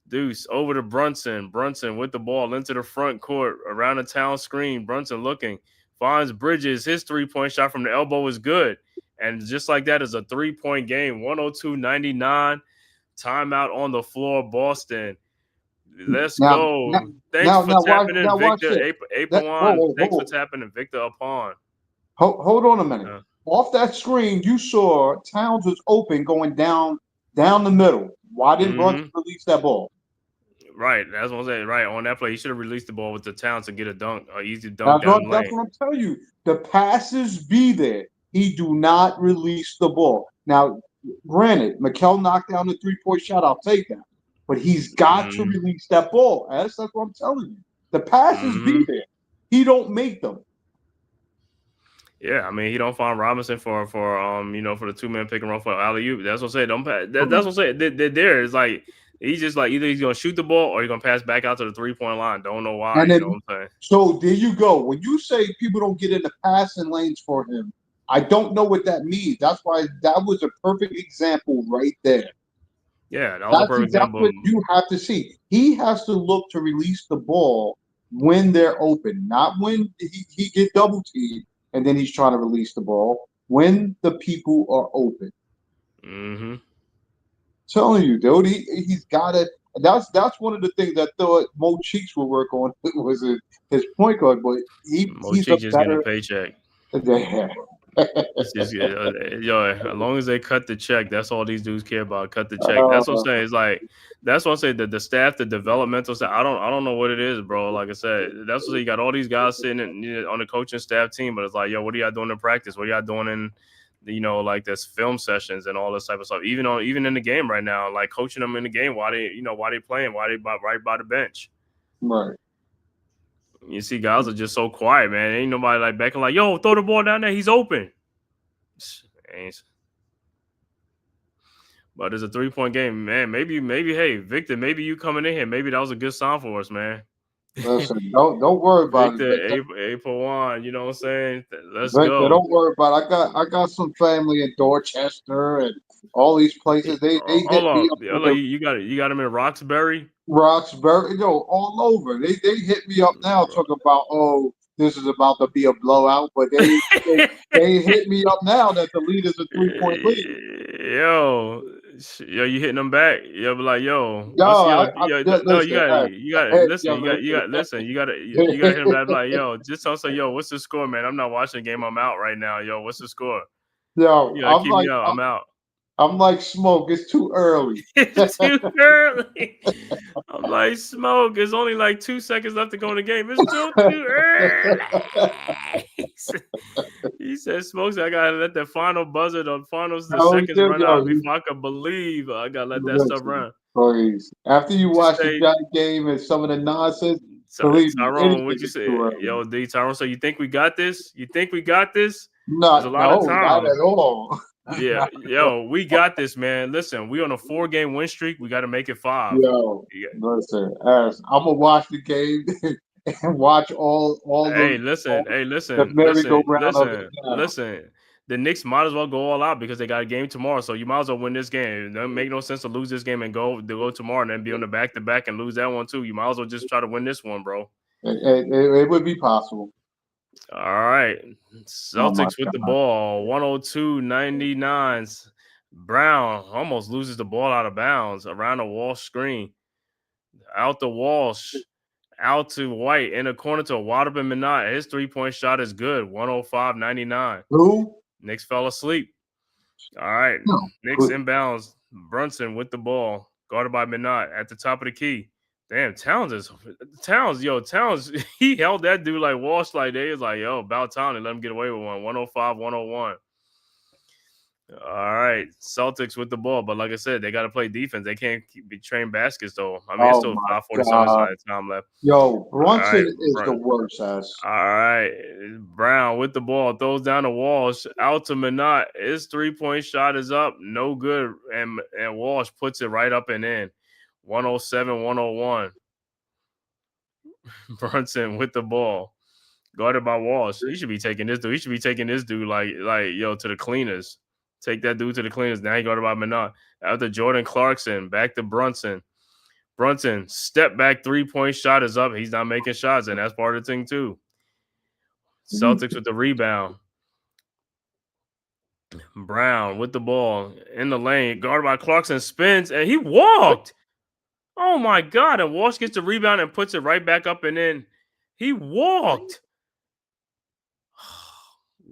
Deuce over to Brunson. Brunson with the ball into the front court, around the town screen. Brunson looking, finds Bridges. His 3-point shot from the elbow is good. And just like that is a 3-point game. 102-99. Timeout on the floor, Boston. Let's go. Thanks for tapping in, Victor. Thanks for tapping in, Victor Upon. Hold on a minute. Off that screen, you saw Towns was open going down the middle. Why didn't Brunson release that ball? Right, that's what I'm saying. Right, on that play, he should have released the ball with the Towns to get a dunk, an easy dunk down the lane. That's what I'm telling you. The passes be there. He do not release the ball. Now, granted, Mikal knocked down the 3-point shot. I'll take that. But he's got to release that ball. That's what I'm telling you. The passes be there. He don't make them. Yeah, I mean, he don't find Robinson for the 2-man pick and roll for alley-oop. That's what I'm saying. Don't pass. That's what I'm saying. They're there. It's like he's just like either he's gonna shoot the ball or he's gonna pass back out to the 3-point line. Don't know why. You know what I'm saying? So there you go. When you say people don't get in the passing lanes for him, I don't know what that means. That's why that was a perfect example right there. Yeah, that was a perfect example. That's what you have to see. He has to look to release the ball when they're open, not when he get double teamed. And then he's trying to release the ball when the people are open. Telling you, dude, he's got it. That's one of the things I thought Mo Cheeks would work on was his point guard, but he's just getting a paycheck. As long as they cut the check, that's all these dudes care about. Cut the check. That's what I'm saying. It's like that's what I'm saying. The staff, the developmental staff. I don't know what it is, bro. Like I said, that's what you got. All these guys sitting on the coaching staff team, but it's like, yo, what are y'all doing in practice? What are y'all doing in, like this film sessions and all this type of stuff? Even in the game right now, like coaching them in the game. Why they playing? Why they right by the bench? Right. You see, guys are just so quiet, man. Ain't nobody like backing like, yo, throw the ball down there. He's open. But it's a 3-point game, man. Maybe, hey, Victor, maybe you coming in here. Maybe that was a good sign for us, man. Listen, don't worry about Victor, it. April 1, you know what I'm saying? Let's Victor, go. Don't worry about it. I got some family in Dorchester and all these places. They hit me up. You got them in Roxbury? Roxbury, all over. They hit me up now talking about, this is about to be a blowout, but they hit me up now that the lead is a 3-point lead. Yo, Yo, you hitting them back? Yo, be like, yo, Yo, what's your I yo? just No, you listen. got Hey, you got to hey, listen. yo, You got listen. You got to hit them back. Be like, yo, just don't say, yo, what's the score, man? I'm not watching the game. I'm out right now. Yo, what's the score? yo, You gotta keep me out. I'm out. I'm like Smoke. It's too early. It's too early. I'm like, Smoke. There's only like 2 seconds left to go in the game. It's still too early. He said, Smokes, I gotta let the final buzzer, the No, seconds dude, run yo, out before I can believe I gotta let that stuff listen, run. please. After you Just watch the say, Giant game and some of the nonsense, believe me, Tyrone, anything what'd you is too say? early. Yo, D Tyrone, so you think we got this? You think we got this? There's a Not, lot of no, not time. at all. Yeah, Not at all. yo, we got this, man. Listen, we on a 4-game win streak. We got to make it 5. Yo, Yeah. listen, as I'm gonna watch the game and watch all Hey, the listen, hey, the listen, listen, merry-go-round of it listen, now. listen. The Knicks might as well go all out because they got a game tomorrow. So you might as well win this game. It doesn't make no sense to lose this game and go tomorrow and then be on the back-to-back and lose that one too. You might as well just try to win this one, bro. It would be possible. All right. Oh my Celtics with the God. ball. 102-99. Brown almost loses the ball out of bounds around the Walsh screen. Out to Walsh. Out to White in the corner to Waterman Minot. His 3-point shot is good. 105-99. Who? Knicks fell asleep. All right. No. Knicks inbounds. Brunson with the ball. Guarded by Minot at the top of the key. Damn, Towns, he held that dude like Walsh like they was like, yo, about time to let him get away with one. 105-101. All right. Celtics with the ball. But like I said, they got to play defense. They can't be trained baskets, though. I mean, it's Oh still my 5:47 time left. Yo, All right. Brunson is the worst ass. All right. Brown with the ball. Throws down to Walsh. Out to Minot. His 3-point shot is up. No good. And Walsh puts it right up and in. 107-101. Brunson with the ball. Guarded by Walsh. He should be taking this dude. He should be taking this dude like yo, to the cleaners. Take that dude to the cleaners. Now he guarded by Minot. After Jordan Clarkson. Back to Brunson. Brunson, step back 3-point shot is up. He's not making shots, and that's part of the thing, too. Celtics with the rebound. Brown with the ball in the lane. Guarded by Clarkson. Spins, and he walked. Oh, my God. And Walsh gets the rebound and puts it right back up and in. He walked.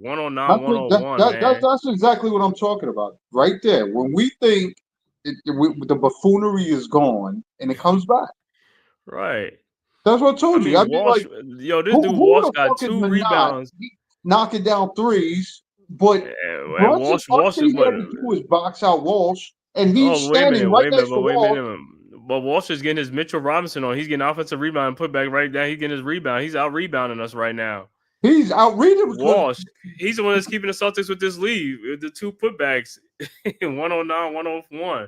109-101, man. That's exactly what I'm talking about. Right there. When we think the buffoonery is gone and it comes back. Right. That's what I told you. I mean, Walsh, like, yo, this dude who Walsh the got fuck is 2 Minot rebounds. knocking down threes, but And Walsh all he is what? had to do was box out Walsh, and he's standing right next to Walsh. But Walsh is getting his Mitchell Robinson on. He's getting offensive rebound and put back right down. He's getting his rebound. He's out rebounding us right now. He's outrageous. Walsh, he's the one that's keeping the Celtics with this lead, with the 2 putbacks. 109-101.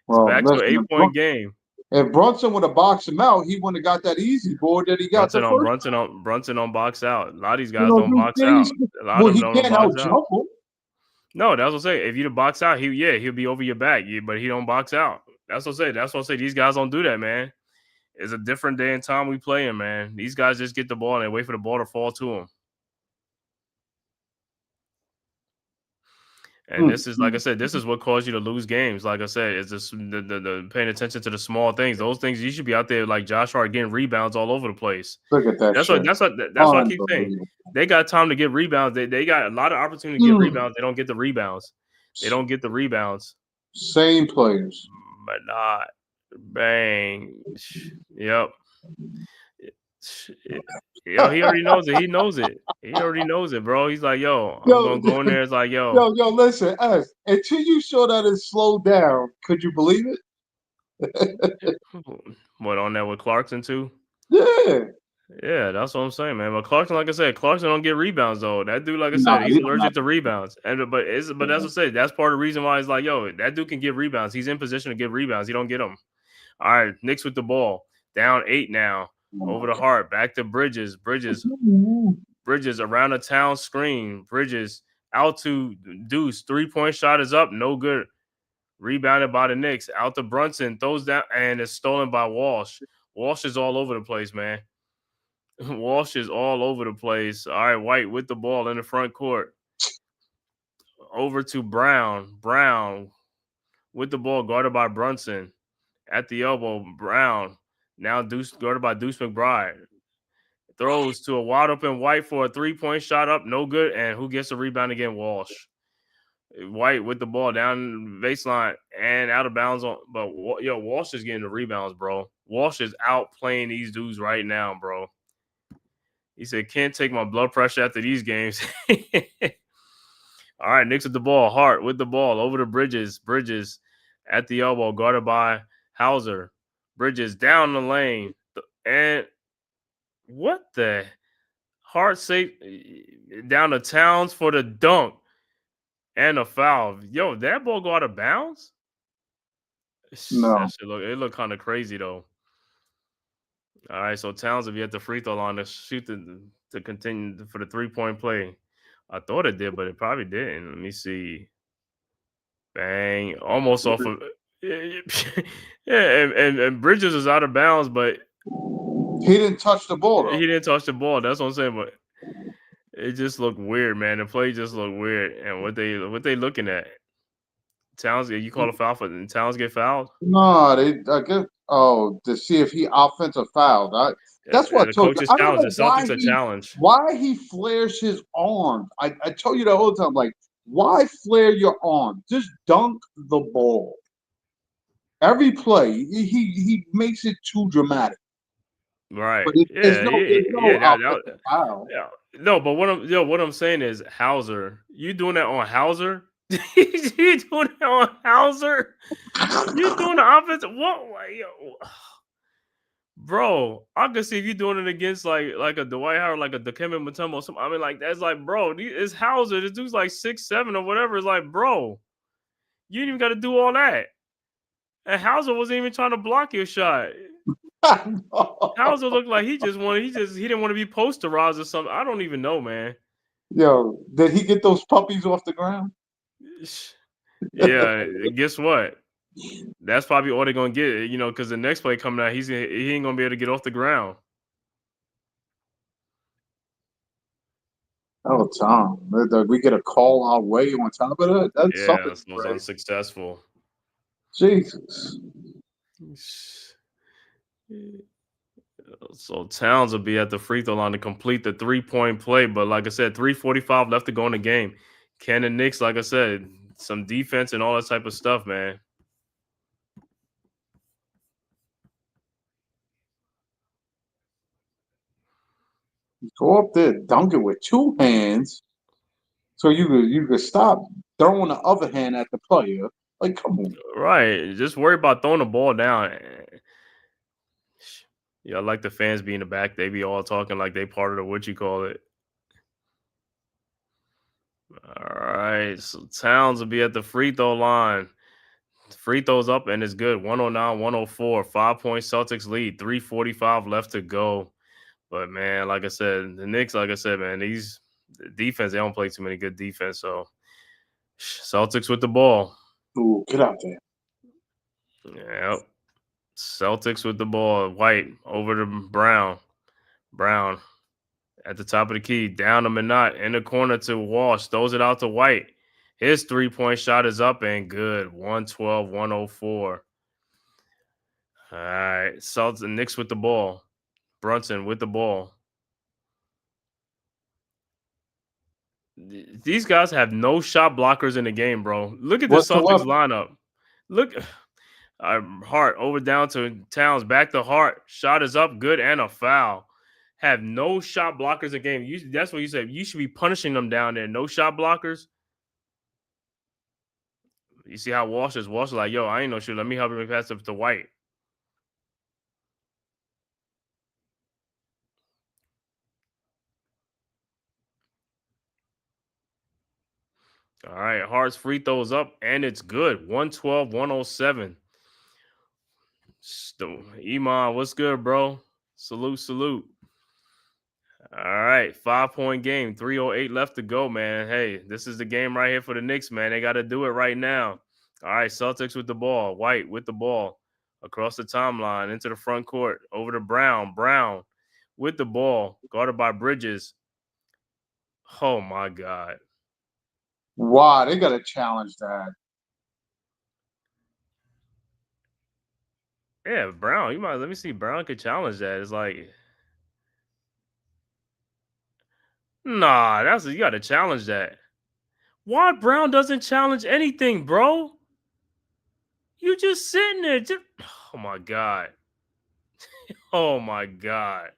It's back to an 8-point game. If Brunson would have boxed him out, he wouldn't have got that easy board that he got the first time. Brunson on box out. A lot of these guys don't box out. A lot well, of he them don't can't box out out. jump him. No, that's what I'm saying. If you box out, he'll be over your back. But he don't box out. That's what I'm saying. That's what I'm saying. These guys don't do that, man. It's a different day and time we playing, man. These guys just get the ball and they wait for the ball to fall to them. And this is, like I said, this is what caused you to lose games. Like I said, it's just the paying attention to the small things. Those things you should be out there like Josh Hart getting rebounds all over the place. Look at that. That's what I keep saying. They got time to get rebounds. They got a lot of opportunity to get rebounds. They don't get the rebounds. Same players. But not bang. Yep. Yo, he already knows it. He knows it. He already knows it, bro. He's like, yo, I'm gonna go in there. It's like, yo, listen, until you saw that it slowed down, could you believe it? What, on that with Clarkson too? Yeah, that's what I'm saying, man. But Clarkson, like I said, Clarkson don't get rebounds though. That dude, like I said, he's allergic to rebounds. But that's what I said. That's part of the reason why it's like, yo, that dude can get rebounds. He's in position to get rebounds. He don't get them. All right, Knicks with the ball, down 8 now. Over the Hart, back to Bridges around the town screen. Bridges out to Deuce. 3-point shot is up. No good. Rebounded by the Knicks. Out to Brunson. Throws down and it's stolen by Walsh. Walsh is all over the place, man. Walsh is all over the place. All right, White with the ball in the front court. Over to Brown. Brown with the ball, guarded by Brunson. At the elbow, Brown. Now guarded by Deuce McBride. Throws to a wide open White for a 3-point shot up. No good. And who gets the rebound again? Walsh. White with the ball down baseline and out of bounds. But Walsh is getting the rebounds, bro. Walsh is out playing these dudes right now, bro. He said, can't take my blood pressure after these games. All right, Knicks with the ball. Hart with the ball over to Bridges. Bridges at the elbow, guarded by Hauser. Bridges down the lane. And what the? Hart safe down to Towns for the dunk. And a foul. Yo, that ball go out of bounds? No. That shit look kind of crazy, though. All right, so Towns will be at the free throw line to shoot to continue for the 3-point play. I thought it did, but it probably didn't. Let me see. Bang. Almost off of yeah, and Bridges is out of bounds, but he didn't touch the ball, though. He didn't touch the ball. That's what I'm saying, but it just looked weird, man. The play just looked weird. And what they looking at? Towns, you call a foul for Towns get fouled? No, I guess. Oh, to see if he offensive fouled. That's what I told you. I don't know the Celtics a challenge. Why he flares his arms. I tell you the whole time, like, why flare your arm? Just dunk the ball. Every play, he makes it too dramatic. Right. Foul. Yeah. No, but what I'm saying is Hauser. You doing that on Hauser? You doing that on Hauser? You doing the offensive? What? Bro, I can see if you're doing it against like a Dwight Howard, like a Dikembe Mutombo or something. I mean, like, that's like, bro, it's Hauser. This dude's like 6'7" or whatever. It's like, bro, you didn't even got to do all that. And Hauser wasn't even trying to block your shot. Hauser looked like he didn't want to be posterized or something. I don't even know, man. Yo, did he get those puppies off the ground? Yeah, guess what? That's probably all they're gonna get, because the next play coming out, he ain't gonna be able to get off the ground. Oh, Tom, we get a call our way on top of that. That's something. It was unsuccessful. Jesus. So Towns will be at the free throw line to complete the 3-point play. But like I said, 3:45 left to go in the game. Can the Knicks, like I said, some defense and all that type of stuff, man. Go up there, dunk it with two hands, so you could stop throwing the other hand at the player. Like, come on. Right. Just worry about throwing the ball down. Yeah, I like the fans being in the back. They be all talking like they part of the what you call it. All right. So Towns will be at the free throw line. Free throws up and it's good. 109-104. 5-point Celtics lead. 3:45 left to go. But man, like I said, the Knicks, like I said, man, the defense, they don't play too many good defense. So Celtics with the ball. Ooh, get out there. Yep. Celtics with the ball. White over to Brown. Brown at the top of the key. Down to Minot in the corner to Walsh. Throws it out to White. His 3-point shot is up and good. 112-104. All right. Celtics and Knicks with the ball. Brunson with the ball. These guys have no shot blockers in the game, bro. Look at the Celtics lineup. Look. Hart over down to Towns. Back to Hart. Shot is up. Good and a foul. Have no shot blockers in the game. That's what you said. You should be punishing them down there. No shot blockers. You see how Walsh is like, yo, I ain't no shit. Let me help him pass up to White. All right, Hart's free throws up, and it's good. 112-107. Iman, what's good, bro? Salute. All right, 5-point game, 3:08 left to go, man. Hey, this is the game right here for the Knicks, man. They got to do it right now. All right, Celtics with the ball. White with the ball. Across the timeline, into the front court. Over to Brown. Brown with the ball. Guarded by Bridges. Oh, my God. Wow, they got to challenge that. Yeah, Brown. You might let me see. Brown could challenge that. It's like, nah, you got to challenge that. Why Brown doesn't challenge anything, bro? You just sitting there. Oh my god. Oh my god.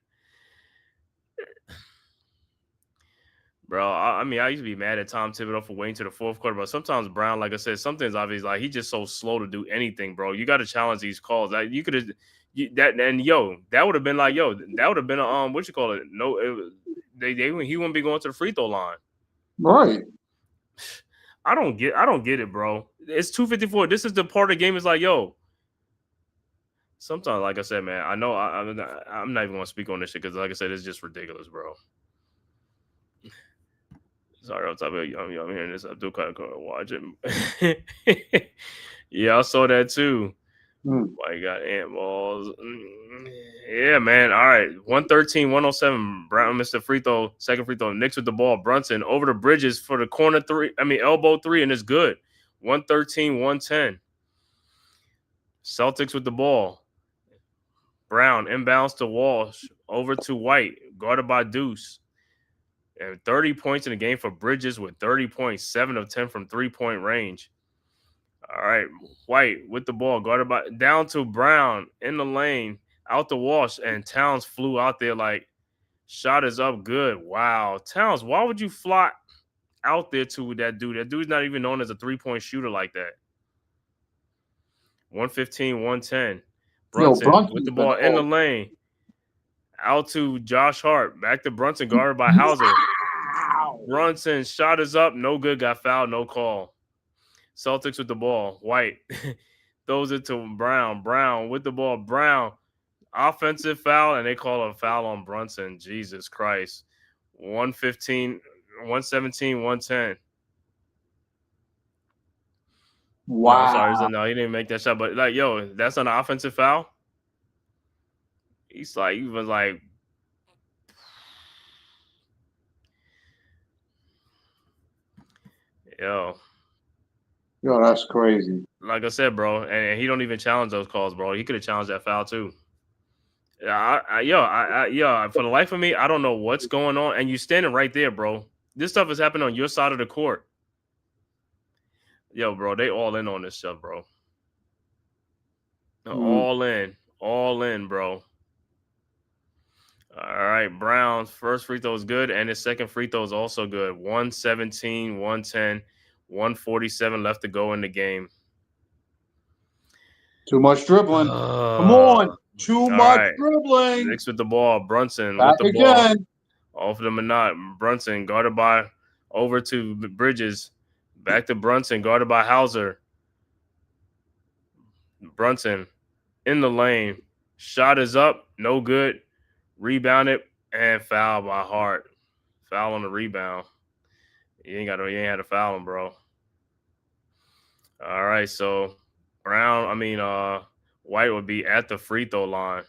Bro, I mean, I used to be mad at Tom Thibodeau for waiting to the fourth quarter, but sometimes Brown, like I said, something's obvious. Like he's just so slow to do anything, bro. You got to challenge these calls. Like you could have that would have been like, that would have been a what you call it? No, he wouldn't be going to the free throw line. Right. I don't get it, bro. It's 2:54. This is the part of the game. Is like, sometimes, like I said, man, I know I'm not even going to speak on this shit because, like I said, it's just ridiculous, bro. Sorry, I'm talking about I'm hearing this. Abdul Qadir watching. Yeah, I saw that too. Why you got ant balls? Yeah, man. All right. 113-107. Brown missed the free throw. Second free throw. Knicks with the ball. Brunson over the Bridges for the corner three. Elbow three, and it's good. 113-110. Celtics with the ball. Brown inbounds to Walsh. Over to White. Guarded by Deuce. And 30 points in the game for Bridges with 30 points, 7 of 10 from three-point range. All right, White with the ball, guarded by down to Brown in the lane, out the Walsh, and Towns flew out there like shot is up good. Wow, Towns, why would you fly out there to that dude? That dude's not even known as a three-point shooter like that. 115-110. Brunson with the ball in the lane. Out to Josh Hart. Back to Brunson, guarded by Hauser. Brunson shot is up. No good. Got fouled. No call. Celtics with the ball. White throws it to Brown. Brown with the ball. Brown. Offensive foul, and they call a foul on Brunson. Jesus Christ. 117, 110. Wow. No, sorry. No, he didn't make that shot. But, like, that's an offensive foul? He was like, yo, that's crazy. Like I said, bro, and he don't even challenge those calls, bro. He could have challenged that foul too. For the life of me, I don't know what's going on. And you standing right there, bro. This stuff is happening on your side of the court. Yo, bro, they all in on this stuff, bro. All in, bro. All right, Brown's first free throw is good, and his second free throw is also good. 117, 110, 147 left to go in the game. Too much dribbling. Come on. Too much dribbling. Knicks with the ball. Brunson Back with the again. ball. Off the Minot. Brunson guarded by over to Bridges. Back to Brunson guarded by Hauser. Brunson in the lane. Shot is up. No good. Rebounded and foul by Hart. Foul on the rebound. You ain't had to foul him, bro. All right, so White would be at the free throw line.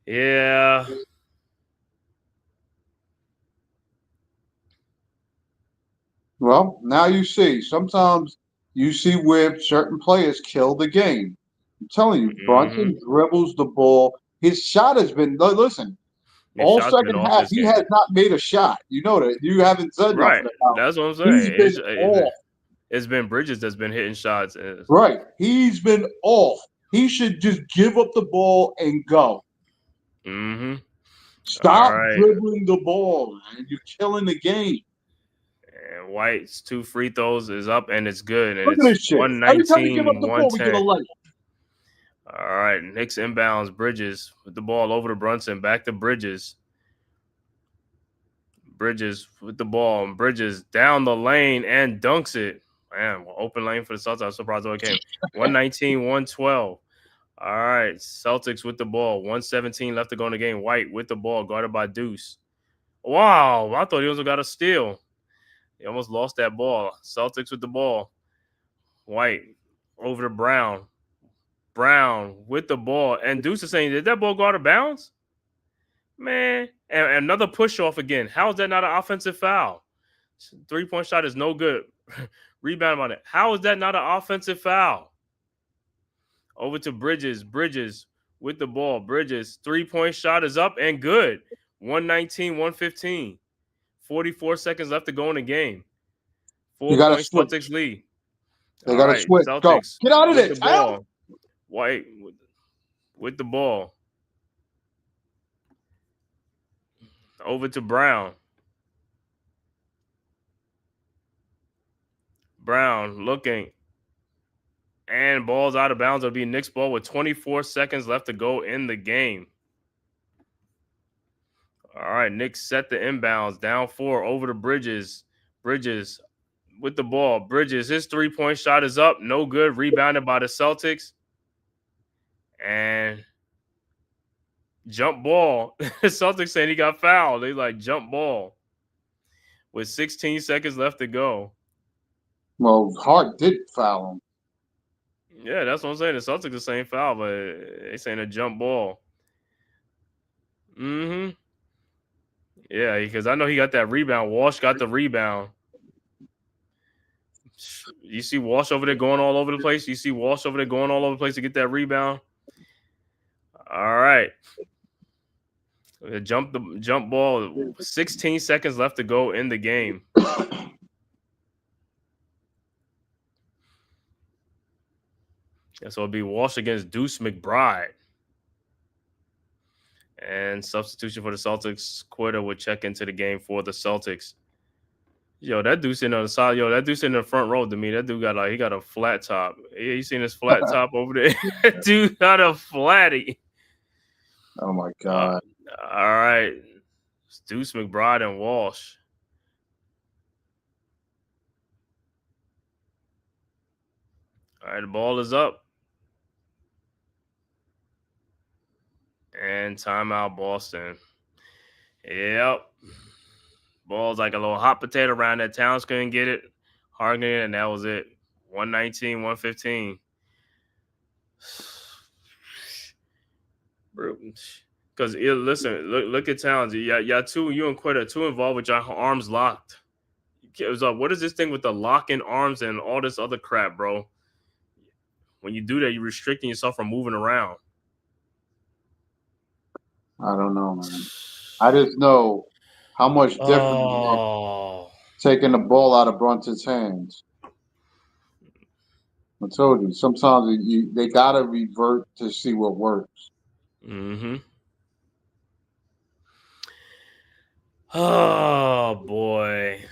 Yeah. Well, now you see. Sometimes you see where certain players kill the game. I'm telling you, Brunson dribbles the ball. His shot has been, listen, all second half, he has not made a shot. You know that. You haven't said nothing about it. That's what I'm saying. He's been off. It's been Bridges that's been hitting shots. Right. He's been off. He should just give up the ball and go. Stop dribbling the ball, man. You're killing the game. And White's 2 free throws is up, and it's good. And Look at this shit. 119, every time you give up the ball, we get a light. All right, Knicks inbounds. Bridges with the ball over to Brunson. Back to Bridges. Bridges with the ball. And Bridges down the lane and dunks it. Man, open lane for the Celtics. I'm surprised it came. 119, 112. All right, Celtics with the ball. 117 left to go in the game. White with the ball, guarded by Deuce. Wow, I thought he also got a steal. He almost lost that ball. Celtics with the ball. White over to Brown. Brown with the ball. And Deuce is saying, did that ball go out of bounds? Man. And another push off again. How is that not an offensive foul? 3-point shot is no good. Rebound on it. How is that not an offensive foul? Over to Bridges. Bridges with the ball. Bridges, 3-point shot is up and good. 119, 115. 44 seconds left to go in the game. You got to 4-point switch. Celtics lead. They All got to right, switch. Go. Celtics Get out of with there, the Tal. ball. White with the ball. Over to Brown. Brown looking. And ball's out of bounds. It'll be Knicks ball with 24 seconds left to go in the game. All right, Knicks set the inbounds. Down 4 over to Bridges. Bridges with the ball. Bridges, his 3-point shot is up. No good. Rebounded by the Celtics. And jump ball. The Celtics saying he got fouled. They like jump ball. With 16 seconds left to go. Well, Hart did foul him. Yeah, that's what I'm saying. The Celtics are saying foul, but they saying a jump ball. Mm-hmm. Yeah, because I know he got that rebound. Walsh got the rebound. You see Walsh over there going all over the place? You see Walsh over there going all over the place to get that rebound? All right. Jump ball. 16 seconds left to go in the game. And so it'll be Walsh against Deuce McBride. And substitution for the Celtics. Quitter would check into the game for the Celtics. Yo, that dude sitting on the side. Yo, that dude sitting in the front row to me. That dude got he got a flat top. Yeah, you seen this flat top over there? That dude got a flatty. Oh my God. All right. It's Deuce McBride and Walsh. All right, the ball is up. And timeout, Boston. Yep. Ball's like a little hot potato around that. Towns couldn't get it. Harden, and that was it. 119, 115. Because listen, look at Towns. Y'all two, you and Quitter, two involved with your arms locked. It was what is this thing with the locking arms and all this other crap, bro? When you do that, you're restricting yourself from moving around. I don't know, man. I just know how much different taking the ball out of Brunson's hands. I told you, sometimes they got to revert to see what works. Mm-hmm. Oh, boy.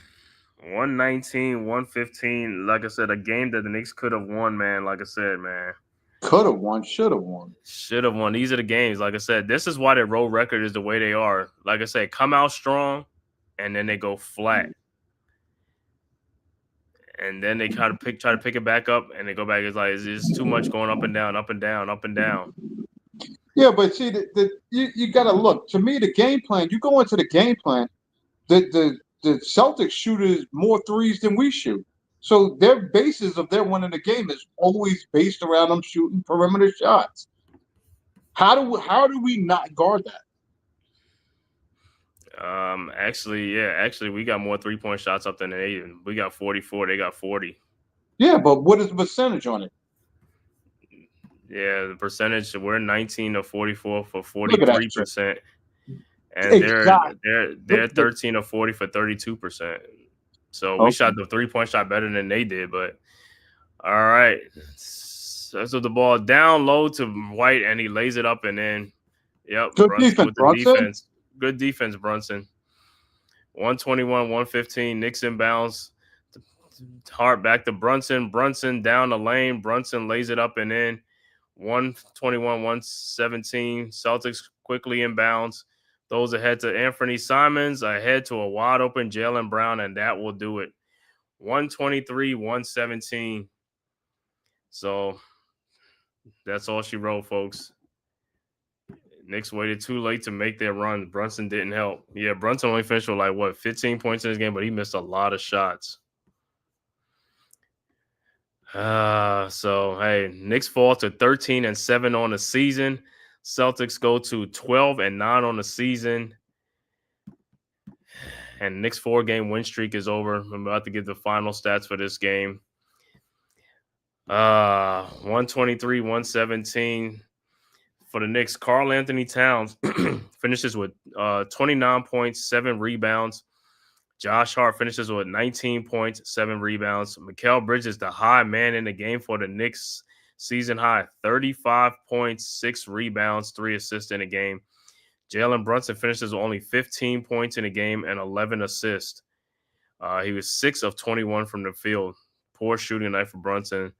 119, 115. Like I said, a game that the Knicks could have won, man. Like I said, man. Could have won, should have won. Should have won. These are the games. Like I said, this is why their road record is the way they are. Like I said, come out strong, and then they go flat. And then they try to pick it back up, and they go back. It's like it's too much going up and down, up and down, up and down. Yeah, but see, you got to look. To me, the game plan. You go into the game plan. The Celtics shooters more threes than we shoot, so their basis of their winning the game is always based around them shooting perimeter shots. How do we not guard that? Actually, we got more 3-point shots up than they. We got 44. They got 40. Yeah, but what is the percentage on it? Yeah, the percentage, we're 19 of 44 for 43%. And exactly. they're 13 of 40 for 32%. So we shot the 3-point shot better than they did, but all right. So the ball down low to White, and he lays it up and in. Yep. Good Brunson defense, with the Brunson. defense. Good defense, Brunson. 121, 115. Knicks inbounds. Hart back to Brunson. Brunson down the lane. Brunson lays it up and in. 121, 117. Celtics quickly inbounds. Those ahead to Anthony Simons, ahead to a wide open Jalen Brown, and that will do it. 123, 117. So that's all she wrote, folks. Knicks waited too late to make their run. Brunson didn't help. Yeah, Brunson only finished with 15 points in this game, but he missed a lot of shots. So hey, Knicks fall to 13-7 on the season. Celtics go to 12-9 on the season. And Knicks 4-game win streak is over. I'm about to give the final stats for this game. 123, 117 for the Knicks. Karl Anthony Towns finishes with 29 points, 7 rebounds. Josh Hart finishes with 19 points, 7 rebounds. Mikal Bridges, the high man in the game for the Knicks, season high, 35 points, 6 rebounds, 3 assists in a game. Jalen Brunson finishes with only 15 points in a game and 11 assists. He was 6 of 21 from the field. Poor shooting night for Brunson.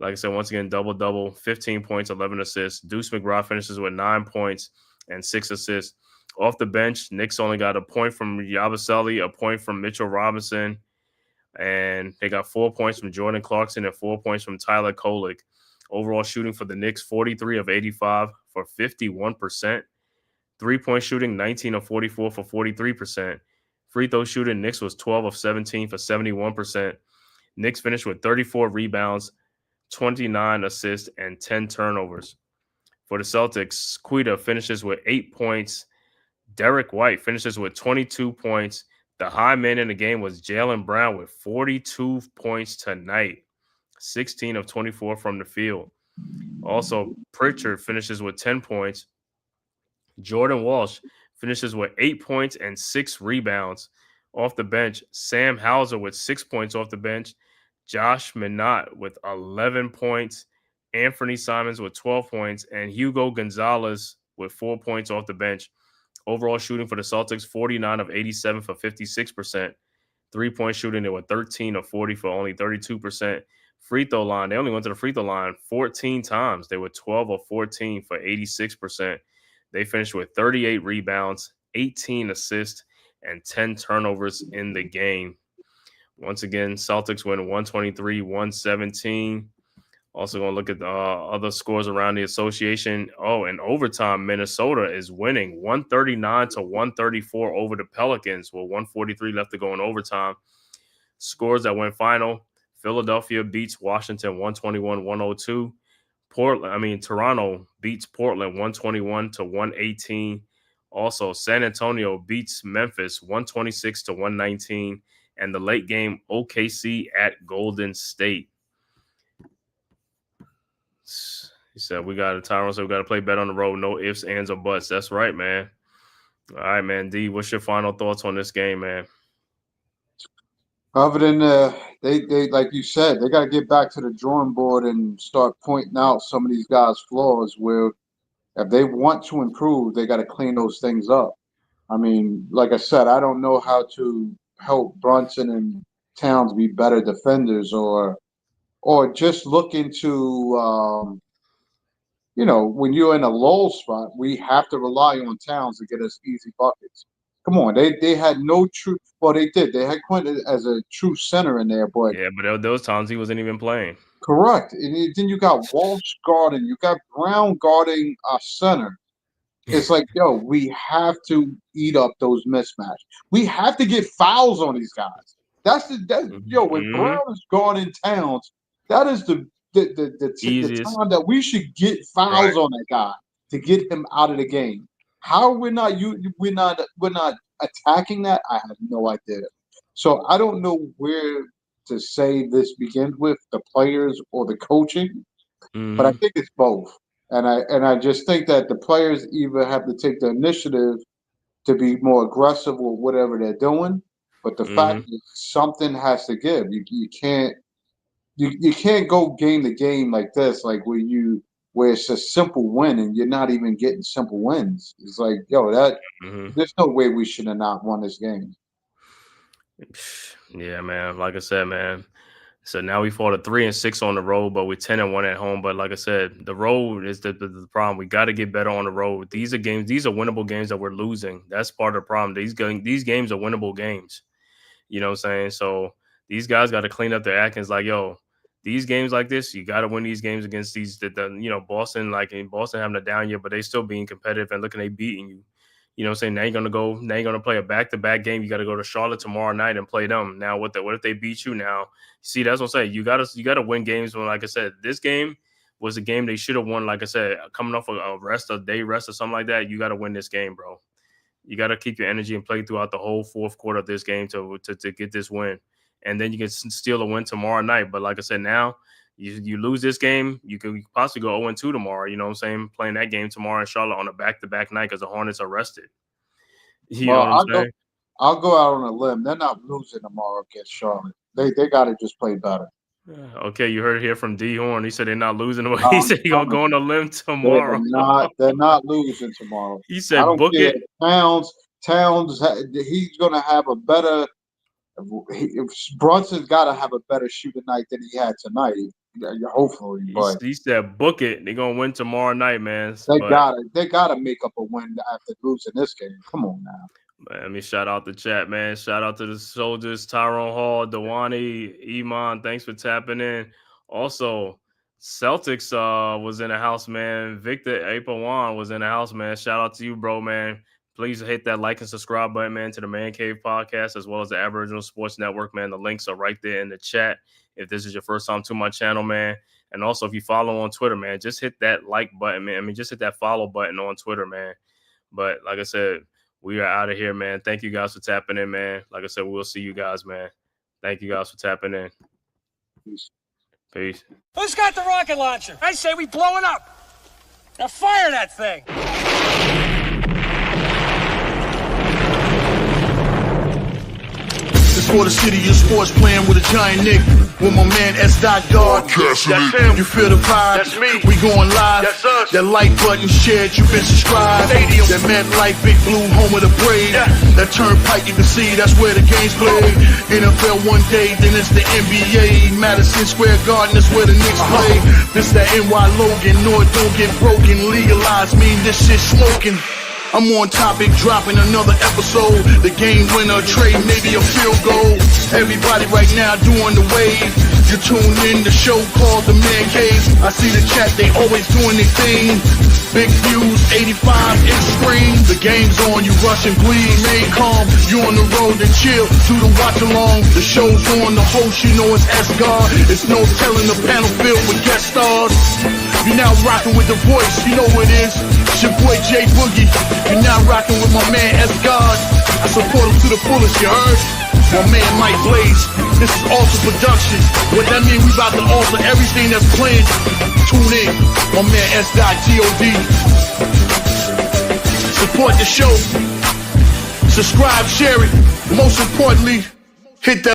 Like I said, once again, double-double, 15 points, 11 assists. Deuce McGraw finishes with 9 points and 6 assists. Off the bench, Knicks only got a point from Yabusele, a point from Mitchell Robinson, and they got 4 points from Jordan Clarkson and 4 points from Tyler Kolek. Overall shooting for the Knicks, 43 of 85 for 51%. Three-point shooting, 19 of 44 for 43%. Free throw shooting, Knicks was 12 of 17 for 71%. Knicks finished with 34 rebounds, 29 assists, and 10 turnovers. For the Celtics, Quita finishes with 8 points. Derek White finishes with 22 points. The high man in the game was Jaylen Brown with 42 points tonight, 16 of 24 from the field. Also, Pritchard finishes with 10 points. Jordan Walsh finishes with 8 points and 6 rebounds. Off the bench, Sam Hauser with 6 points off the bench. Josh Minott with 11 points. Anthony Simons with 12 points. And Hugo Gonzalez with 4 points off the bench. Overall shooting for the Celtics, 49 of 87 for 56%. Three-point shooting, they were 13 of 40 for only 32%. Free throw line, they only went to the free throw line 14 times. They were 12 of 14 for 86%. They finished with 38 rebounds, 18 assists, and 10 turnovers in the game. Once again, Celtics win 123-117. Also going to look at the other scores around the association. Oh, in overtime, Minnesota is winning 139-134 over the Pelicans with 143 left to go in overtime. Scores that went final. Philadelphia beats Washington 121-102. Toronto beats Portland 121-118. Also, San Antonio beats Memphis 126-119. And the late game, OKC at Golden State. He said, Tyron said we got to play better on the road. No ifs, ands, or buts. That's right, man. All right, man. D, what's your final thoughts on this game, man? Other than they like you said, they got to get back to the drawing board and start pointing out some of these guys' flaws. Where if they want to improve, they got to clean those things up. I mean, like I said, I don't know how to help Brunson and Towns be better defenders, or just look into when you're in a low spot, we have to rely on Towns to get us easy buckets. Come on, they had no true. Well, they did. They had Quentin as a true center in there, but yeah, but those times he wasn't even playing. Correct. And then you got Walsh guarding, you got Brown guarding a center. It's like, yo, we have to eat up those mismatch. We have to get fouls on these guys. When Brown is guarding Towns, that is the time that we should get fouls on that guy to get him out of the game. How we're not attacking that, I have no idea. So I don't know where to say this begins with the players or the coaching, but I think it's both. And I just think that the players either have to take the initiative to be more aggressive with whatever they're doing, but the fact is something has to give. You can't go game to game like this, like where it's a simple win and you're not even getting simple wins. It's like, yo, there's no way we should have not won this game. Yeah, man. Like I said, man. So now we fought a 3-6 on the road, but we're 10-1 at home. But like I said, the road is the problem. We got to get better on the road. These are winnable games that we're losing. That's part of the problem. These games are winnable games. You know what I'm saying? So these guys got to clean up their actions. Like, yo, these games like this, you got to win these games against these. Boston, like in Boston having a down year, but they still being competitive and looking, they beating you. You know what I'm saying? Now you're gonna play a back-to-back game. You got to go to Charlotte tomorrow night and play them. Now what if they beat you now? See, that's what I'm saying. You gotta win games when, like I said, this game was a game they should have won. Like I said, coming off a day rest or something like that, you gotta win this game, bro. You gotta keep your energy and play throughout the whole fourth quarter of this game to get this win. And then you can steal a win tomorrow night. But like I said, now You lose this game, you could possibly go 0-2 tomorrow. You know what I'm saying? Playing that game tomorrow in Charlotte on a back-to-back night because the Hornets are rested. You know what I'm saying? I'll go out on a limb. They're not losing tomorrow against Charlotte. They got to just play better. Okay, you heard it here from D Horn. He said they're not losing. He said he's gonna go on a limb tomorrow. They're not losing tomorrow. He said, "Book it." Towns. He's gonna have a better. Brunson's got to have a better shooting night than he had tonight. Hopefully, but he said, "Book it. They're gonna win tomorrow night, man." They gotta make up a win after losing this game. Come on now. Man, let me shout out the chat, man. Shout out to the soldiers, Tyrone Hall, Dewani, Iman. Thanks for tapping in. Also, Celtics was in the house, man. Victor Apawan was in the house, man. Shout out to you, bro, man. Please hit that like and subscribe button, man, to the Man Cave Podcast as well as the Aboriginal Sports Network, man. The links are right there in the chat. If this is your first time to my channel, man. And also, if you follow on Twitter, man, just hit that like button, man. I mean, just hit that follow button on Twitter, man. But like I said, we are out of here, man. Thank you guys for tapping in, man. Like I said, we'll see you guys, man. Thank you guys for tapping in. Peace. Who's got the rocket launcher? I say we blow it up. Now fire that thing. It's for the city of sports, playing with a giant Nick. With my man S. God. That's him. You feel the vibe? That's me. We going live. That's us. That like button shared, you been subscribed. Stadium. That MetLife, Big Blue, home of the Braves. Yeah. That Turnpike, you can see that's where the game's played. NFL one day, then it's the NBA. Madison Square Garden, that's where the Knicks play. This that NY Logan, North don't get broken. Legalize, mean this shit smoking. I'm on topic, dropping another episode. The game winner, trade, maybe a field goal. Everybody right now doing the wave. You tune in, the show called The Man Cave. I see the chat, they always doing their thing. Big views, 85 inch screen. The game's on, you rush and bleed. Stay calm, you on the road and chill. Do the watch along. The show's on, the host, you know it's S-God. It's no telling the panel filled with guest stars. You're now rocking with the voice, you know who it is. It's your boy J Boogie. You're now rocking with my man S-God. I support him to the fullest, you heard? My man Mike Blaze. This is Alter Production. What that mean? We about to alter everything that's playing. Tune in. My man S.God. Support the show. Subscribe, share it. Most importantly, hit that.